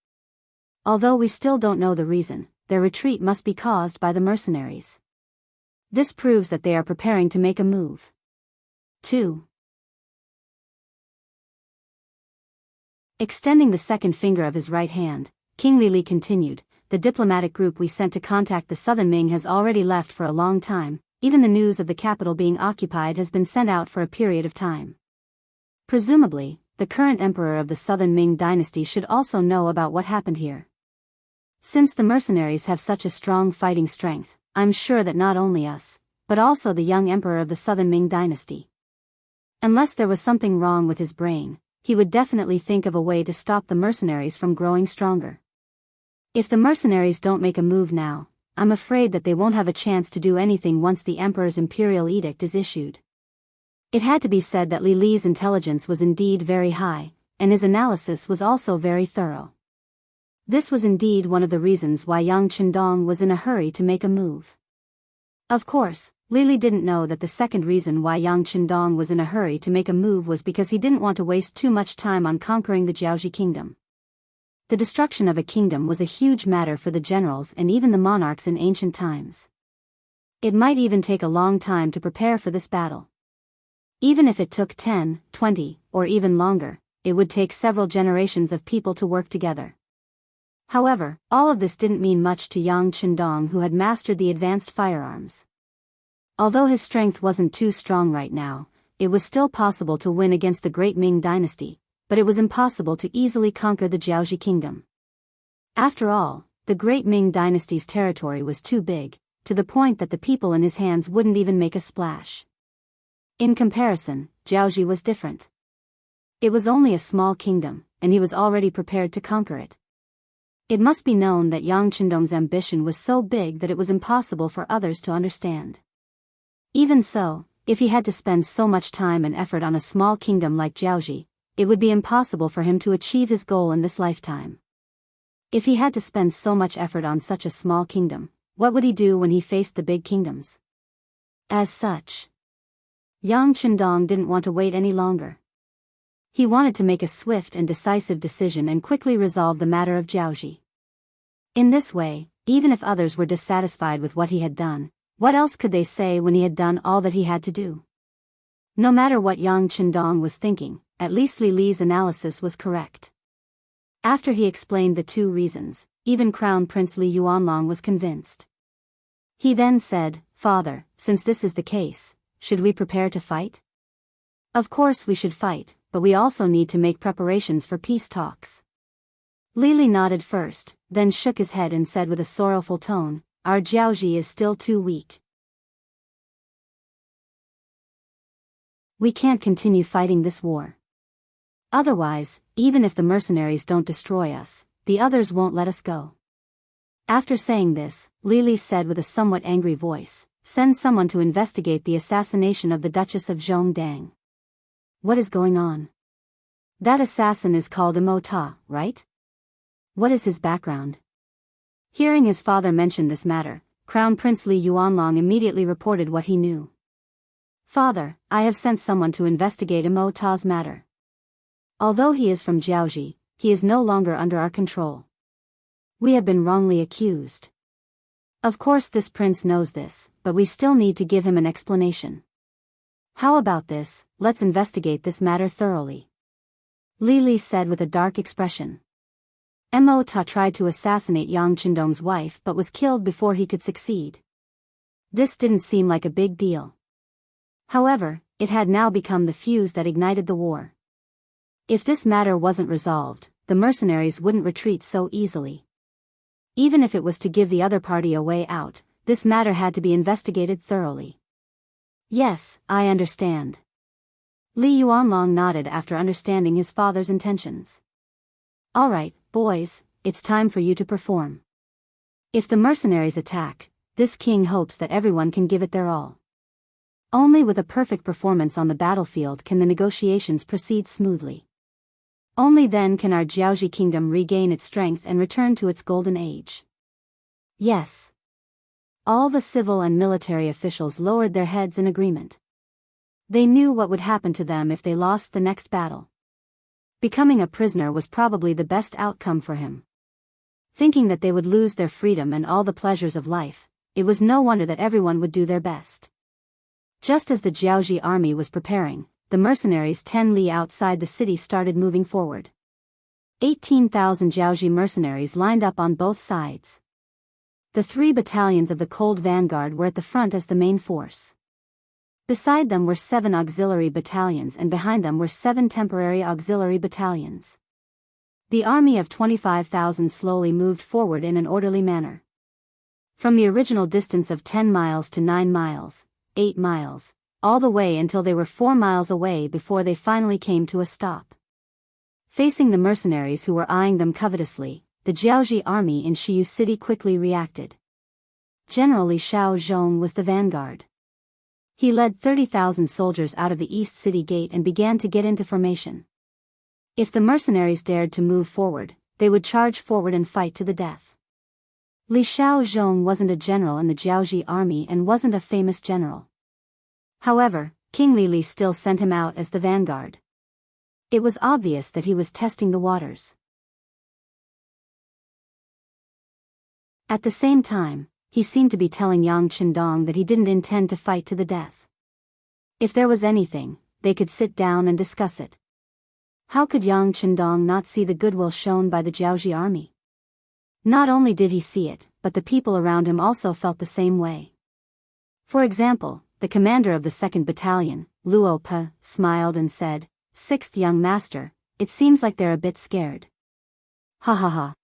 Although we still don't know the reason, their retreat must be caused by the mercenaries. This proves that they are preparing to make a move. 2. Extending the second finger of his right hand, King Lili continued, the diplomatic group we sent to contact the Southern Ming has already left for a long time, even the news of the capital being occupied has been sent out for a period of time. Presumably, the current emperor of the Southern Ming dynasty should also know about what happened here. Since the mercenaries have such a strong fighting strength, I'm sure that not only us, but also the young emperor of the Southern Ming dynasty. Unless there was something wrong with his brain, he would definitely think of a way to stop the mercenaries from growing stronger. If the mercenaries don't make a move now, I'm afraid that they won't have a chance to do anything once the emperor's imperial edict is issued. It had to be said that Li Li's intelligence was indeed very high, and his analysis was also very thorough. This was indeed one of the reasons why Yang Chendong was in a hurry to make a move. Of course, Li Li didn't know that the second reason why Yang Chendong was in a hurry to make a move was because he didn't want to waste too much time on conquering the Jiaoji kingdom. The destruction of a kingdom was a huge matter for the generals and even the monarchs in ancient times. It might even take a long time to prepare for this battle. Even if it took 10, 20, or even longer, it would take several generations of people to work together. However, all of this didn't mean much to Yang Chendong, who had mastered the advanced firearms. Although his strength wasn't too strong right now, it was still possible to win against the great Ming dynasty, but it was impossible to easily conquer the Jiaoji kingdom. After all, the great Ming dynasty's territory was too big, to the point that the people in his hands wouldn't even make a splash. In comparison, Jiaoji was different. It was only a small kingdom, and he was already prepared to conquer it. It must be known that Yang Chendong's ambition was so big that it was impossible for others to understand. Even so, if he had to spend so much time and effort on a small kingdom like Jiaoji, it would be impossible for him to achieve his goal in this lifetime. If he had to spend so much effort on such a small kingdom, what would he do when he faced the big kingdoms? As such, Yang Chendong didn't want to wait any longer. He wanted to make a swift and decisive decision and quickly resolve the matter of Jiaoji. In this way, even if others were dissatisfied with what he had done, what else could they say when he had done all that he had to do? No matter what Yang Chendong was thinking, at least Li Li's analysis was correct. After he explained the two reasons, even Crown Prince Li Yuanlong was convinced. He then said, "Father, since this is the case, should we prepare to fight?" "Of course we should fight, but we also need to make preparations for peace talks." Li Li nodded first, then shook his head and said with a sorrowful tone, "Our Jiaoji is still too weak. We can't continue fighting this war. Otherwise, even if the mercenaries don't destroy us, the others won't let us go. After saying this, Li said with a somewhat angry voice, "Send someone to investigate the assassination of the Duchess of Zhongdang." What is going on? That assassin is called Imo Ta, right? What is his background? Hearing his father mention this matter, Crown Prince Li Yuanlong immediately reported what he knew. "Father, I have sent someone to investigate Imo Ta's matter. Although he is from Jiaoji, he is no longer under our control. We have been wrongly accused. Of course this prince knows this, but we still need to give him an explanation. How about this, let's investigate this matter thoroughly," Li said with a dark expression. Mo Ta tried to assassinate Yang Qindong's wife but was killed before he could succeed. This didn't seem like a big deal. However, it had now become the fuse that ignited the war. If this matter wasn't resolved, the mercenaries wouldn't retreat so easily. Even if it was to give the other party a way out, this matter had to be investigated thoroughly. "Yes, I understand." Li Yuanlong nodded after understanding his father's intentions. "All right, boys, it's time for you to perform. If the mercenaries attack, this king hopes that everyone can give it their all. Only with a perfect performance on the battlefield can the negotiations proceed smoothly. Only then can our Jiaoji kingdom regain its strength and return to its golden age." Yes. All the civil and military officials lowered their heads in agreement. They knew what would happen to them if they lost the next battle. Becoming a prisoner was probably the best outcome for him. Thinking that they would lose their freedom and all the pleasures of life, it was no wonder that everyone would do their best. Just as the Jiaoji army was preparing, the mercenaries 10 li outside the city started moving forward. 18,000 Jiaoji mercenaries lined up on both sides. The 3 battalions of the Cold Vanguard were at the front as the main force. Beside them were 7 auxiliary battalions and behind them were 7 temporary auxiliary battalions. The army of 25,000 slowly moved forward in an orderly manner. From the original distance of 10 miles to 9 miles, 8 miles, all the way until they were 4 miles away before they finally came to a stop. Facing the mercenaries who were eyeing them covetously, the Jiaoji army in Shiyu City quickly reacted. General Li Shaozhong was the vanguard. He led 30,000 soldiers out of the East City Gate and began to get into formation. If the mercenaries dared to move forward, they would charge forward and fight to the death. Li Shaozhong wasn't a general in the Jiaoji army and wasn't a famous general. However, King Li still sent him out as the vanguard. It was obvious that he was testing the waters. At the same time, he seemed to be telling Yang Qindong that he didn't intend to fight to the death. If there was anything, they could sit down and discuss it. How could Yang Qindong not see the goodwill shown by the Jiaoji army? Not only did he see it, but the people around him also felt the same way. For example, the commander of the 2nd Battalion, Luo Pe, smiled and said, "6th young master, it seems like they're a bit scared." Ha ha ha.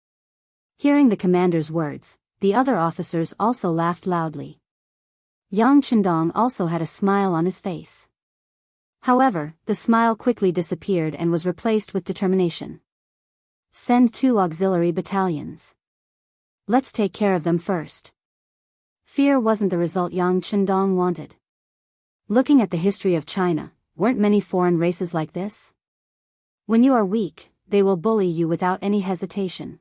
Hearing the commander's words, the other officers also laughed loudly. Yang Qindong also had a smile on his face. However, the smile quickly disappeared and was replaced with determination. "Send 2 auxiliary battalions. Let's take care of them first." Fear wasn't the result Yang Qindong wanted. Looking at the history of China, weren't many foreign races like this? When you are weak, they will bully you without any hesitation.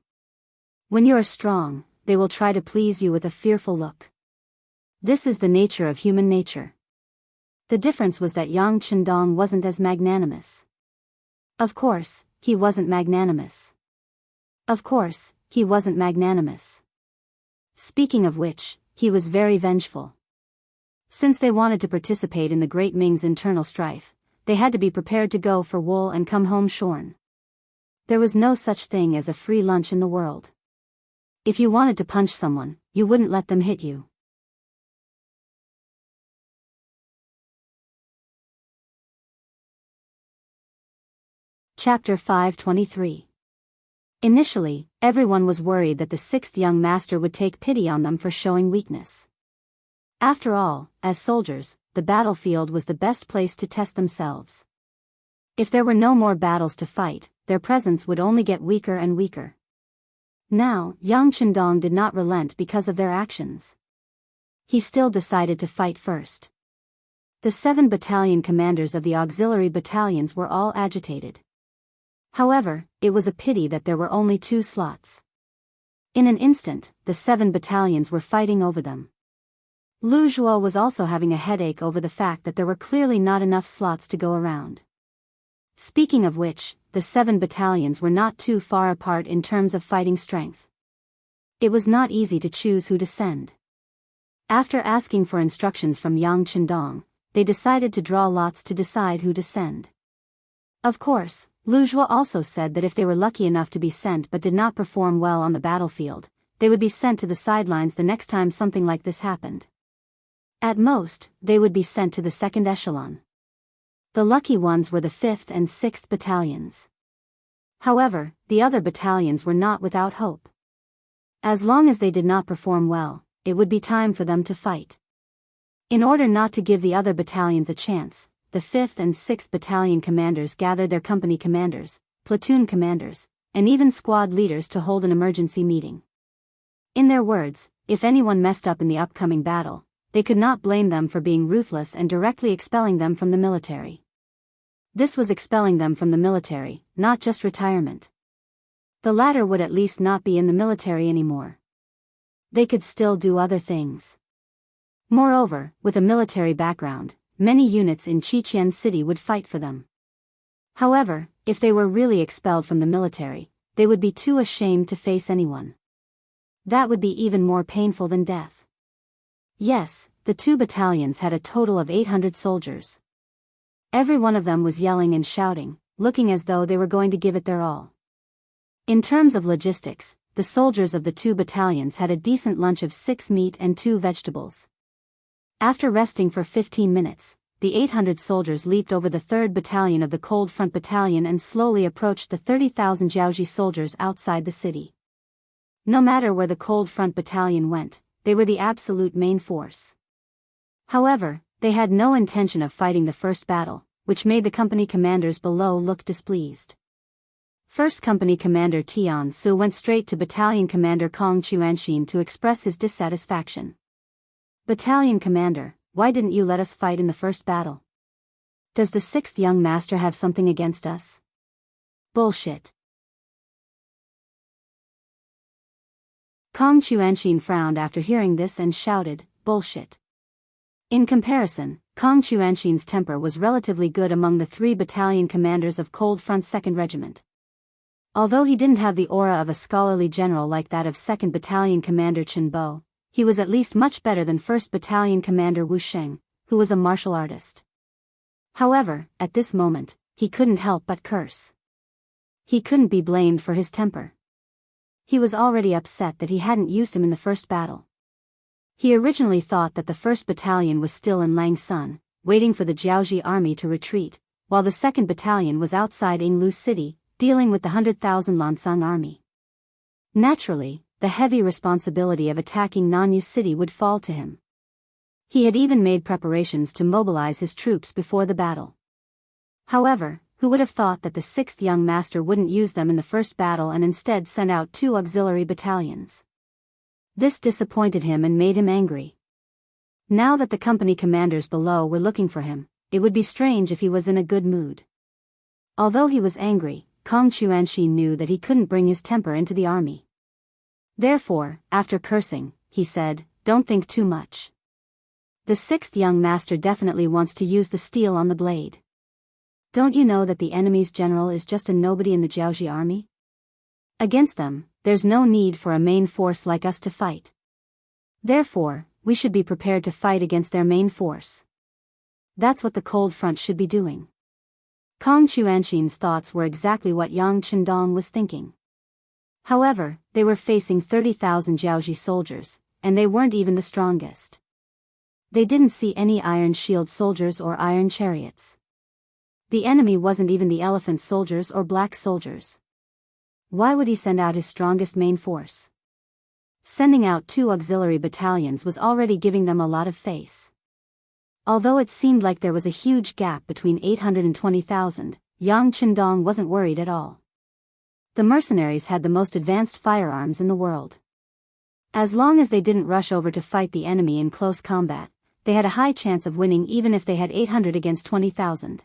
When you are strong, they will try to please you with a fearful look. This is the nature of human nature. The difference was that Yang Qindong wasn't as magnanimous. Of course, he wasn't magnanimous. Of course, he wasn't magnanimous. Speaking of which, he was very vengeful. Since they wanted to participate in the Great Ming's internal strife, they had to be prepared to go for wool and come home shorn. There was no such thing as a free lunch in the world. If you wanted to punch someone, you wouldn't let them hit you. Chapter 523. Initially, everyone was worried that the 6th young master would take pity on them for showing weakness. After all, as soldiers, the battlefield was the best place to test themselves. If there were no more battles to fight, their presence would only get weaker and weaker. Now, Yang Chendong did not relent because of their actions. He still decided to fight first. The 7 battalion commanders of the auxiliary battalions were all agitated. However, it was a pity that there were only 2 slots. In an instant, the 7 battalions were fighting over them. Lu Zhuo was also having a headache over the fact that there were clearly not enough slots to go around. Speaking of which, the 7 battalions were not too far apart in terms of fighting strength. It was not easy to choose who to send. After asking for instructions from Yang Chendong, they decided to draw lots to decide who to send. Of course, Lu Zhuo also said that if they were lucky enough to be sent but did not perform well on the battlefield, they would be sent to the sidelines the next time something like this happened. At most, they would be sent to the second echelon. The lucky ones were the 5th and 6th battalions. However, the other battalions were not without hope. As long as they did not perform well, it would be time for them to fight. In order not to give the other battalions a chance, the 5th and 6th battalion commanders gathered their company commanders, platoon commanders, and even squad leaders to hold an emergency meeting. In their words, if anyone messed up in the upcoming battle, they could not blame them for being ruthless and directly expelling them from the military. This was expelling them from the military, not just retirement. The latter would at least not be in the military anymore. They could still do other things. Moreover, with a military background, many units in Qiqian City would fight for them. However, if they were really expelled from the military, they would be too ashamed to face anyone. That would be even more painful than death. Yes, the 2 battalions had a total of 800 soldiers. Every one of them was yelling and shouting, looking as though they were going to give it their all. In terms of logistics, the soldiers of the 2 battalions had a decent lunch of 6 meat and 2 vegetables. After resting for 15 minutes, the 800 soldiers leaped over the 3rd Battalion of the Cold Front Battalion and slowly approached the 30,000 Jiaoji soldiers outside the city. No matter where the Cold Front Battalion went, they were the absolute main force. However, they had no intention of fighting the first battle, which made the company commanders below look displeased. First Company Commander Tian Su went straight to Battalion Commander Kong Chuanxin to express his dissatisfaction. Battalion Commander, why didn't you let us fight in the first battle? Does the 6th young master have something against us? Bullshit. Kong Chuanxin frowned after hearing this and shouted, bullshit. In comparison, Kong Chuanxin's temper was relatively good among the 3 battalion commanders of Cold Front 2nd Regiment. Although he didn't have the aura of a scholarly general like that of 2nd Battalion Commander Chen Bo, he was at least much better than 1st Battalion Commander Wu Sheng, who was a martial artist. However, at this moment, he couldn't help but curse. He couldn't be blamed for his temper. He was already upset that he hadn't used him in the first battle. He originally thought that the 1st Battalion was still in Langsun, waiting for the Jiaoji army to retreat, while the 2nd Battalion was outside Yinglu City, dealing with the 100,000 Lansang army. Naturally, the heavy responsibility of attacking Nanyu City would fall to him. He had even made preparations to mobilize his troops before the battle. However, who would have thought that the 6th young master wouldn't use them in the first battle and instead send out 2 auxiliary battalions? This disappointed him and made him angry. Now that the company commanders below were looking for him, it would be strange if he was in a good mood. Although he was angry, Kong Chuanxin knew that he couldn't bring his temper into the army. Therefore, after cursing, he said, don't think too much. The 6th young master definitely wants to use the steel on the blade. Don't you know that the enemy's general is just a nobody in the Jiaoji army? Against them, there's no need for a main force like us to fight. Therefore, we should be prepared to fight against their main force. That's what the cold front should be doing. Kong Chuanxin's thoughts were exactly what Yang Chendong was thinking. However, they were facing 30,000 Jiaoji soldiers, and they weren't even the strongest. They didn't see any iron shield soldiers or iron chariots. The enemy wasn't even the elephant soldiers or black soldiers. Why would he send out his strongest main force? Sending out 2 auxiliary battalions was already giving them a lot of face. Although it seemed like there was a huge gap between 800 and 20,000, Yang Qindong wasn't worried at all. The mercenaries had the most advanced firearms in the world. As long as they didn't rush over to fight the enemy in close combat, they had a high chance of winning even if they had 800 against 20,000.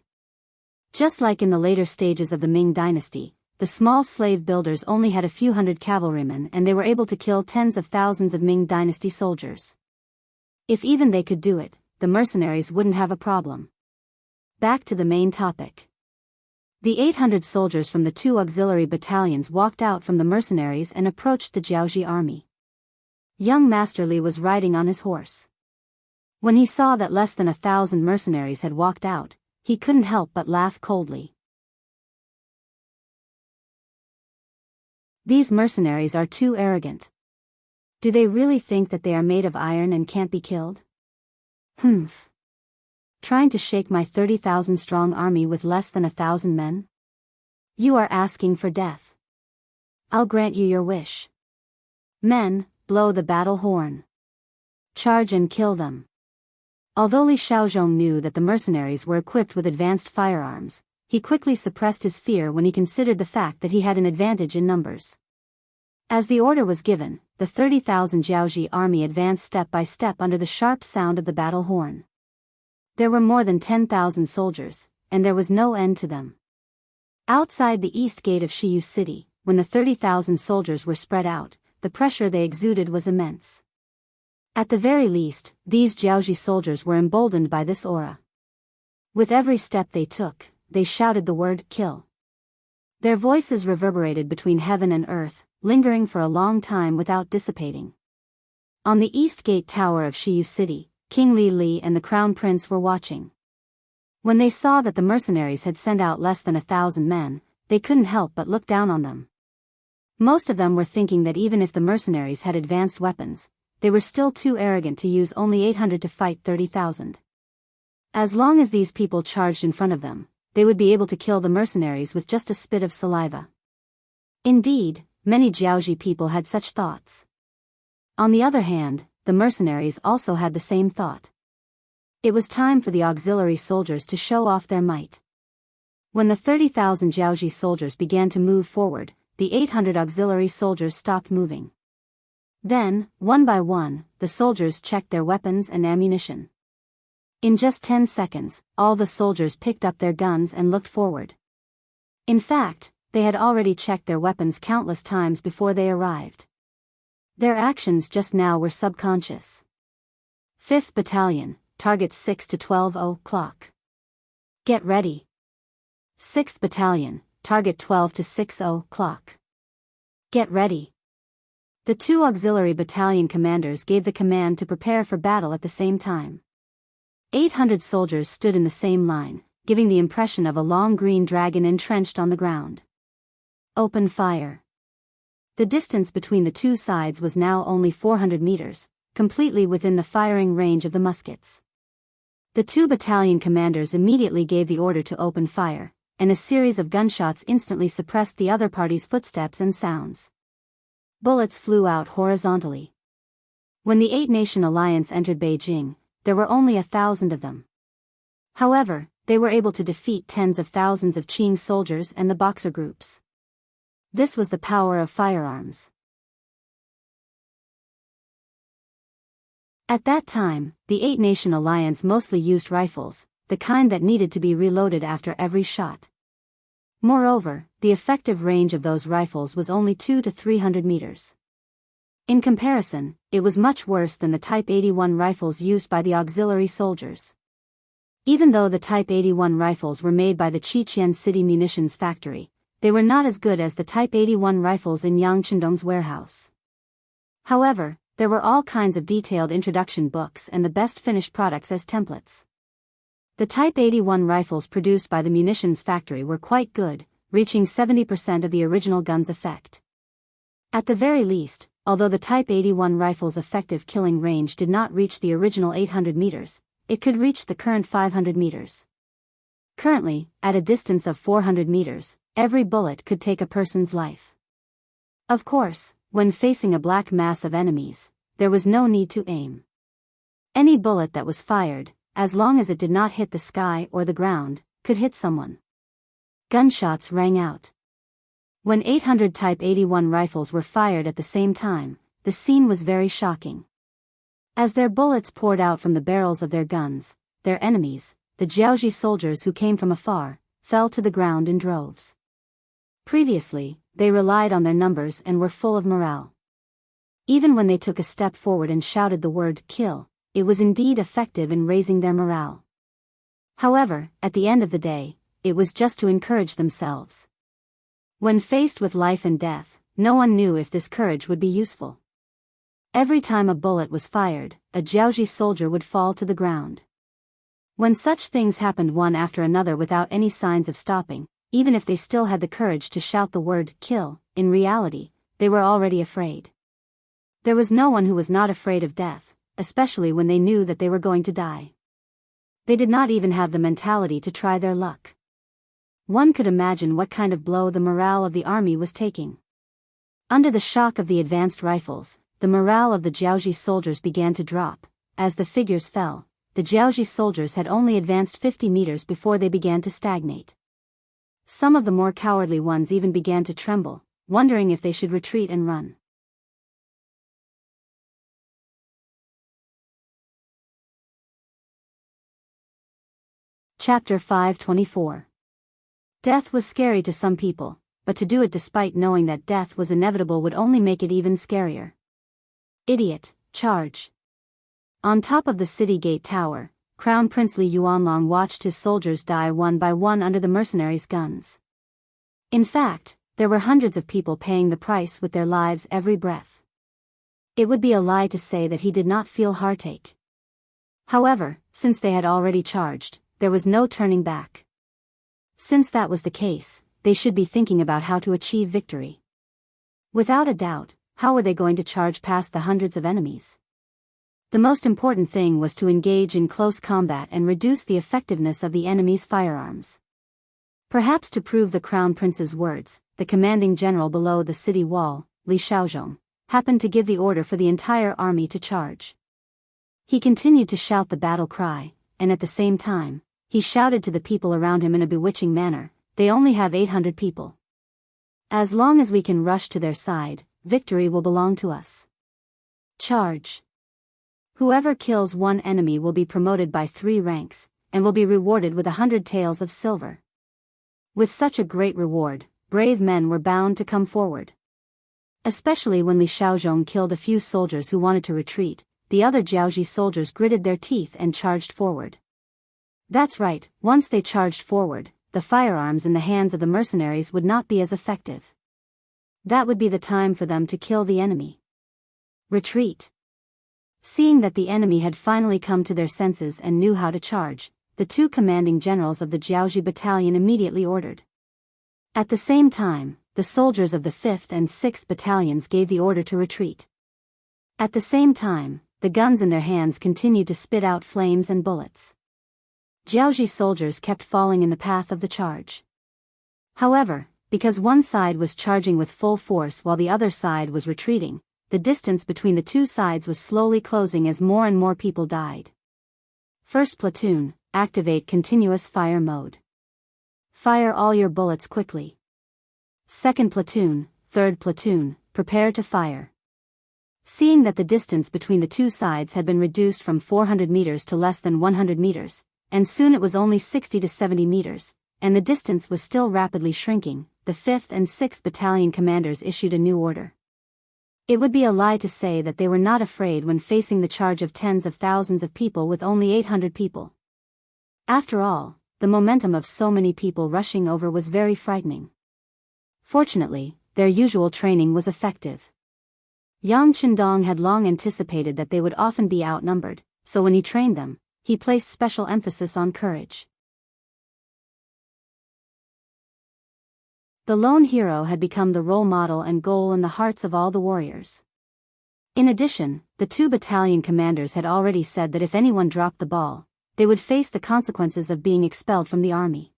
Just like in the later stages of the Ming dynasty, the small slave builders only had a few hundred cavalrymen and they were able to kill tens of thousands of Ming dynasty soldiers. If even they could do it, the mercenaries wouldn't have a problem. Back to the main topic. The 800 soldiers from the 2 auxiliary battalions walked out from the mercenaries and approached the Jiaoji army. Young Master Li was riding on his horse. When he saw that less than 1,000 mercenaries had walked out, he couldn't help but laugh coldly. These mercenaries are too arrogant. Do they really think that they are made of iron and can't be killed? Humph. Trying to shake my 30,000 strong army with less than 1,000 men? You are asking for death. I'll grant you your wish. Men, blow the battle horn. Charge and kill them. Although Li Shaozhong knew that the mercenaries were equipped with advanced firearms, he quickly suppressed his fear when he considered the fact that he had an advantage in numbers. As the order was given, the 30,000 Jiaoji army advanced step by step under the sharp sound of the battle horn. There were more than 10,000 soldiers, and there was no end to them. Outside the east gate of Shiyu City, when the 30,000 soldiers were spread out, the pressure they exuded was immense. At the very least, these Jiaoji soldiers were emboldened by this aura. With every step they took, they shouted the word kill. Their voices reverberated between heaven and earth, lingering for a long time without dissipating. On the east gate tower of Shiyu City, King Li and the Crown Prince were watching. When they saw that the mercenaries had sent out less than 1,000 men, they couldn't help but look down on them. Most of them were thinking that even if the mercenaries had advanced weapons, they were still too arrogant to use only 800 to fight 30,000. As long as these people charged in front of them, they would be able to kill the mercenaries with just a spit of saliva. Indeed, many Jiaoji people had such thoughts. On the other hand, the mercenaries also had the same thought. It was time for the auxiliary soldiers to show off their might. When the 30,000 Jiaoji soldiers began to move forward, the 800 auxiliary soldiers stopped moving. Then, one by one, the soldiers checked their weapons and ammunition. In just 10 seconds, all the soldiers picked up their guns and looked forward. In fact, they had already checked their weapons countless times before they arrived. Their actions just now were subconscious. 5th Battalion, targets 6 to 12 o'clock. Get ready. 6th Battalion, target 12 to 6 o'clock. Get ready. The 2 auxiliary battalion commanders gave the command to prepare for battle at the same time. 800 soldiers stood in the same line, giving the impression of a long green dragon entrenched on the ground. Open fire. The distance between the two sides was now only 400 meters, completely within the firing range of the muskets. The 2 battalion commanders immediately gave the order to open fire, and a series of gunshots instantly suppressed the other party's footsteps and sounds. Bullets flew out horizontally. When the 8-nation alliance entered Beijing, there were only 1,000 of them. However, they were able to defeat tens of thousands of Qing soldiers and the Boxer groups. This was the power of firearms. At that time, the 8-nation alliance mostly used rifles, the kind that needed to be reloaded after every shot. Moreover, the effective range of those rifles was only 200 to 300 meters. In comparison, it was much worse than the Type 81 rifles used by the auxiliary soldiers. Even though the Type 81 rifles were made by the Qiqian City Munitions Factory, they were not as good as the Type 81 rifles in Yang Qindong's warehouse. However, there were all kinds of detailed introduction books and the best finished products as templates. The Type 81 rifles produced by the munitions factory were quite good, reaching 70% of the original gun's effect. At the very least, although the Type 81 rifle's effective killing range did not reach the original 800 meters, it could reach the current 500 meters. Currently, at a distance of 400 meters, every bullet could take a person's life. Of course, when facing a black mass of enemies, there was no need to aim. Any bullet that was fired, as long as it did not hit the sky or the ground, could hit someone. Gunshots rang out. When 800 Type 81 rifles were fired at the same time, the scene was very shocking. As their bullets poured out from the barrels of their guns, their enemies, the Jiaoji soldiers who came from afar, fell to the ground in droves. Previously, they relied on their numbers and were full of morale. Even when they took a step forward and shouted the word "kill," it was indeed effective in raising their morale. However, at the end of the day, it was just to encourage themselves. When faced with life and death, no one knew if this courage would be useful. Every time a bullet was fired, a Jiaoji soldier would fall to the ground. When such things happened one after another without any signs of stopping, even if they still had the courage to shout the word "kill," in reality, they were already afraid. There was no one who was not afraid of death, especially when they knew that they were going to die. They did not even have the mentality to try their luck. One could imagine what kind of blow the morale of the army was taking. Under the shock of the advanced rifles, the morale of the Jiaoji soldiers began to drop. As the figures fell, the Jiaoji soldiers had only advanced 50 meters before they began to stagnate. Some of the more cowardly ones even began to tremble, wondering if they should retreat and run. Chapter 524. Death was scary to some people, but to do it despite knowing that death was inevitable would only make it even scarier. Idiot, charge. On top of the city gate tower, Crown Prince Li Yuanlong watched his soldiers die one by one under the mercenaries' guns. In fact, there were hundreds of people paying the price with their lives every breath. It would be a lie to say that he did not feel heartache. However, since they had already charged, there was no turning back. Since that was the case, they should be thinking about how to achieve victory. Without a doubt, how were they going to charge past the hundreds of enemies? The most important thing was to engage in close combat and reduce the effectiveness of the enemy's firearms. Perhaps to prove the Crown Prince's words, the commanding general below the city wall, Li Shaozhong, happened to give the order for the entire army to charge. He continued to shout the battle cry, and at the same time, he shouted to the people around him in a bewitching manner, "They only have 800 people. As long as we can rush to their side, victory will belong to us. Charge. Whoever kills one enemy will be promoted by 3 ranks, and will be rewarded with 100 taels of silver." With such a great reward, brave men were bound to come forward. Especially when Li Shaozhong killed a few soldiers who wanted to retreat, the other Jiaoji soldiers gritted their teeth and charged forward. That's right, once they charged forward, the firearms in the hands of the mercenaries would not be as effective. That would be the time for them to kill the enemy. Retreat. Seeing that the enemy had finally come to their senses and knew how to charge, the 2 commanding generals of the Jiaoji battalion immediately ordered. At the same time, the soldiers of the 5th and 6th battalions gave the order to retreat. At the same time, the guns in their hands continued to spit out flames and bullets. Jiaoji soldiers kept falling in the path of the charge. However, because one side was charging with full force while the other side was retreating, the distance between the 2 sides was slowly closing as more and more people died. First platoon, activate continuous fire mode. Fire all your bullets quickly. Second platoon, third platoon, prepare to fire. Seeing that the distance between the 2 sides had been reduced from 400 meters to less than 100 meters, and soon it was only 60 to 70 meters, and the distance was still rapidly shrinking, the 5th and 6th battalion commanders issued a new order. It would be a lie to say that they were not afraid when facing the charge of tens of thousands of people with only 800 people. After all, the momentum of so many people rushing over was very frightening. Fortunately, their usual training was effective. Yang Qindong had long anticipated that they would often be outnumbered, so when he trained them, he placed special emphasis on courage. The lone hero had become the role model and goal in the hearts of all the warriors. In addition, the 2 battalion commanders had already said that if anyone dropped the ball, they would face the consequences of being expelled from the army.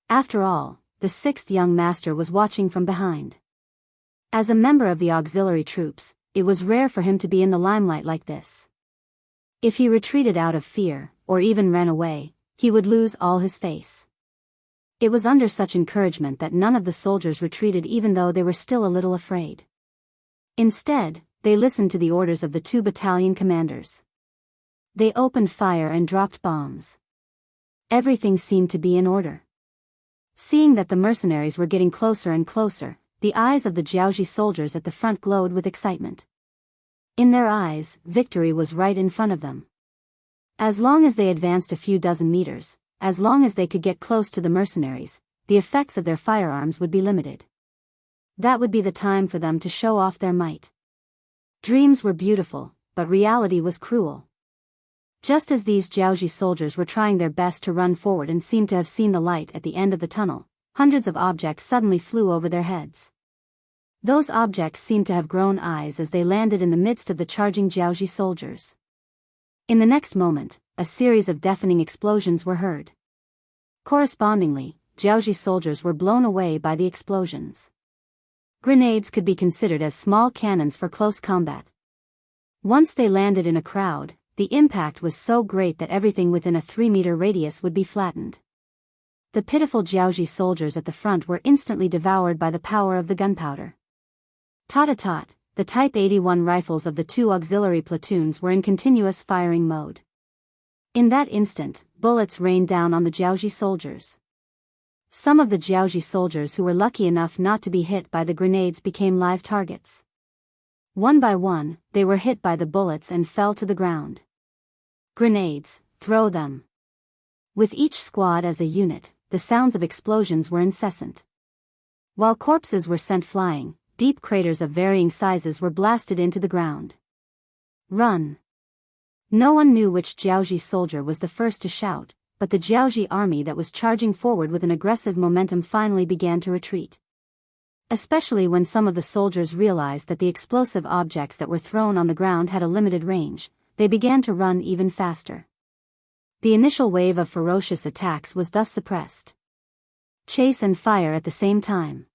After all, the 6th young master was watching from behind. As a member of the auxiliary troops, it was rare for him to be in the limelight like this. If he retreated out of fear, or even ran away, he would lose all his face. It was under such encouragement that none of the soldiers retreated even though they were still a little afraid. Instead, they listened to the orders of the 2 battalion commanders. They opened fire and dropped bombs. Everything seemed to be in order. Seeing that the mercenaries were getting closer and closer, the eyes of the Jianghu soldiers at the front glowed with excitement. In their eyes, victory was right in front of them. As long as they advanced a few dozen meters, as long as they could get close to the mercenaries, the effects of their firearms would be limited. That would be the time for them to show off their might. Dreams were beautiful, but reality was cruel. Just as these Jianghu soldiers were trying their best to run forward and seemed to have seen the light at the end of the tunnel, hundreds of objects suddenly flew over their heads. Those objects seemed to have grown eyes as they landed in the midst of the charging Jianghu soldiers. In the next moment, a series of deafening explosions were heard. Correspondingly, Jianghu soldiers were blown away by the explosions. Grenades could be considered as small cannons for close combat. Once they landed in a crowd, the impact was so great that everything within a 3-meter radius would be flattened. The pitiful Jianghu soldiers at the front were instantly devoured by the power of the gunpowder. Tot-a-tot, the Type 81 rifles of the 2 auxiliary platoons were in continuous firing mode. In that instant, bullets rained down on the Jianghu soldiers. Some of the Jianghu soldiers who were lucky enough not to be hit by the grenades became live targets. One by one, they were hit by the bullets and fell to the ground. Grenades, throw them. With each squad as a unit, the sounds of explosions were incessant. While corpses were sent flying, deep craters of varying sizes were blasted into the ground. Run! No one knew which Jianghu soldier was the first to shout, but the Jianghu army that was charging forward with an aggressive momentum finally began to retreat. Especially when some of the soldiers realized that the explosive objects that were thrown on the ground had a limited range, they began to run even faster. The initial wave of ferocious attacks was thus suppressed. Chase and fire at the same time.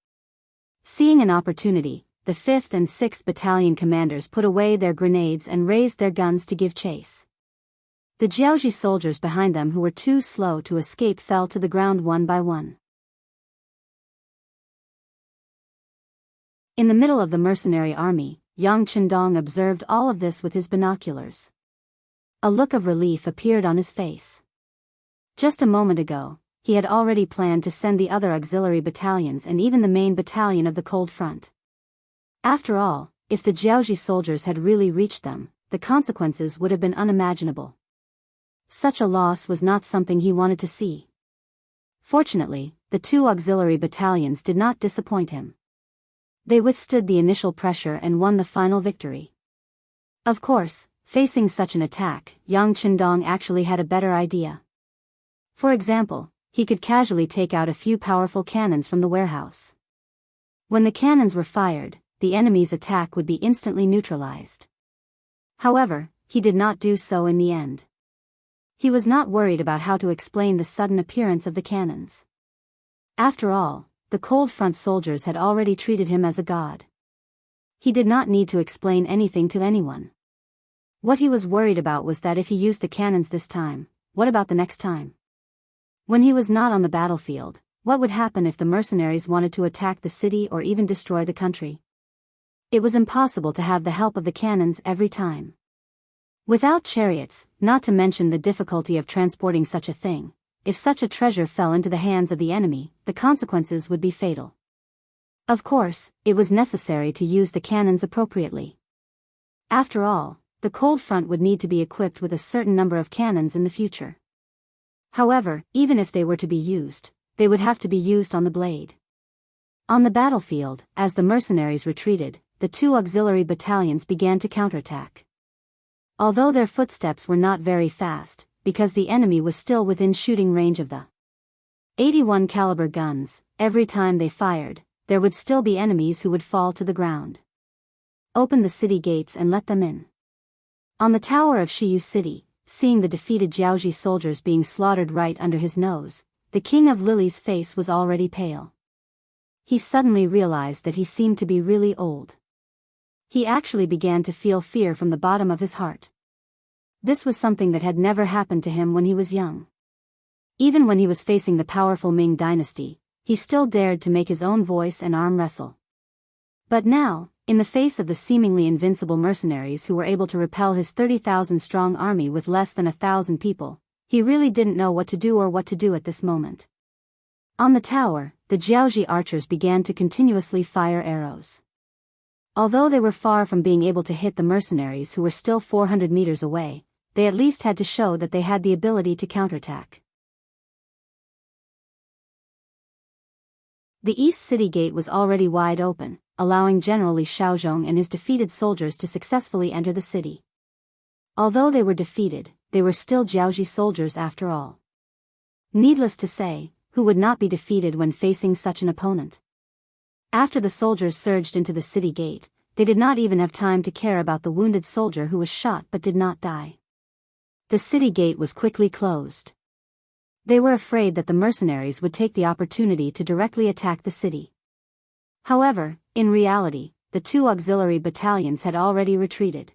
Seeing an opportunity, the 5th and 6th Battalion commanders put away their grenades and raised their guns to give chase. The Jianghu soldiers behind them who were too slow to escape fell to the ground one by one. In the middle of the mercenary army, Yang Chendong observed all of this with his binoculars. A look of relief appeared on his face. Just a moment ago, he had already planned to send the other auxiliary battalions and even the main battalion of the Cold Front. After all, if the Jianghu soldiers had really reached them, the consequences would have been unimaginable. Such a loss was not something he wanted to see. Fortunately, the 2 auxiliary battalions did not disappoint him. They withstood the initial pressure and won the final victory. Of course, facing such an attack, Yang Chendong actually had a better idea. For example, he could casually take out a few powerful cannons from the warehouse. When the cannons were fired, the enemy's attack would be instantly neutralized. However, he did not do so in the end. He was not worried about how to explain the sudden appearance of the cannons. After all, the Cold Front soldiers had already treated him as a god. He did not need to explain anything to anyone. What he was worried about was that if he used the cannons this time, what about the next time? When he was not on the battlefield, what would happen if the mercenaries wanted to attack the city or even destroy the country? It was impossible to have the help of the cannons every time. Without chariots, not to mention the difficulty of transporting such a thing, if such a treasure fell into the hands of the enemy, the consequences would be fatal. Of course, it was necessary to use the cannons appropriately. After all, the Cold Front would need to be equipped with a certain number of cannons in the future. However, even if they were to be used, they would have to be used on the blade. On the battlefield, as the mercenaries retreated, the 2 auxiliary battalions began to counterattack. Although their footsteps were not very fast, because the enemy was still within shooting range of the 81 caliber guns, every time they fired, there would still be enemies who would fall to the ground. Open the city gates and let them in. On the tower of Shiyu City, seeing the defeated Jianghu soldiers being slaughtered right under his nose, the King of Lily's face was already pale. he suddenly realized that he seemed to be really old. He actually began to feel fear from the bottom of his heart. This was something that had never happened to him when he was young. Even when he was facing the powerful Ming dynasty, he still dared to make his own voice and arm wrestle. But now, in the face of the seemingly invincible mercenaries who were able to repel his 30,000-strong army with less than 1,000 people, he really didn't know what to do or what to do at this moment. On the tower, the Jiaoji archers began to continuously fire arrows. Although they were far from being able to hit the mercenaries who were still 400 meters away, they at least had to show that they had the ability to counterattack. The east city gate was already wide open, allowing General Li Shaozhong and his defeated soldiers to successfully enter the city. Although they were defeated, they were still Jiaoji soldiers after all. Needless to say, who would not be defeated when facing such an opponent? After the soldiers surged into the city gate, they did not even have time to care about the wounded soldier who was shot but did not die. The city gate was quickly closed. They were afraid that the mercenaries would take the opportunity to directly attack the city. However, in reality, the two auxiliary battalions had already retreated.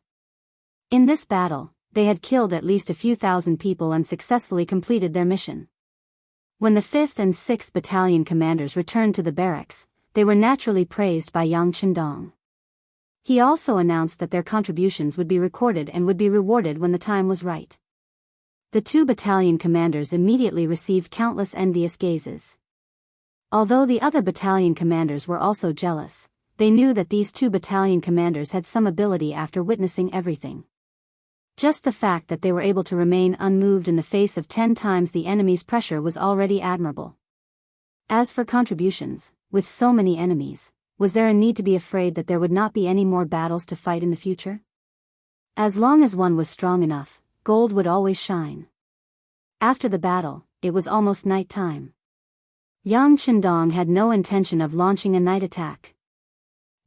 In this battle, they had killed at least a few thousand people and successfully completed their mission. When the 5th and 6th battalion commanders returned to the barracks, they were naturally praised by Yang Qindong. He also announced that their contributions would be recorded and would be rewarded when the time was right. The two battalion commanders immediately received countless envious gazes. Although the other battalion commanders were also jealous, they knew that these two battalion commanders had some ability after witnessing everything. Just the fact that they were able to remain unmoved in the face of 10 times the enemy's pressure was already admirable. As for contributions, with so many enemies, was there a need to be afraid that there would not be any more battles to fight in the future? As long as one was strong enough, gold would always shine. After the battle, it was almost night time. Yang Qindong had no intention of launching a night attack.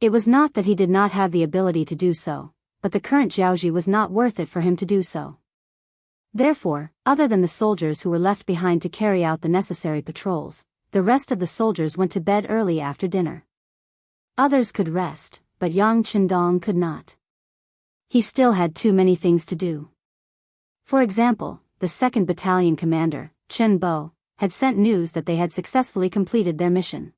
It was not that he did not have the ability to do so, but the current Jiaoji was not worth it for him to do so. Therefore, other than the soldiers who were left behind to carry out the necessary patrols, the rest of the soldiers went to bed early after dinner. Others could rest, but Yang Qindong could not. He still had too many things to do. For example, the 2nd Battalion commander, Chen Bo, had sent news that they had successfully completed their mission.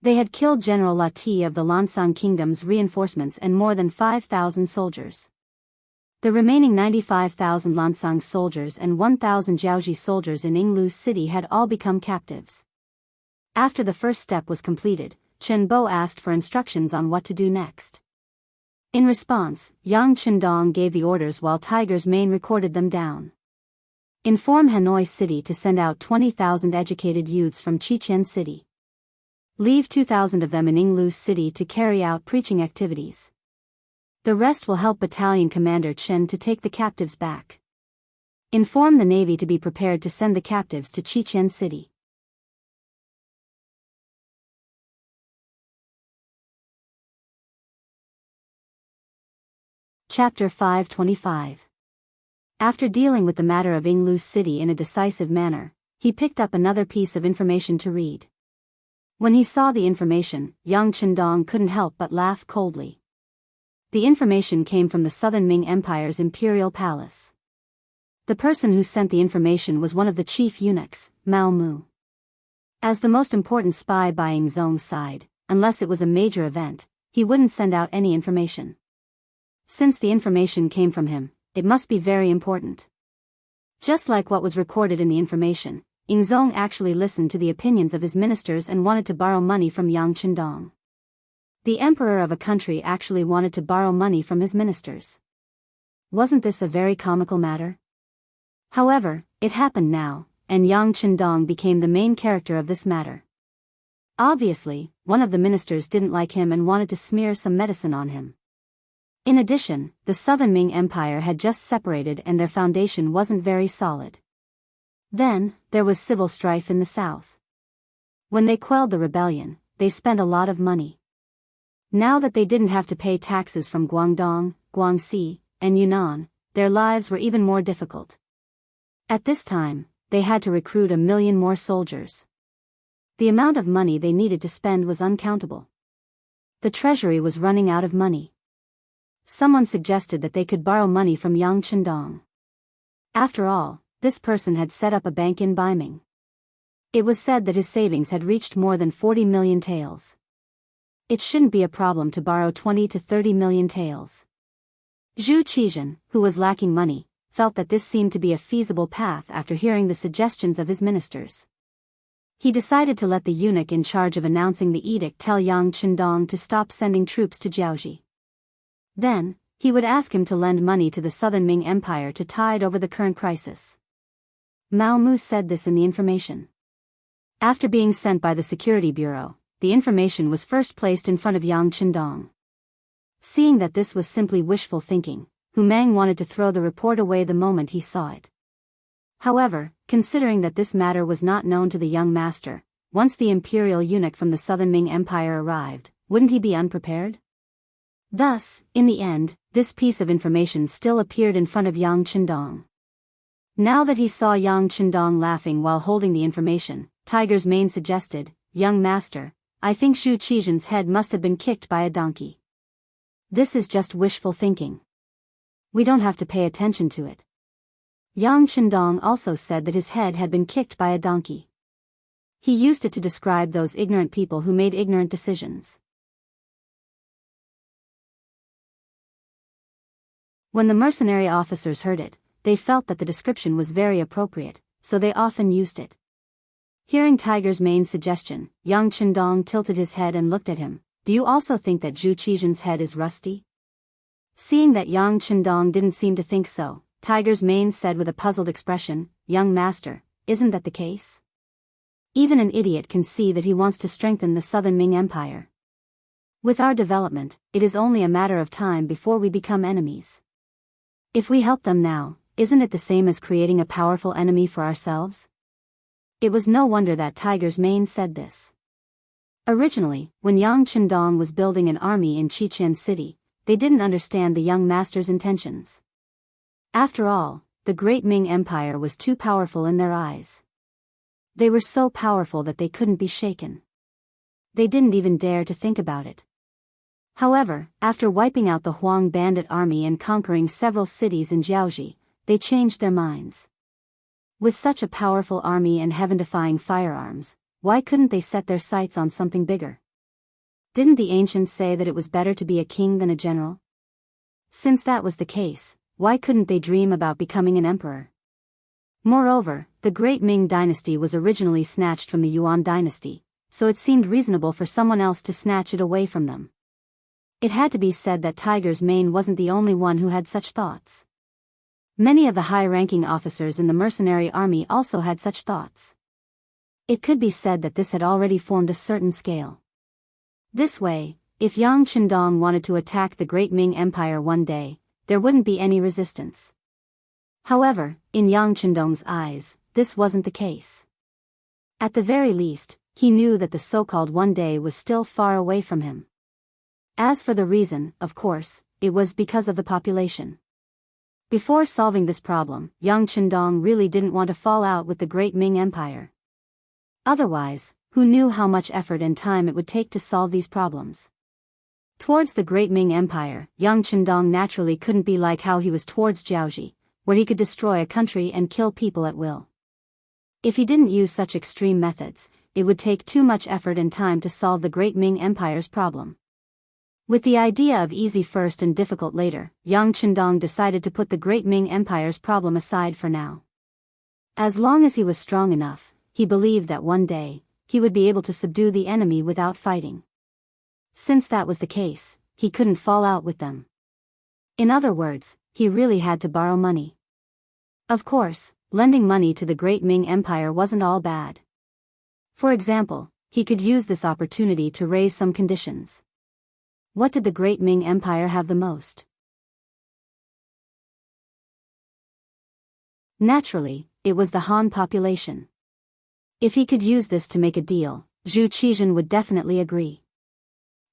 They had killed General Lati of the Lansang Kingdom's reinforcements and more than 5,000 soldiers. The remaining 95,000 Lansang soldiers and 1,000 Jiaoji soldiers in Yinglu City had all become captives. After the first step was completed, Chen Bo asked for instructions on what to do next. In response, Yang Qindong gave the orders while Tiger's Mane recorded them down. Inform Hanoi City to send out 20,000 educated youths from Chichen City. Leave 2,000 of them in Yinglu City to carry out preaching activities. The rest will help Battalion Commander Chen to take the captives back. Inform the Navy to be prepared to send the captives to Chichen City. Chapter 525. After dealing with the matter of Yinglu City in a decisive manner, he picked up another piece of information to read. When he saw the information, Yang Qindong couldn't help but laugh coldly. The information came from the Southern Ming Empire's imperial palace. The person who sent the information was one of the chief eunuchs, Mao Mu. As the most important spy by Yingzong's side, unless it was a major event, he wouldn't send out any information. Since the information came from him, it must be very important. Just like what was recorded in the information, Yingzong actually listened to the opinions of his ministers and wanted to borrow money from Yang Qindong. The emperor of a country actually wanted to borrow money from his ministers. Wasn't this a very comical matter? However, it happened now, and Yang Qindong became the main character of this matter. Obviously, one of the ministers didn't like him and wanted to smear some medicine on him. In addition, the Southern Ming Empire had just separated and their foundation wasn't very solid. Then, there was civil strife in the south. When they quelled the rebellion, they spent a lot of money. Now that they didn't have to pay taxes from Guangdong, Guangxi, and Yunnan, their lives were even more difficult. At this time, they had to recruit 1 million more soldiers. The amount of money they needed to spend was uncountable. The treasury was running out of money. Someone suggested that they could borrow money from Yang Chendong. After all, this person had set up a bank in Beiming. It was said that his savings had reached more than 40 million taels. It shouldn't be a problem to borrow 20 to 30 million taels. Zhu Qizhen, who was lacking money, felt that this seemed to be a feasible path after hearing the suggestions of his ministers. He decided to let the eunuch in charge of announcing the edict tell Yang Chendong to stop sending troops to Jiaoji. Then, he would ask him to lend money to the Southern Ming Empire to tide over the current crisis. Mao Mu said this in the information. After being sent by the Security Bureau, the information was first placed in front of Yang Chendong. Seeing that this was simply wishful thinking, Hu Mang wanted to throw the report away the moment he saw it. However, considering that this matter was not known to the young master, once the imperial eunuch from the Southern Ming Empire arrived, wouldn't he be unprepared? Thus, in the end, this piece of information still appeared in front of Yang Chendong. Now that he saw Yang Chendong laughing while holding the information, Tiger's Mane suggested, "Young master, I think Zhu Qizhen's head must have been kicked by a donkey. This is just wishful thinking. We don't have to pay attention to it." Yang Chendong also said that his head had been kicked by a donkey. He used it to describe those ignorant people who made ignorant decisions. When the mercenary officers heard it, they felt that the description was very appropriate, so they often used it. Hearing Tiger's Mane's suggestion, Yang Chendong tilted his head and looked at him. "Do you also think that Zhu Qizhen's head is rusty?" Seeing that Yang Chendong didn't seem to think so, Tiger's Mane said with a puzzled expression, "Young master, isn't that the case? Even an idiot can see that he wants to strengthen the Southern Ming Empire. With our development, it is only a matter of time before we become enemies. If we help them now, isn't it the same as creating a powerful enemy for ourselves?" It was no wonder that Tiger's Mane said this. Originally, when Yang Chendong was building an army in Qiqian City, they didn't understand the young master's intentions. After all, the great Ming Empire was too powerful in their eyes. They were so powerful that they couldn't be shaken. They didn't even dare to think about it. However, after wiping out the Huang bandit army and conquering several cities in Jiaoji, they changed their minds. With such a powerful army and heaven-defying firearms, why couldn't they set their sights on something bigger? Didn't the ancients say that it was better to be a king than a general? Since that was the case, why couldn't they dream about becoming an emperor? Moreover, the great Ming dynasty was originally snatched from the Yuan dynasty, so it seemed reasonable for someone else to snatch it away from them. It had to be said that Tiger's Mane wasn't the only one who had such thoughts. Many of the high-ranking officers in the mercenary army also had such thoughts. It could be said that this had already formed a certain scale. This way, if Yang Chendong wanted to attack the great Ming Empire one day, there wouldn't be any resistance. However, in Yang Chendong's eyes, this wasn't the case. At the very least, he knew that the so-called one day was still far away from him. As for the reason, of course, it was because of the population. Before solving this problem, Yang Chendong really didn't want to fall out with the great Ming Empire. Otherwise, who knew how much effort and time it would take to solve these problems? Towards the great Ming Empire, Yang Chendong naturally couldn't be like how he was towards Jiaoji, where he could destroy a country and kill people at will. If he didn't use such extreme methods, it would take too much effort and time to solve the great Ming Empire's problem. With the idea of easy first and difficult later, Yang Chendong decided to put the great Ming Empire's problem aside for now. As long as he was strong enough, he believed that one day, he would be able to subdue the enemy without fighting. Since that was the case, he couldn't fall out with them. In other words, he really had to borrow money. Of course, lending money to the great Ming Empire wasn't all bad. For example, he could use this opportunity to raise some conditions. What did the great Ming Empire have the most? Naturally, it was the Han population. If he could use this to make a deal, Zhu Qizhen would definitely agree.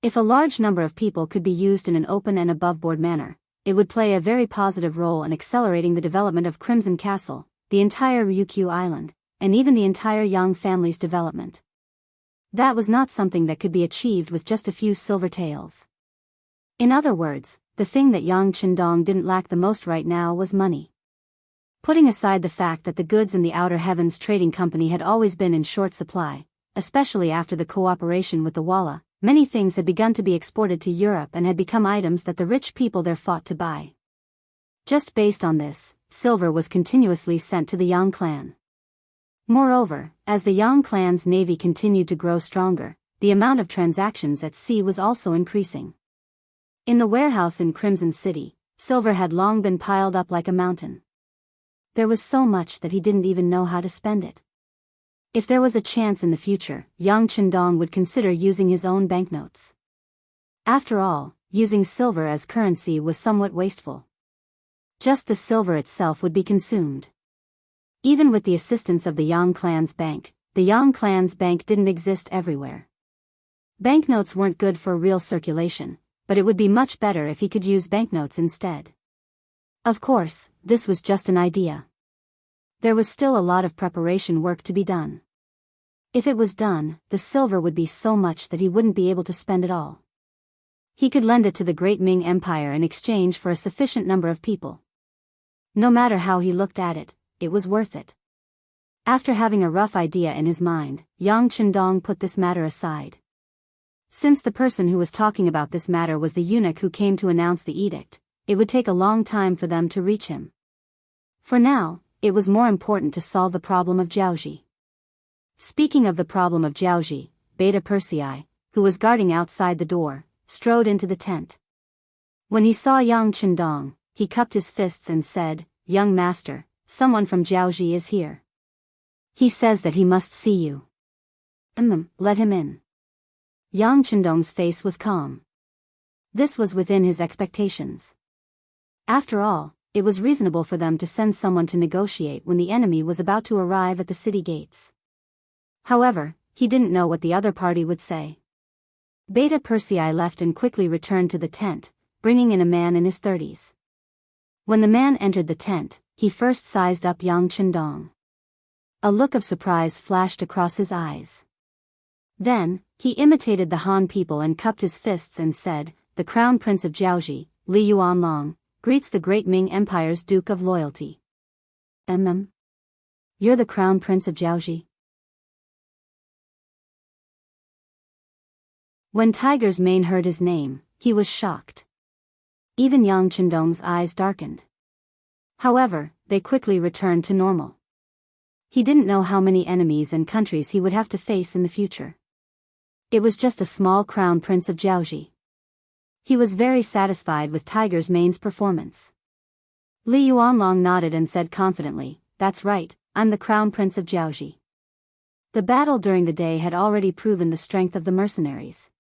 If a large number of people could be used in an open and above-board manner, it would play a very positive role in accelerating the development of Crimson Castle, the entire Ryukyu Island, and even the entire Yang family's development. That was not something that could be achieved with just a few silver taels. In other words, the thing that Yang Qindong didn't lack the most right now was money. Putting aside the fact that the goods in the Outer Heavens Trading Company had always been in short supply, especially after the cooperation with the Walla, many things had begun to be exported to Europe and had become items that the rich people there fought to buy. Just based on this, silver was continuously sent to the Yang clan. Moreover, as the Yang clan's navy continued to grow stronger, the amount of transactions at sea was also increasing. In the warehouse in Crimson City, silver had long been piled up like a mountain. There was so much that he didn't even know how to spend it. If there was a chance in the future, Yang Qindong would consider using his own banknotes. After all, using silver as currency was somewhat wasteful. Just the silver itself would be consumed. Even with the assistance of the Yang clan's bank, the Yang clan's bank didn't exist everywhere. Banknotes weren't good for real circulation, but it would be much better if he could use banknotes instead. Of course, this was just an idea. There was still a lot of preparation work to be done. If it was done, the silver would be so much that he wouldn't be able to spend it all. He could lend it to the Great Ming Empire in exchange for a sufficient number of people. No matter how he looked at it, it was worth it. After having a rough idea in his mind, Yang Qindong put this matter aside. Since the person who was talking about this matter was the eunuch who came to announce the edict, it would take a long time for them to reach him. For now, it was more important to solve the problem of Jiaoji. Speaking of the problem of Jiaoji, Beta Persei, who was guarding outside the door, strode into the tent. When he saw Yang Qindong, he cupped his fists and said, "Young master, someone from Jiaoji is here. He says that he must see you." Let him in." Yang Qindong's face was calm. This was within his expectations. After all, it was reasonable for them to send someone to negotiate when the enemy was about to arrive at the city gates. However, he didn't know what the other party would say. Beta Persei left and quickly returned to the tent, bringing in a man in his 30s. When the man entered the tent, he first sized up Yang Qindong. A look of surprise flashed across his eyes. Then, he imitated the Han people and cupped his fists and said, "The Crown Prince of Jiaoji, Li Yuanlong, greets the Great Ming Empire's Duke of Loyalty." You're the Crown Prince of Jiaoji?" When Tiger's Mane heard his name, he was shocked. Even Yang Qindong's eyes darkened. However, they quickly returned to normal. He didn't know how many enemies and countries he would have to face in the future. It was just a small Crown Prince of Jiaoji. He was very satisfied with Tiger's Mane's performance. Li Yuanlong nodded and said confidently, "That's right, I'm the Crown Prince of Jiaoji." The battle during the day had already proven the strength of the mercenaries.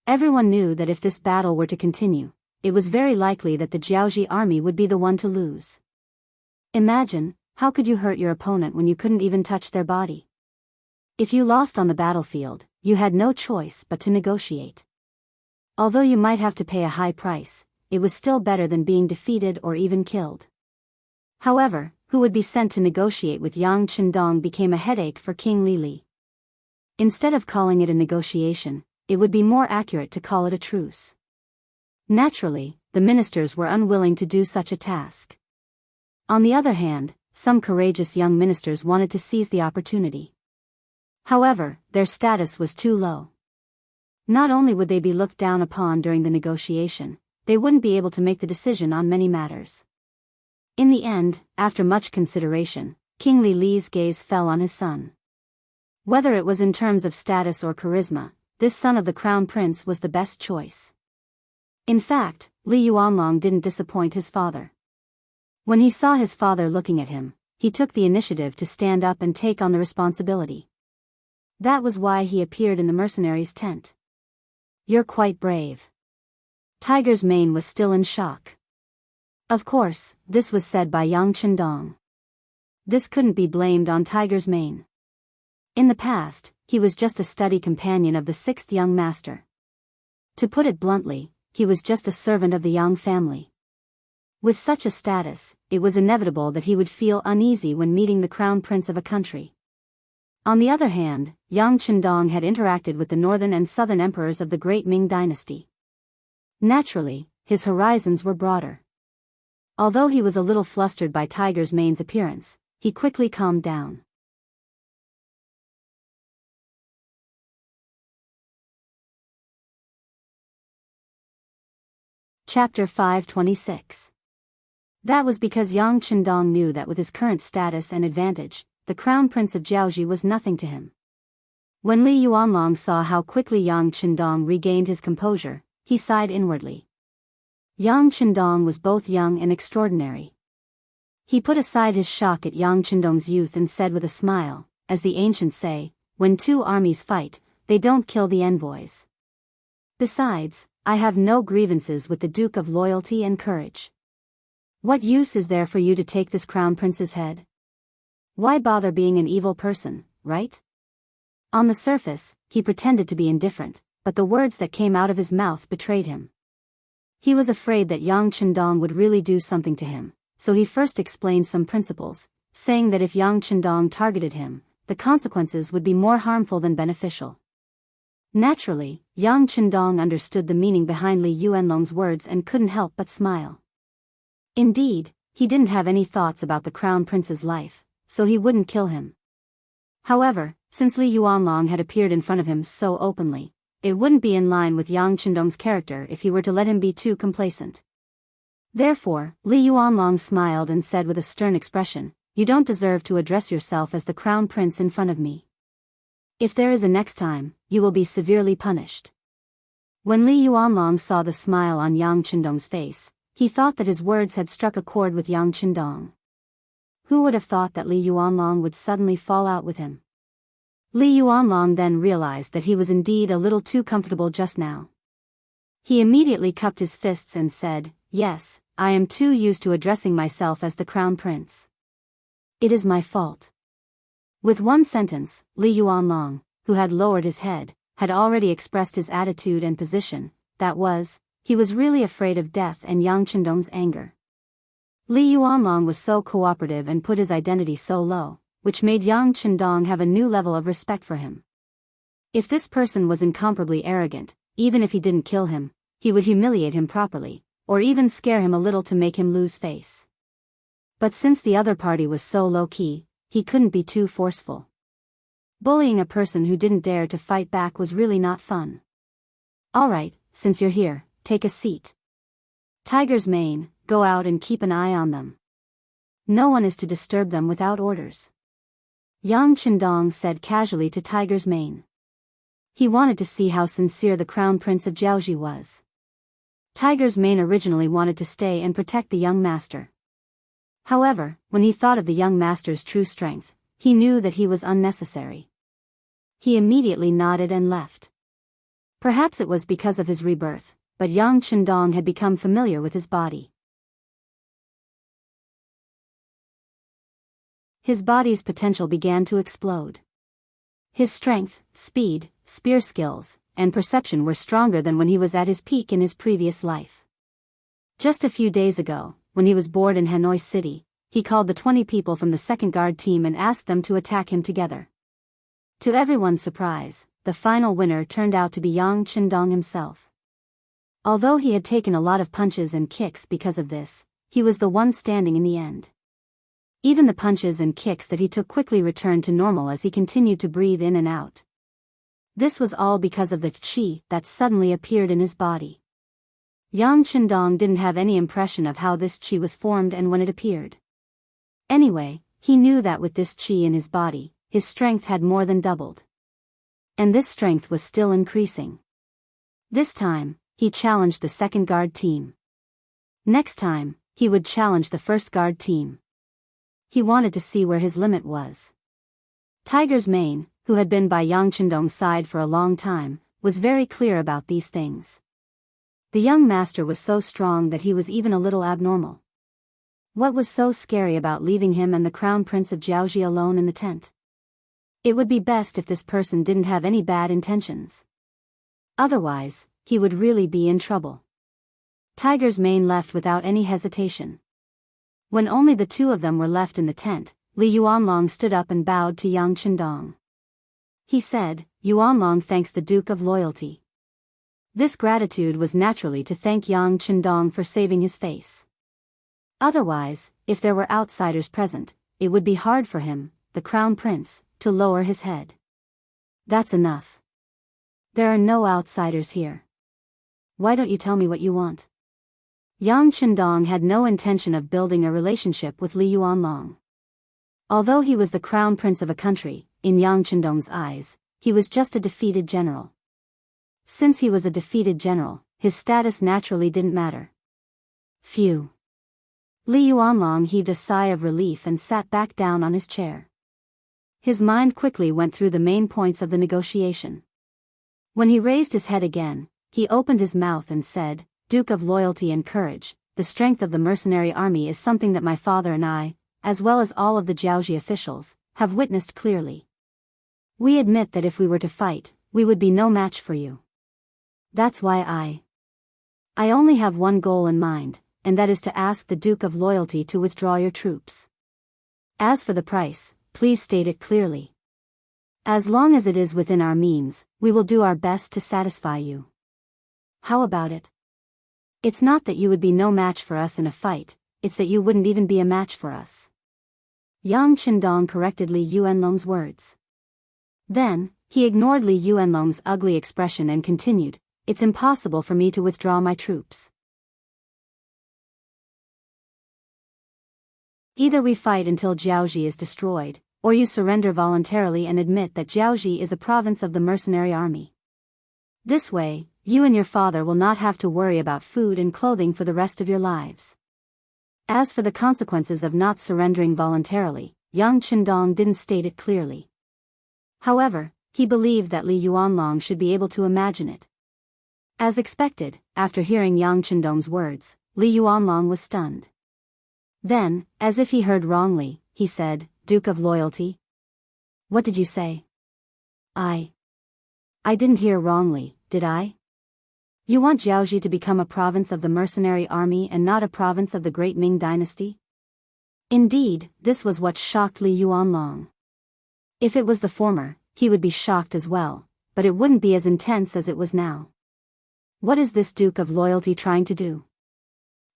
Everyone knew that if this battle were to continue, it was very likely that the Jiaoji army would be the one to lose. Imagine, how could you hurt your opponent when you couldn't even touch their body? If you lost on the battlefield, you had no choice but to negotiate. Although you might have to pay a high price, it was still better than being defeated or even killed. However, who would be sent to negotiate with Yang Qindong became a headache for King Li. Instead of calling it a negotiation, it would be more accurate to call it a truce. Naturally, the ministers were unwilling to do such a task. On the other hand, some courageous young ministers wanted to seize the opportunity. However, their status was too low. Not only would they be looked down upon during the negotiation, they wouldn't be able to make the decision on many matters. In the end, after much consideration, King Li's gaze fell on his son. Whether it was in terms of status or charisma, this son of the Crown Prince was the best choice. In fact, Li Yuanlong didn't disappoint his father. When he saw his father looking at him, he took the initiative to stand up and take on the responsibility. That was why he appeared in the mercenaries' tent. "You're quite brave." Tiger's Mane was still in shock. Of course, this was said by Yang Qindong. This couldn't be blamed on Tiger's Mane. In the past, he was just a study companion of the 6th young master. To put it bluntly, he was just a servant of the Yang family. With such a status, it was inevitable that he would feel uneasy when meeting the Crown Prince of a country. On the other hand, Yang Chendong had interacted with the northern and southern emperors of the great Ming dynasty. Naturally, his horizons were broader. Although he was a little flustered by Tiger's Mane's appearance, he quickly calmed down. Chapter 526. That was because Yang Chendong knew that with his current status and advantage, the crown prince of Jiaoji was nothing to him. When Li Yuanlong saw how quickly Yang Chendong regained his composure, he sighed inwardly. Yang Chendong was both young and extraordinary. He put aside his shock at Yang Chendong's youth and said with a smile, as the ancients say, when two armies fight, they don't kill the envoys. Besides, I have no grievances with the Duke of Loyalty and Courage. What use is there for you to take this crown prince's head? Why bother being an evil person, right? On the surface, he pretended to be indifferent, but the words that came out of his mouth betrayed him. He was afraid that Yang Chendong would really do something to him, so he first explained some principles, saying that if Yang Chendong targeted him, the consequences would be more harmful than beneficial. Naturally, Yang Chendong understood the meaning behind Li Yuanlong's words and couldn't help but smile. Indeed, he didn't have any thoughts about the crown prince's life, so he wouldn't kill him. However, since Li Yuanlong had appeared in front of him so openly, it wouldn't be in line with Yang Chendong's character if he were to let him be too complacent. Therefore, Li Yuanlong smiled and said with a stern expression, "You don't deserve to address yourself as the crown prince in front of me. If there is a next time, you will be severely punished." When Li Yuanlong saw the smile on Yang Chendong's face, he thought that his words had struck a chord with Yang Chendong. Who would have thought that Li Yuanlong would suddenly fall out with him? Li Yuanlong then realized that he was indeed a little too comfortable just now. He immediately cupped his fists and said, "Yes, I am too used to addressing myself as the crown prince. It is my fault." With one sentence, Li Yuanlong, who had lowered his head, had already expressed his attitude and position, that was, he was really afraid of death and Yang Chendong's anger. Li Yuanlong was so cooperative and put his identity so low, which made Yang Chendong have a new level of respect for him. If this person was incomparably arrogant, even if he didn't kill him, he would humiliate him properly, or even scare him a little to make him lose face. But since the other party was so low-key, he couldn't be too forceful. Bullying a person who didn't dare to fight back was really not fun. "Alright, since you're here, take a seat. Tiger's Mane, go out and keep an eye on them. No one is to disturb them without orders," Yang Chendong said casually to Tiger's Mane. He wanted to see how sincere the crown prince of Jiaoji was. Tiger's Mane originally wanted to stay and protect the young master. However, when he thought of the young master's true strength, he knew that he was unnecessary. He immediately nodded and left. Perhaps it was because of his rebirth, but Yang Chendong had become familiar with his body. His body's potential began to explode. His strength, speed, spear skills, and perception were stronger than when he was at his peak in his previous life. Just a few days ago, when he was bored in Hanoi City, he called the 20 people from the second guard team and asked them to attack him together. To everyone's surprise, the final winner turned out to be Yang Chendong himself. Although he had taken a lot of punches and kicks because of this, he was the one standing in the end. Even the punches and kicks that he took quickly returned to normal as he continued to breathe in and out. This was all because of the qi that suddenly appeared in his body. Yang Chendong didn't have any impression of how this qi was formed and when it appeared. Anyway, he knew that with this qi in his body, his strength had more than doubled. And this strength was still increasing. This time, he challenged the second guard team. Next time, he would challenge the first guard team. He wanted to see where his limit was. Tiger's Mane, who had been by Yang Chendong's side for a long time, was very clear about these things. The young master was so strong that he was even a little abnormal. What was so scary about leaving him and the crown prince of Jiaoji alone in the tent? It would be best if this person didn't have any bad intentions. Otherwise, he would really be in trouble. Tiger's Mane left without any hesitation. When only the two of them were left in the tent, Li Yuanlong stood up and bowed to Yang Chendong. He said, Yuanlong thanks the Duke of Loyalty. This gratitude was naturally to thank Yang Chendong for saving his face. Otherwise, if there were outsiders present, it would be hard for him, the crown prince, to lower his head. That's enough. There are no outsiders here. Why don't you tell me what you want? Yang Chendong had no intention of building a relationship with Li Yuanlong. Although he was the crown prince of a country, in Yang Chendong's eyes, he was just a defeated general. Since he was a defeated general, his status naturally didn't matter. Phew. Li Yuanlong heaved a sigh of relief and sat back down on his chair. His mind quickly went through the main points of the negotiation. When he raised his head again, he opened his mouth and said, Duke of Loyalty and Courage, the strength of the mercenary army is something that my father and I, as well as all of the Jiaoji officials, have witnessed clearly. We admit that if we were to fight, we would be no match for you. That's why I only have one goal in mind, and that is to ask the Duke of Loyalty to withdraw your troops. As for the price, please state it clearly. As long as it is within our means, we will do our best to satisfy you. How about it? It's not that you would be no match for us in a fight, it's that you wouldn't even be a match for us. Yang Chendong corrected Li Yuanlong's words. Then, he ignored Li Yuanlong's ugly expression and continued, It's impossible for me to withdraw my troops. Either we fight until Jiaoji is destroyed, or you surrender voluntarily and admit that Jiaoji is a province of the mercenary army. This way, you and your father will not have to worry about food and clothing for the rest of your lives. As for the consequences of not surrendering voluntarily, Yang Chendong didn't state it clearly. However, he believed that Li Yuanlong should be able to imagine it. As expected, after hearing Yang Chendong's words, Li Yuanlong was stunned. Then, as if he heard wrongly, he said, Duke of Loyalty? What did you say? I didn't hear wrongly, did I? You want Jiaoji to become a province of the mercenary army and not a province of the great Ming dynasty? Indeed, this was what shocked Li Yuanlong. If it was the former, he would be shocked as well, but it wouldn't be as intense as it was now. What is this Duke of Loyalty trying to do?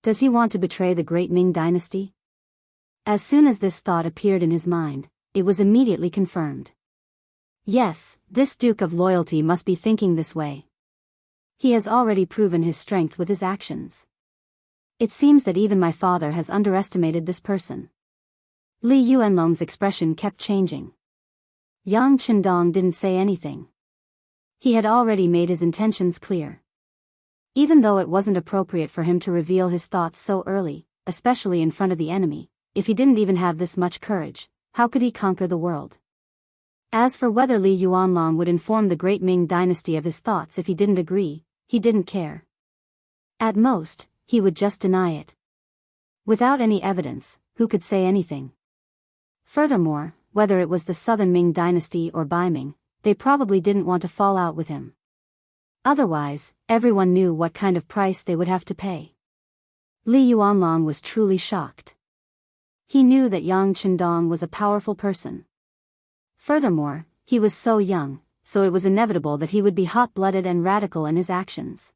Does he want to betray the great Ming dynasty? As soon as this thought appeared in his mind, it was immediately confirmed. Yes, this Duke of Loyalty must be thinking this way. He has already proven his strength with his actions. It seems that even my father has underestimated this person. Li Yuanlong's expression kept changing. Yang Chendong didn't say anything. He had already made his intentions clear. Even though it wasn't appropriate for him to reveal his thoughts so early, especially in front of the enemy, if he didn't even have this much courage, how could he conquer the world? As for whether Li Yuanlong would inform the great Ming dynasty of his thoughts if he didn't agree, he didn't care. At most, he would just deny it. Without any evidence, who could say anything? Furthermore, whether it was the southern Ming dynasty or Beiming, they probably didn't want to fall out with him. Otherwise, everyone knew what kind of price they would have to pay. Li Yuanlong was truly shocked. He knew that Yang Chendong was a powerful person. Furthermore, he was so young, so it was inevitable that he would be hot-blooded and radical in his actions.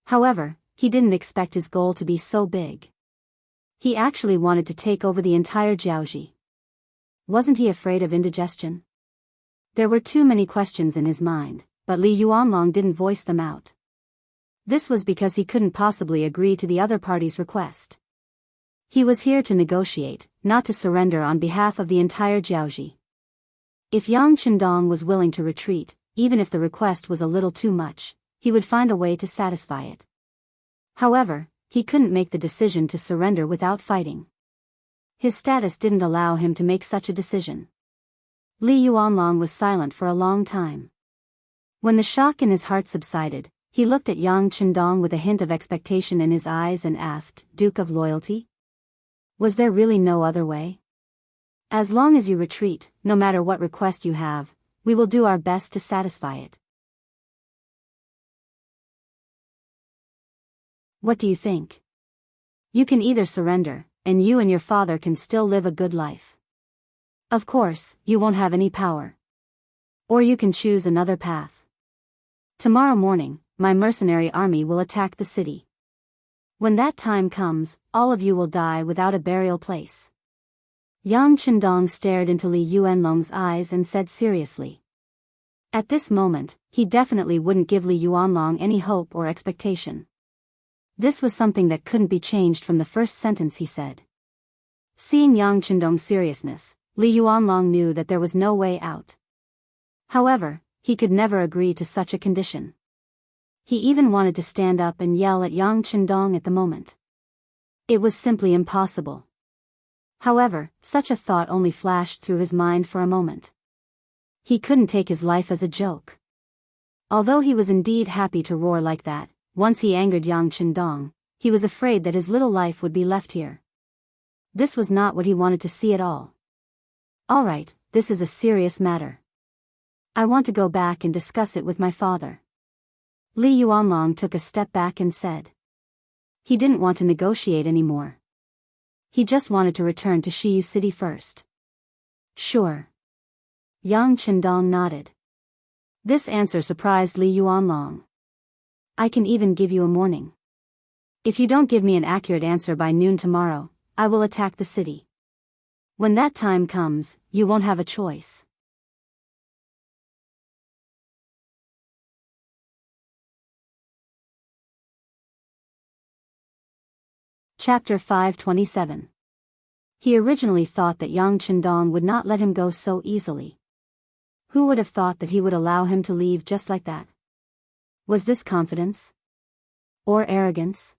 However, he didn't expect his goal to be so big. He actually wanted to take over the entire Jiaoji. Wasn't he afraid of indigestion? There were too many questions in his mind, but Li Yuanlong didn't voice them out. This was because he couldn't possibly agree to the other party's request. He was here to negotiate, not to surrender on behalf of the entire Jiaoji. If Yang Chendong was willing to retreat, even if the request was a little too much, he would find a way to satisfy it. However, he couldn't make the decision to surrender without fighting. His status didn't allow him to make such a decision. Li Yuanlong was silent for a long time. When the shock in his heart subsided, he looked at Yang Chendong with a hint of expectation in his eyes and asked, Duke of Loyalty? Was there really no other way? As long as you retreat, no matter what request you have, we will do our best to satisfy it. What do you think? You can either surrender, and you and your father can still live a good life. Of course, you won't have any power. Or you can choose another path. Tomorrow morning, my mercenary army will attack the city. When that time comes, all of you will die without a burial place. Yang Chendong stared into Li Yuanlong's eyes and said seriously. At this moment, he definitely wouldn't give Li Yuanlong any hope or expectation. This was something that couldn't be changed from the first sentence he said. Seeing Yang Chendong's seriousness, Li Yuanlong knew that there was no way out. However, he could never agree to such a condition. He even wanted to stand up and yell at Yang Chendong at the moment. It was simply impossible. However, such a thought only flashed through his mind for a moment. He couldn't take his life as a joke. Although he was indeed happy to roar like that, once he angered Yang Chendong, he was afraid that his little life would be left here. This was not what he wanted to see at all. All right, this is a serious matter. I want to go back and discuss it with my father. Li Yuanlong took a step back and said. He didn't want to negotiate anymore. He just wanted to return to Shiyu City first. Sure. Yang Chendong nodded. This answer surprised Li Yuanlong. I can even give you a warning. If you don't give me an accurate answer by noon tomorrow, I will attack the city. When that time comes, you won't have a choice. Chapter 527. He originally thought that Yang Chendong would not let him go so easily. Who would have thought that he would allow him to leave just like that? Was this confidence? Or arrogance?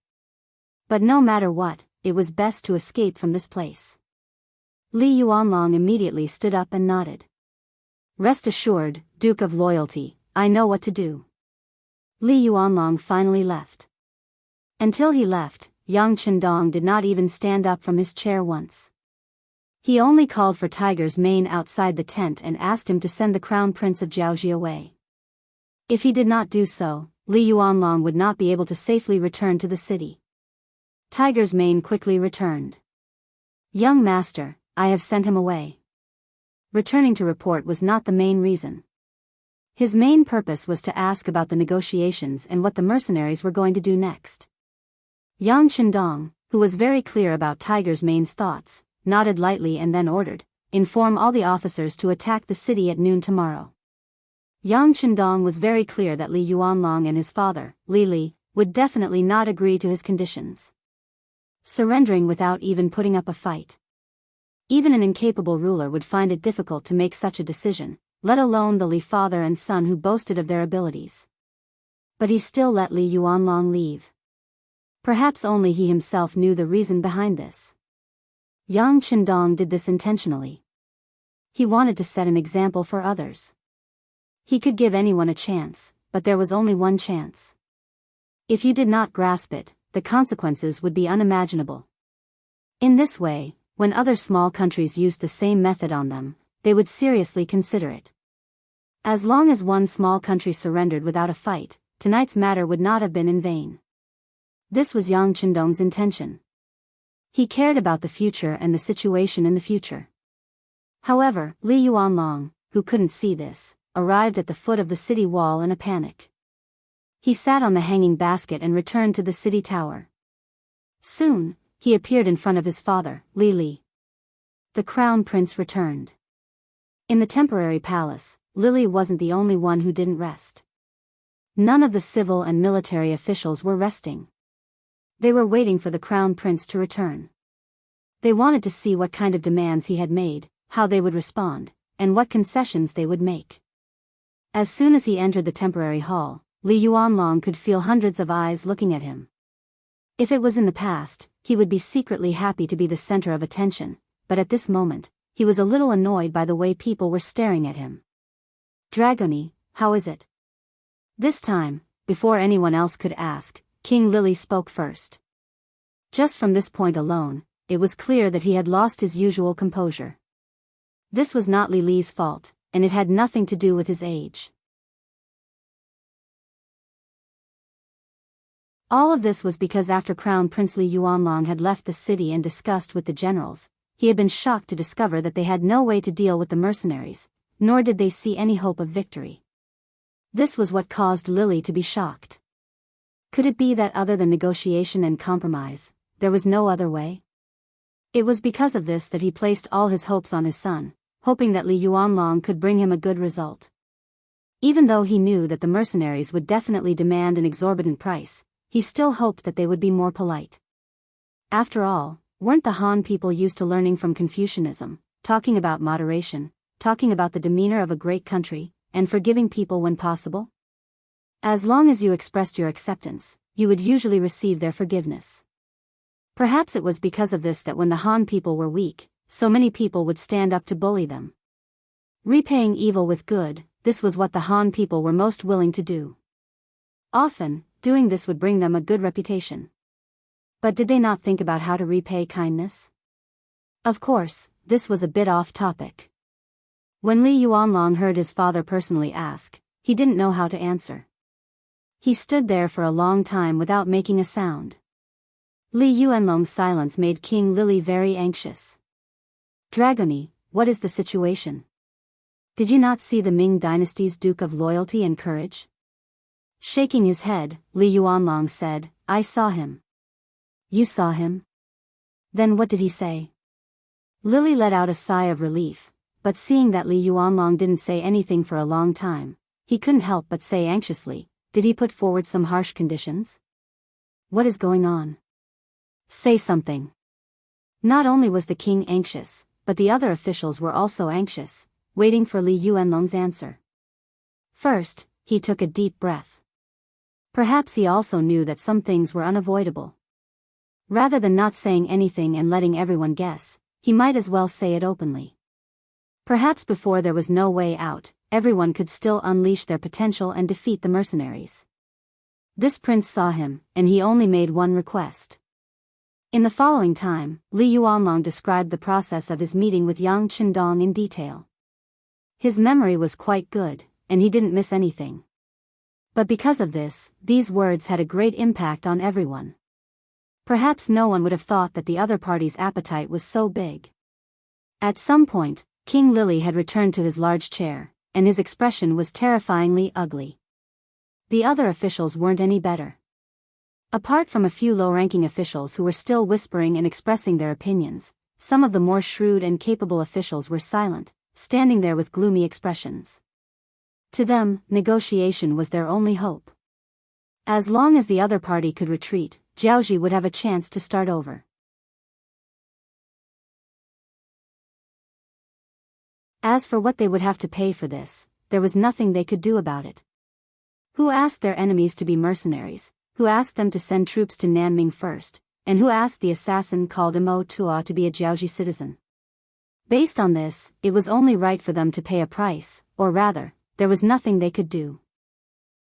But no matter what, it was best to escape from this place. Li Yuanlong immediately stood up and nodded. Rest assured, Duke of Loyalty, I know what to do. Li Yuanlong finally left. Until he left, Yang Chendong did not even stand up from his chair once. He only called for Tiger's mane outside the tent and asked him to send the Crown Prince of Jianghu away. If he did not do so, Li Yuanlong would not be able to safely return to the city. Tiger's mane quickly returned. Young master, I have sent him away. Returning to report was not the main reason. His main purpose was to ask about the negotiations and what the mercenaries were going to do next. Yang Chendong, who was very clear about Tiger's mane's thoughts, nodded lightly and then ordered, inform all the officers to attack the city at noon tomorrow. Yang Chendong was very clear that Li Yuanlong and his father, Li, would definitely not agree to his conditions. Surrendering without even putting up a fight. Even an incapable ruler would find it difficult to make such a decision, let alone the Li father and son who boasted of their abilities. But he still let Li Yuanlong leave. Perhaps only he himself knew the reason behind this. Yang Chendong did this intentionally. He wanted to set an example for others. He could give anyone a chance, but there was only one chance. If you did not grasp it, the consequences would be unimaginable. In this way, when other small countries used the same method on them, they would seriously consider it. As long as one small country surrendered without a fight, tonight's matter would not have been in vain. This was Yang Chendong's intention. He cared about the future and the situation in the future. However, Li Yuanlong, who couldn't see this, arrived at the foot of the city wall in a panic. He sat on the hanging basket and returned to the city tower. Soon, he appeared in front of his father, Li. The crown prince returned. In the temporary palace, Li wasn't the only one who didn't rest. None of the civil and military officials were resting. They were waiting for the crown prince to return. They wanted to see what kind of demands he had made, how they would respond, and what concessions they would make. As soon as he entered the temporary hall, Li Yuanlong could feel hundreds of eyes looking at him. If it was in the past, he would be secretly happy to be the center of attention, but at this moment, he was a little annoyed by the way people were staring at him. Dragoni, how is it? This time, before anyone else could ask, King Lily spoke first. Just from this point alone, it was clear that he had lost his usual composure. This was not Li's fault, and it had nothing to do with his age. All of this was because after Crown Prince Li Yuanlong had left the city and discussed with the generals, he had been shocked to discover that they had no way to deal with the mercenaries, nor did they see any hope of victory. This was what caused Lily to be shocked. Could it be that other than negotiation and compromise, there was no other way? It was because of this that he placed all his hopes on his son, hoping that Li Yuanlong could bring him a good result. Even though he knew that the mercenaries would definitely demand an exorbitant price, he still hoped that they would be more polite. After all, weren't the Han people used to learning from Confucianism, talking about moderation, talking about the demeanor of a great country, and forgiving people when possible? As long as you expressed your acceptance, you would usually receive their forgiveness. Perhaps it was because of this that when the Han people were weak, so many people would stand up to bully them. Repaying evil with good, this was what the Han people were most willing to do. Often, doing this would bring them a good reputation. But did they not think about how to repay kindness? Of course, this was a bit off topic. When Li Yuanlong heard his father personally ask, he didn't know how to answer. He stood there for a long time without making a sound. Li Yuanlong's silence made King Lily very anxious. Dragoni, what is the situation? Did you not see the Ming dynasty's Duke of Loyalty and Courage? Shaking his head, Li Yuanlong said, I saw him. You saw him? Then what did he say? Lily let out a sigh of relief, but seeing that Li Yuanlong didn't say anything for a long time, he couldn't help but say anxiously, did he put forward some harsh conditions? What is going on? Say something. Not only was the king anxious, but the other officials were also anxious, waiting for Li Yuanlong's answer. First, he took a deep breath. Perhaps he also knew that some things were unavoidable. Rather than not saying anything and letting everyone guess, he might as well say it openly. Perhaps before there was no way out, everyone could still unleash their potential and defeat the mercenaries. This prince saw him, and he only made one request. In the following time, Li Yuanlong described the process of his meeting with Yang Qindong in detail. His memory was quite good, and he didn't miss anything. But because of this, these words had a great impact on everyone. Perhaps no one would have thought that the other party's appetite was so big. At some point, King Lily had returned to his large chair, and his expression was terrifyingly ugly. The other officials weren't any better. Apart from a few low-ranking officials who were still whispering and expressing their opinions, some of the more shrewd and capable officials were silent, standing there with gloomy expressions. To them, negotiation was their only hope. As long as the other party could retreat, Jiaoji would have a chance to start over. As for what they would have to pay for this, there was nothing they could do about it. Who asked their enemies to be mercenaries? Who asked them to send troops to Nanming first, and who asked the assassin called Mo Tua to be a Jiaoji citizen? Based on this, it was only right for them to pay a price, or rather, there was nothing they could do.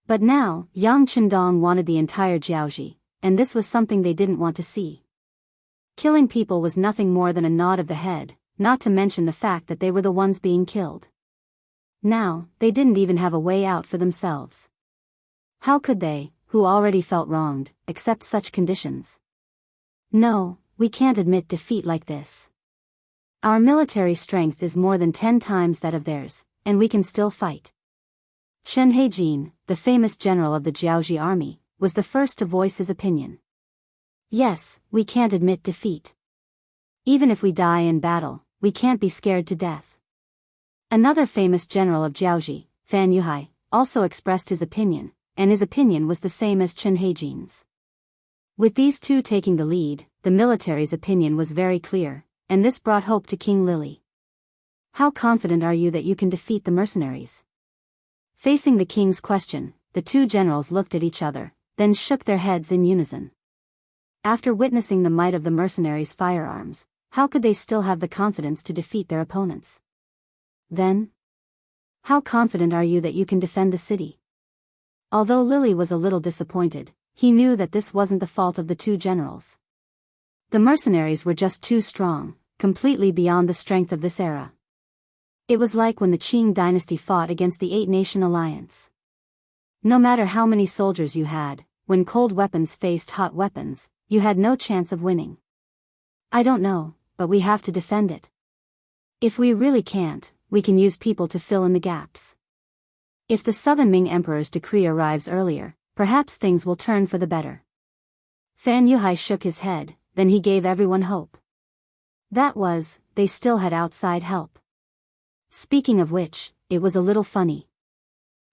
But now, Yang Qindong wanted the entire Jiaoji, and this was something they didn't want to see. Killing people was nothing more than a nod of the head, not to mention the fact that they were the ones being killed. Now, they didn't even have a way out for themselves. How could they, who already felt wronged, accept such conditions? No, we can't admit defeat like this. Our military strength is more than 10 times that of theirs, and we can still fight. Chen Heijin, the famous general of the Jiaoji army, was the first to voice his opinion. Yes, we can't admit defeat. Even if we die in battle, we can't be scared to death. Another famous general of Jiaoji, Fan Yuhai, also expressed his opinion, and his opinion was the same as Chen Heijin's. With these two taking the lead, the military's opinion was very clear, and this brought hope to King Lily. How confident are you that you can defeat the mercenaries? Facing the king's question, the two generals looked at each other, then shook their heads in unison. After witnessing the might of the mercenaries' firearms, how could they still have the confidence to defeat their opponents? Then, how confident are you that you can defend the city? Although Lily was a little disappointed, he knew that this wasn't the fault of the two generals. The mercenaries were just too strong, completely beyond the strength of this era. It was like when the Qing dynasty fought against the Eight-Nation Alliance. No matter how many soldiers you had, when cold weapons faced hot weapons, you had no chance of winning. I don't know, but we have to defend it. If we really can't, we can use people to fill in the gaps. If the Southern Ming Emperor's decree arrives earlier, perhaps things will turn for the better. Fan Yuhai shook his head, then he gave everyone hope. That was, they still had outside help. Speaking of which, it was a little funny.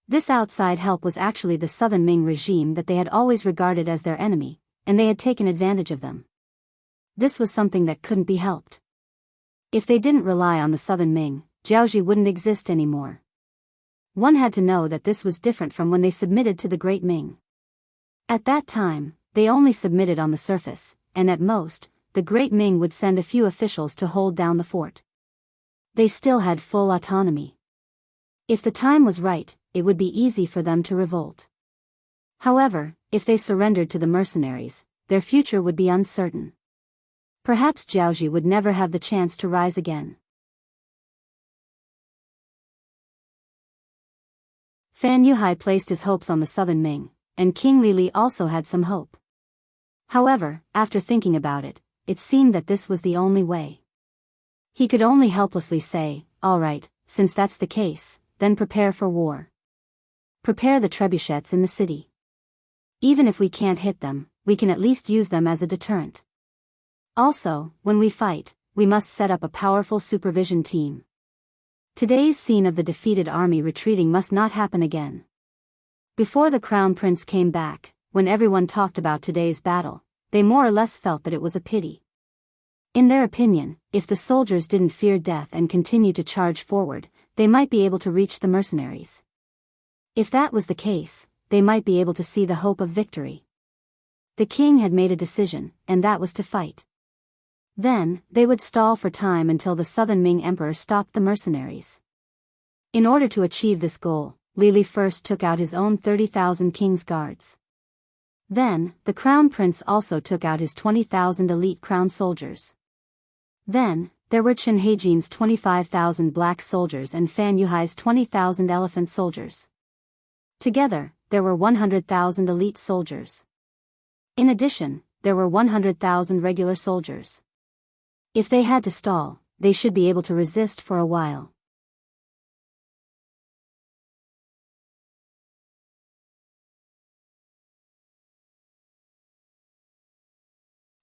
This outside help was actually the Southern Ming regime that they had always regarded as their enemy, and they had taken advantage of them. This was something that couldn't be helped. If they didn't rely on the Southern Ming, Jiaoji wouldn't exist anymore. One had to know that this was different from when they submitted to the Great Ming. At that time, they only submitted on the surface, and at most, the Great Ming would send a few officials to hold down the fort. They still had full autonomy. If the time was right, it would be easy for them to revolt. However, if they surrendered to the mercenaries, their future would be uncertain. Perhaps Jiaoji would never have the chance to rise again. Fan Yuhai placed his hopes on the Southern Ming, and King Lili also had some hope. However, after thinking about it, it seemed that this was the only way. He could only helplessly say, "All right, since that's the case, then prepare for war. Prepare the trebuchets in the city. Even if we can't hit them, we can at least use them as a deterrent. Also, when we fight, we must set up a powerful supervision team. Today's scene of the defeated army retreating must not happen again." Before the Crown Prince came back, when everyone talked about today's battle, they more or less felt that it was a pity. In their opinion, if the soldiers didn't fear death and continued to charge forward, they might be able to reach the mercenaries. If that was the case, they might be able to see the hope of victory. The king had made a decision, and that was to fight. Then, they would stall for time until the Southern Ming Emperor stopped the mercenaries. In order to achieve this goal, Lili first took out his own 30,000 King's Guards. Then, the Crown Prince also took out his 20,000 elite crown soldiers. Then, there were Chen Heijin's 25,000 black soldiers and Fan Yuhai's 20,000 elephant soldiers. Together, there were 100,000 elite soldiers. In addition, there were 100,000 regular soldiers. If they had to stall, they should be able to resist for a while.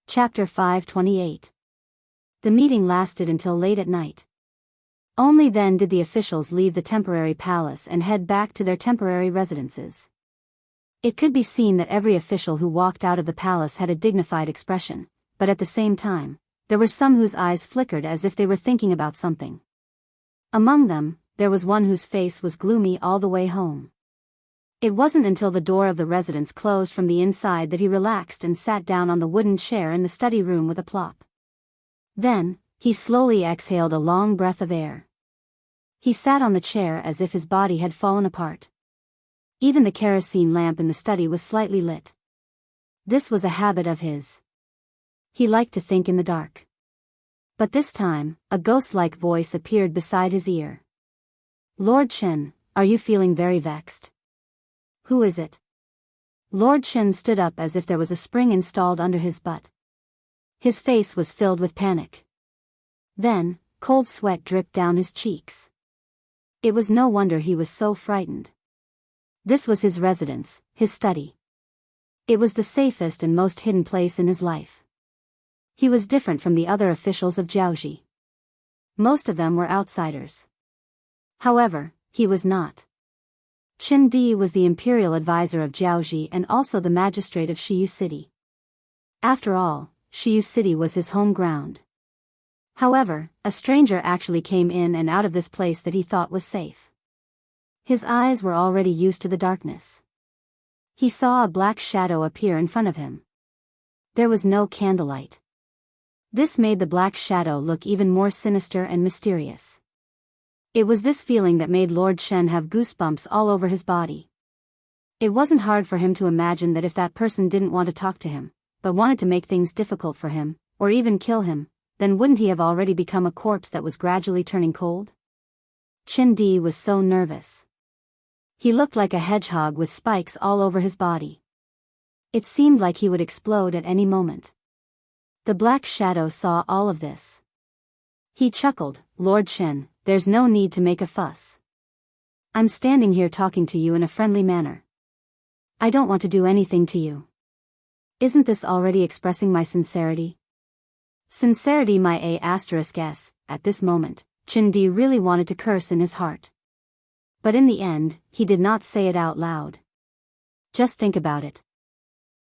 Chapter 528. The meeting lasted until late at night. Only then did the officials leave the temporary palace and head back to their temporary residences. It could be seen that every official who walked out of the palace had a dignified expression, but at the same time, there were some whose eyes flickered as if they were thinking about something. Among them, there was one whose face was gloomy all the way home. It wasn't until the door of the residence closed from the inside that he relaxed and sat down on the wooden chair in the study room with a plop. Then, he slowly exhaled a long breath of air. He sat on the chair as if his body had fallen apart. Even the kerosene lamp in the study was slightly lit. This was a habit of his. He liked to think in the dark. But this time, a ghost-like voice appeared beside his ear. "Lord Chen, are you feeling very vexed?" "Who is it?" Lord Chen stood up as if there was a spring installed under his butt. His face was filled with panic. Then, cold sweat dripped down his cheeks. It was no wonder he was so frightened. This was his residence, his study. It was the safest and most hidden place in his life. He was different from the other officials of Jiaoji. Most of them were outsiders. However, he was not. Qin Di was the imperial advisor of Jiaoji and also the magistrate of Shiyu City. After all, Shiyu City was his home ground. However, a stranger actually came in and out of this place that he thought was safe. His eyes were already used to the darkness. He saw a black shadow appear in front of him. There was no candlelight. This made the black shadow look even more sinister and mysterious. It was this feeling that made Lord Shen have goosebumps all over his body. It wasn't hard for him to imagine that if that person didn't want to talk to him, but wanted to make things difficult for him, or even kill him, then wouldn't he have already become a corpse that was gradually turning cold? Qin Di was so nervous. He looked like a hedgehog with spikes all over his body. It seemed like he would explode at any moment. The black shadow saw all of this. He chuckled, "Lord Chen, there's no need to make a fuss. I'm standing here talking to you in a friendly manner. I don't want to do anything to you. Isn't this already expressing my sincerity? Sincerity my A*S. At this moment, Chindi really wanted to curse in his heart. But in the end, he did not say it out loud. Just think about it.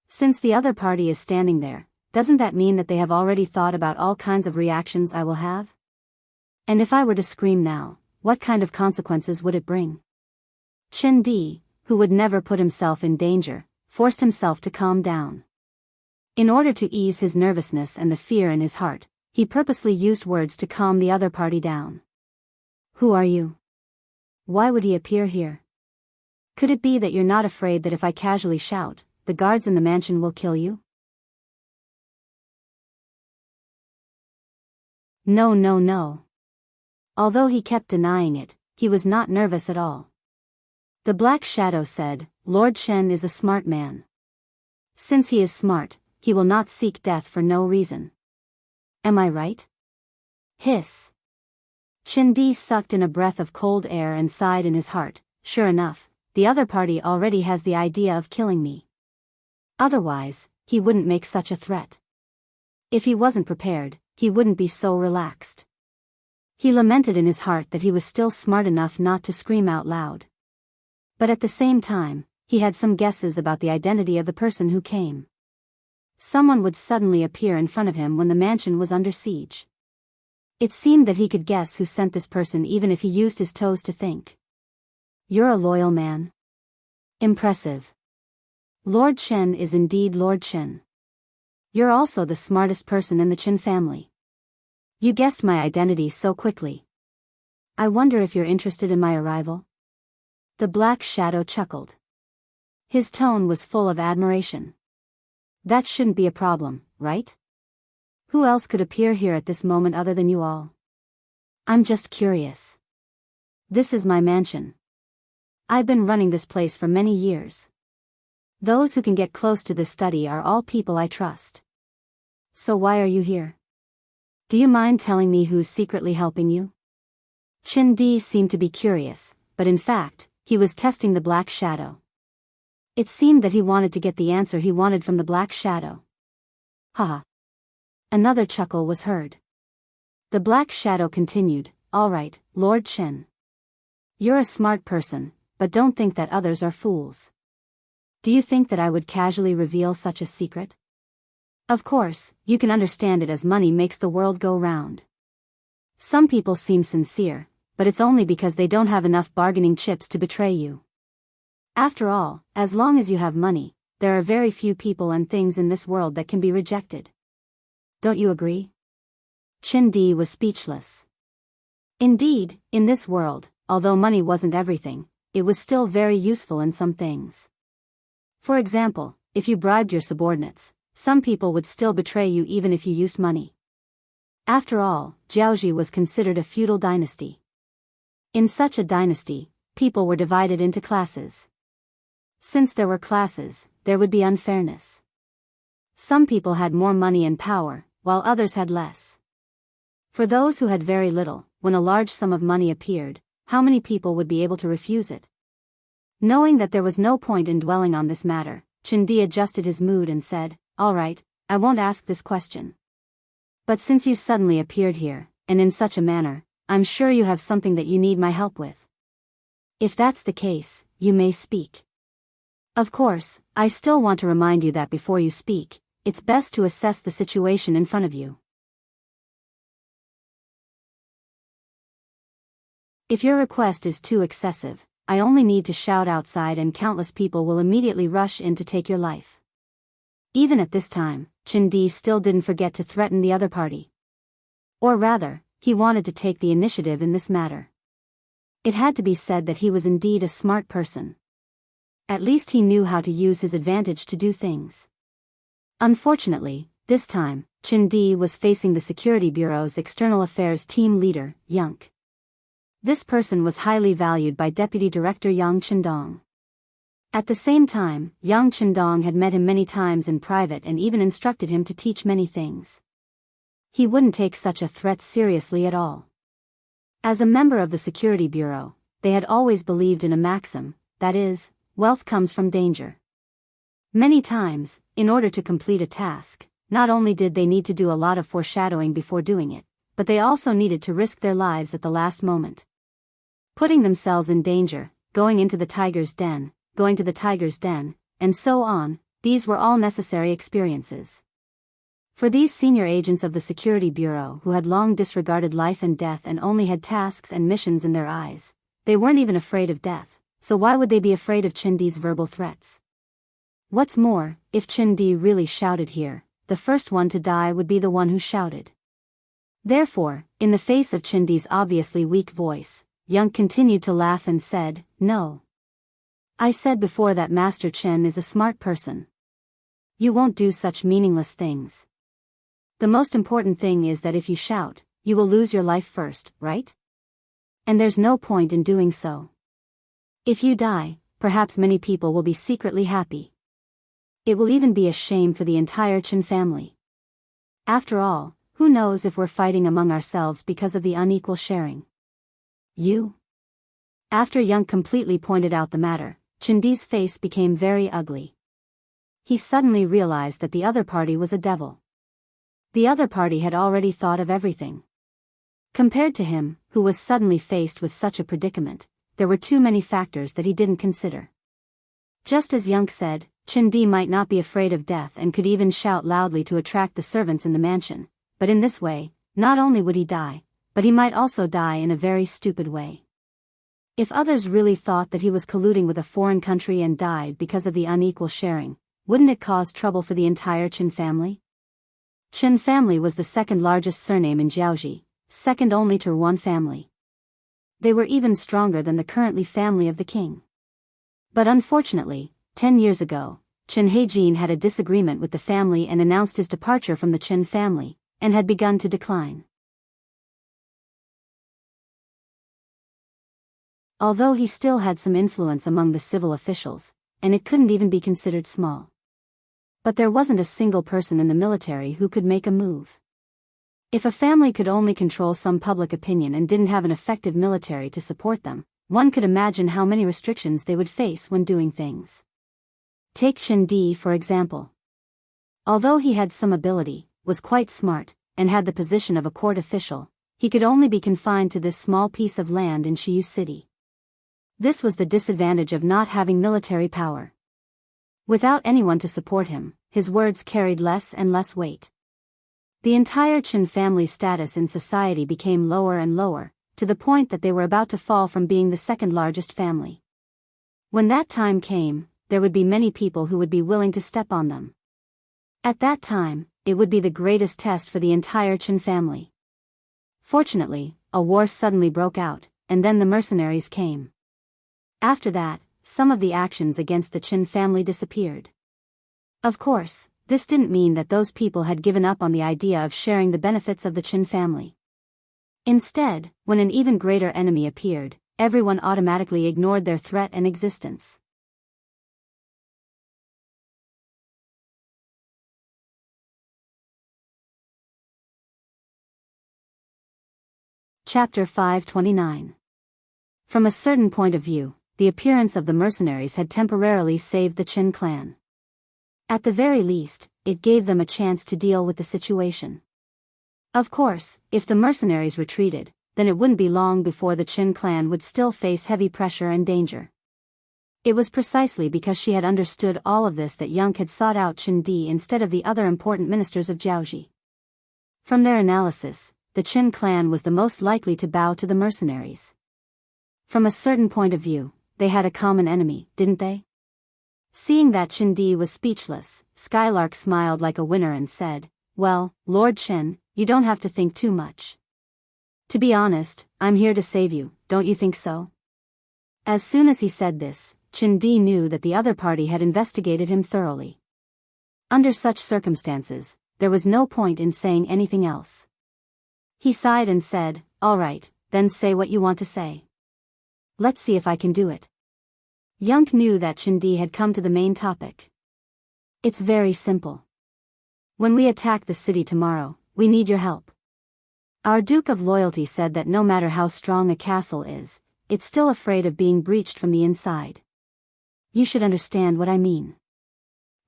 Since the other party is standing there, doesn't that mean that they have already thought about all kinds of reactions I will have? And if I were to scream now, what kind of consequences would it bring? Chindi, who would never put himself in danger, forced himself to calm down. In order to ease his nervousness and the fear in his heart, he purposely used words to calm the other party down. Who are you? Why would he appear here? Could it be that you're not afraid that if I casually shout, the guards in the mansion will kill you? No, no, no. Although he kept denying it, he was not nervous at all. The Black Shadow said, Lord Chen is a smart man. Since he is smart, he will not seek death for no reason. Am I right? Hiss. Chindi sucked in a breath of cold air and sighed in his heart. Sure enough, the other party already has the idea of killing me. Otherwise, he wouldn't make such a threat. If he wasn't prepared, he wouldn't be so relaxed. He lamented in his heart that he was still smart enough not to scream out loud. But at the same time, he had some guesses about the identity of the person who came. Someone would suddenly appear in front of him when the mansion was under siege. It seemed that he could guess who sent this person even if he used his toes to think. You're a loyal man. Impressive. Lord Chen is indeed Lord Chen. You're also the smartest person in the Chen family. You guessed my identity so quickly. I wonder if you're interested in my arrival? The Black Shadow chuckled. His tone was full of admiration. That shouldn't be a problem, right? Who else could appear here at this moment other than you all? I'm just curious. This is my mansion. I've been running this place for many years. Those who can get close to this study are all people I trust. So why are you here? Do you mind telling me who's secretly helping you? Chindi seemed to be curious, but in fact, he was testing the Black Shadow. It seemed that he wanted to get the answer he wanted from the Black Shadow. Haha. Another chuckle was heard. The Black Shadow continued, All right, Lord Chen. You're a smart person, but don't think that others are fools. Do you think that I would casually reveal such a secret? Of course, you can understand it as money makes the world go round. Some people seem sincere, but it's only because they don't have enough bargaining chips to betray you. After all, as long as you have money, there are very few people and things in this world that can be rejected. Don't you agree? Chindi was speechless. Indeed, in this world, although money wasn't everything, it was still very useful in some things. For example, if you bribed your subordinates, some people would still betray you even if you used money. After all, Jianghu was considered a feudal dynasty. In such a dynasty, people were divided into classes. Since there were classes, there would be unfairness. Some people had more money and power, while others had less. For those who had very little, when a large sum of money appeared, how many people would be able to refuse it? Knowing that there was no point in dwelling on this matter, Chindi adjusted his mood and said, All right, I won't ask this question. But since you suddenly appeared here, and in such a manner, I'm sure you have something that you need my help with. If that's the case, you may speak. Of course, I still want to remind you that before you speak, it's best to assess the situation in front of you. If your request is too excessive, I only need to shout outside and countless people will immediately rush in to take your life. Even at this time, Chindi still didn't forget to threaten the other party. Or rather, he wanted to take the initiative in this matter. It had to be said that he was indeed a smart person. At least he knew how to use his advantage to do things. Unfortunately, this time, Chindi was facing the Security Bureau's External Affairs team leader, Yunk. This person was highly valued by Deputy Director Yang Chendong. At the same time, Yang Chendong had met him many times in private and even instructed him to teach many things. He wouldn't take such a threat seriously at all. As a member of the Security Bureau, they had always believed in a maxim, that is, wealth comes from danger. Many times, in order to complete a task, not only did they need to do a lot of foreshadowing before doing it, but they also needed to risk their lives at the last moment. Putting themselves in danger, going into the tiger's den, going to the tiger's den, and so on, these were all necessary experiences. For these senior agents of the Security Bureau who had long disregarded life and death and only had tasks and missions in their eyes, they weren't even afraid of death, so why would they be afraid of Chindi's verbal threats? What's more, if Chindi really shouted here, the first one to die would be the one who shouted. Therefore, in the face of Chindi's obviously weak voice, Young continued to laugh and said, "No. I said before that Master Chen is a smart person. You won't do such meaningless things. The most important thing is that if you shout, you will lose your life first, right? And there's no point in doing so. If you die, perhaps many people will be secretly happy. It will even be a shame for the entire Chen family. After all, who knows if we're fighting among ourselves because of the unequal sharing? You?" After Young completely pointed out the matter, Chindi's face became very ugly. He suddenly realized that the other party was a devil. The other party had already thought of everything. Compared to him, who was suddenly faced with such a predicament, there were too many factors that he didn't consider. Just as Young said, Chindi might not be afraid of death and could even shout loudly to attract the servants in the mansion, but in this way, not only would he die, but he might also die in a very stupid way. If others really thought that he was colluding with a foreign country and died because of the unequal sharing, wouldn't it cause trouble for the entire Chen family? Chen family was the second largest surname in Jianghu, second only to Yuan family. They were even stronger than the currently family of the king. But unfortunately, 10 years ago, Chen Heijin had a disagreement with the family and announced his departure from the Chen family, and had begun to decline. Although he still had some influence among the civil officials, and it couldn't even be considered small. But there wasn't a single person in the military who could make a move. If a family could only control some public opinion and didn't have an effective military to support them, one could imagine how many restrictions they would face when doing things. Take Chindi for example. Although he had some ability, was quite smart, and had the position of a court official, he could only be confined to this small piece of land in Shiyu City. This was the disadvantage of not having military power. Without anyone to support him, his words carried less and less weight. The entire Chen family's status in society became lower and lower, to the point that they were about to fall from being the second largest family. When that time came, there would be many people who would be willing to step on them. At that time, it would be the greatest test for the entire Chen family. Fortunately, a war suddenly broke out, and then the mercenaries came. After that, some of the actions against the Chen family disappeared. Of course, this didn't mean that those people had given up on the idea of sharing the benefits of the Chen family. Instead, when an even greater enemy appeared, everyone automatically ignored their threat and existence. Chapter 529. From a certain point of view, the appearance of the mercenaries had temporarily saved the Chen clan. At the very least, it gave them a chance to deal with the situation. Of course, if the mercenaries retreated, then it wouldn't be long before the Chen clan would still face heavy pressure and danger. It was precisely because she had understood all of this that Young had sought out Chen Di instead of the other important ministers of Jiaoji. From their analysis, the Chen clan was the most likely to bow to the mercenaries. From a certain point of view, they had a common enemy, didn't they? Seeing that Chen Di was speechless, Skylark smiled like a winner and said, "Well, Lord Chen, you don't have to think too much. To be honest, I'm here to save you, don't you think so?" As soon as he said this, Chen Di knew that the other party had investigated him thoroughly. Under such circumstances, there was no point in saying anything else. He sighed and said, "All right, then say what you want to say. Let's see if I can do it." Young knew that Chen Di had come to the main topic. "It's very simple. When we attack the city tomorrow, we need your help. Our Duke of Loyalty said that no matter how strong a castle is, it's still afraid of being breached from the inside. You should understand what I mean.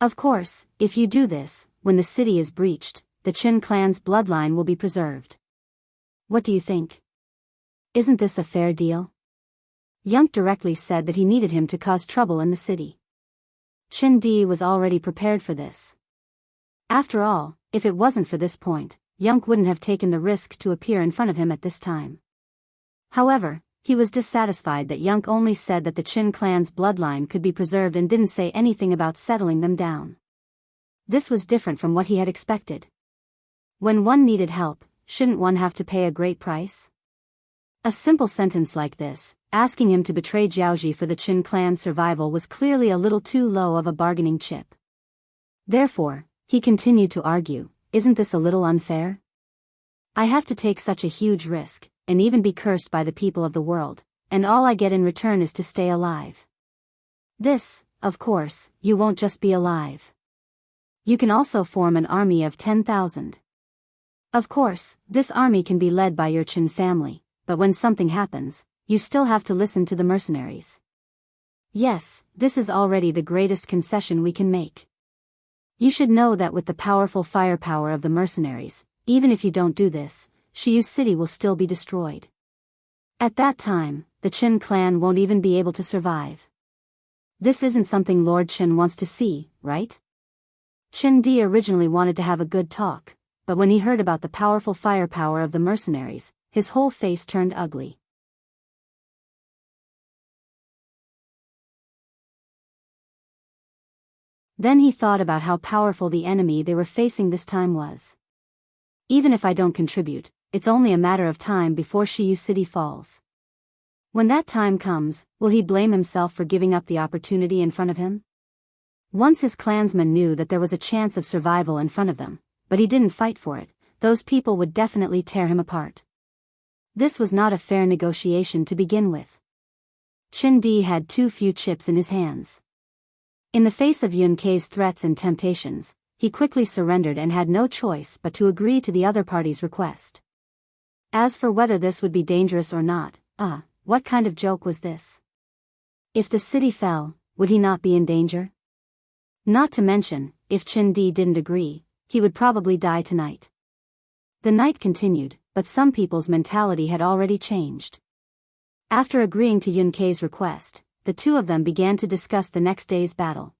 Of course, if you do this, when the city is breached, the Qin clan's bloodline will be preserved. What do you think? Isn't this a fair deal? Yunk directly said that he needed him to cause trouble in the city. Qin Di was already prepared for this. After all, if it wasn't for this point, Yunk wouldn't have taken the risk to appear in front of him at this time. However, he was dissatisfied that Yunk only said that the Qin clan's bloodline could be preserved and didn't say anything about settling them down. This was different from what he had expected. When one needed help, shouldn't one have to pay a great price? A simple sentence like this, asking him to betray Jiaoji for the Qin clan's survival, was clearly a little too low of a bargaining chip. Therefore, he continued to argue, isn't this a little unfair? I have to take such a huge risk, and even be cursed by the people of the world, and all I get in return is to stay alive. This, of course, you won't just be alive. You can also form an army of 10,000. Of course, this army can be led by your Qin family, but when something happens, you still have to listen to the mercenaries. Yes, this is already the greatest concession we can make. You should know that with the powerful firepower of the mercenaries, even if you don't do this, Shiyu City will still be destroyed. At that time, the Qin clan won't even be able to survive. This isn't something Lord Qin wants to see, right? Qin Di originally wanted to have a good talk, but when he heard about the powerful firepower of the mercenaries, his whole face turned ugly. Then he thought about how powerful the enemy they were facing this time was. Even if I don't contribute, it's only a matter of time before Shiyu City falls. When that time comes, will he blame himself for giving up the opportunity in front of him? Once his clansmen knew that there was a chance of survival in front of them, but he didn't fight for it, those people would definitely tear him apart. This was not a fair negotiation to begin with. Qin Di had too few chips in his hands. In the face of Yun Kei's threats and temptations, he quickly surrendered and had no choice but to agree to the other party's request. As for whether this would be dangerous or not, what kind of joke was this? If the city fell, would he not be in danger? Not to mention, if Qin Di didn't agree, he would probably die tonight. The night continued, but some people's mentality had already changed. After agreeing to Yun Kei's request, the two of them began to discuss the next day's battle.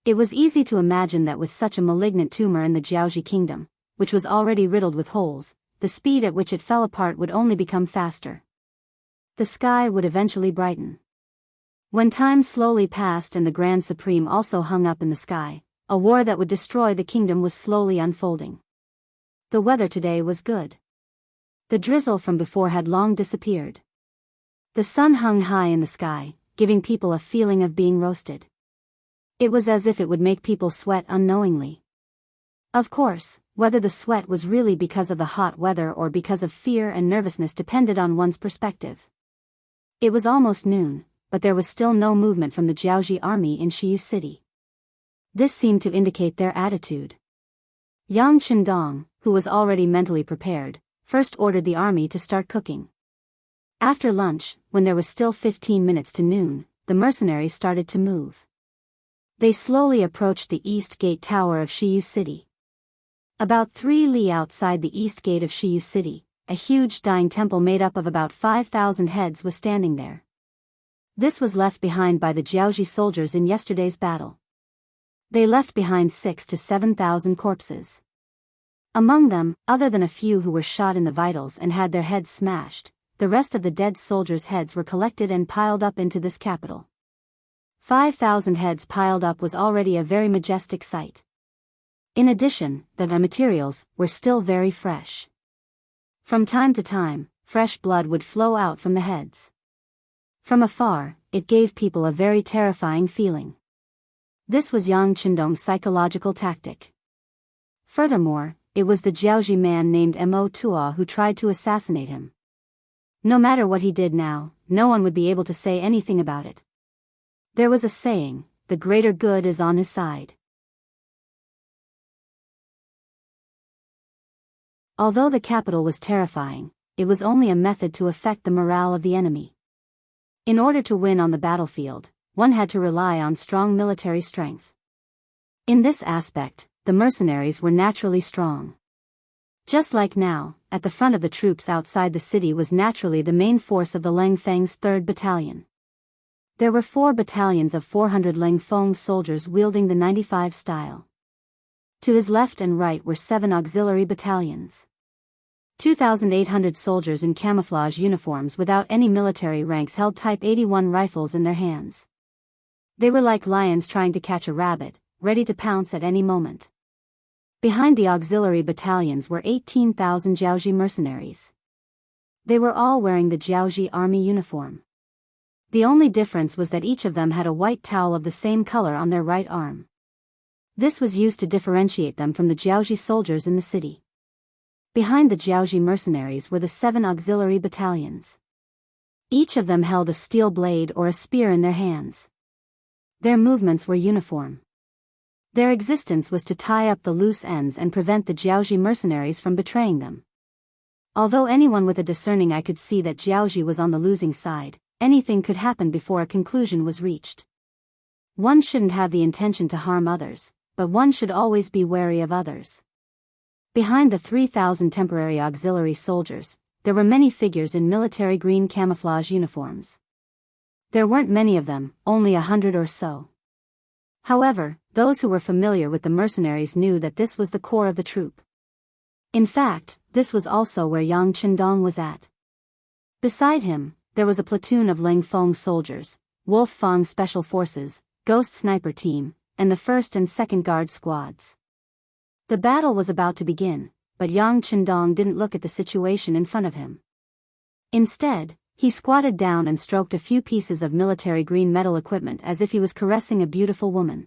It was easy to imagine that with such a malignant tumor in the Jiaoji kingdom, which was already riddled with holes, the speed at which it fell apart would only become faster. The sky would eventually brighten. When time slowly passed and the Grand Supreme also hung up in the sky, a war that would destroy the kingdom was slowly unfolding. The weather today was good. The drizzle from before had long disappeared. The sun hung high in the sky, giving people a feeling of being roasted. It was as if it would make people sweat unknowingly. Of course, whether the sweat was really because of the hot weather or because of fear and nervousness depended on one's perspective. It was almost noon, but there was still no movement from the Jiaoji army in Shiyu City. This seemed to indicate their attitude. Yang Qindong, who was already mentally prepared, first ordered the army to start cooking. After lunch, when there was still 15 minutes to noon, the mercenaries started to move. They slowly approached the east gate tower of Shiyu City. About 3 li outside the east gate of Shiyu City, a huge dying temple made up of about 5,000 heads was standing there. This was left behind by the Jiaoji soldiers in yesterday's battle. They left behind 6,000 to 7,000 corpses. Among them, other than a few who were shot in the vitals and had their heads smashed, the rest of the dead soldiers' heads were collected and piled up into this capital. 5,000 heads piled up was already a very majestic sight. In addition, the materials were still very fresh. From time to time, fresh blood would flow out from the heads. From afar, it gave people a very terrifying feeling. This was Yang Qindong's psychological tactic. Furthermore, it was the Jiaoji man named Mo Tuo who tried to assassinate him. No matter what he did now, no one would be able to say anything about it. There was a saying, the greater good is on his side. Although the capital was terrifying, it was only a method to affect the morale of the enemy. In order to win on the battlefield, one had to rely on strong military strength. In this aspect, the mercenaries were naturally strong. Just like now, at the front of the troops outside the city was naturally the main force of the Lang Feng's 3rd Battalion. There were 4 battalions of 400 Lang Feng soldiers wielding the 95 style. To his left and right were 7 auxiliary battalions. 2,800 soldiers in camouflage uniforms without any military ranks held Type 81 rifles in their hands. They were like lions trying to catch a rabbit, ready to pounce at any moment. Behind the auxiliary battalions were 18,000 Jiaoji mercenaries. They were all wearing the Jiaoji army uniform. The only difference was that each of them had a white towel of the same color on their right arm. This was used to differentiate them from the Jiaoji soldiers in the city. Behind the Jiaoji mercenaries were the 7 auxiliary battalions. Each of them held a steel blade or a spear in their hands. Their movements were uniform. Their existence was to tie up the loose ends and prevent the Jiaoji mercenaries from betraying them. Although anyone with a discerning eye could see that Jiaoji was on the losing side, anything could happen before a conclusion was reached. One shouldn't have the intention to harm others, but one should always be wary of others. Behind the 3,000 temporary auxiliary soldiers, there were many figures in military green camouflage uniforms. There weren't many of them, only 100 or so. However, those who were familiar with the mercenaries knew that this was the core of the troop. In fact, this was also where Yang Chendong was at. Beside him, there was a platoon of Lang Feng soldiers, Wolf Fang Special Forces, Ghost Sniper Team, and the 1st and 2nd Guard squads. The battle was about to begin, but Yang Chendong didn't look at the situation in front of him. Instead, he squatted down and stroked a few pieces of military green metal equipment as if he was caressing a beautiful woman.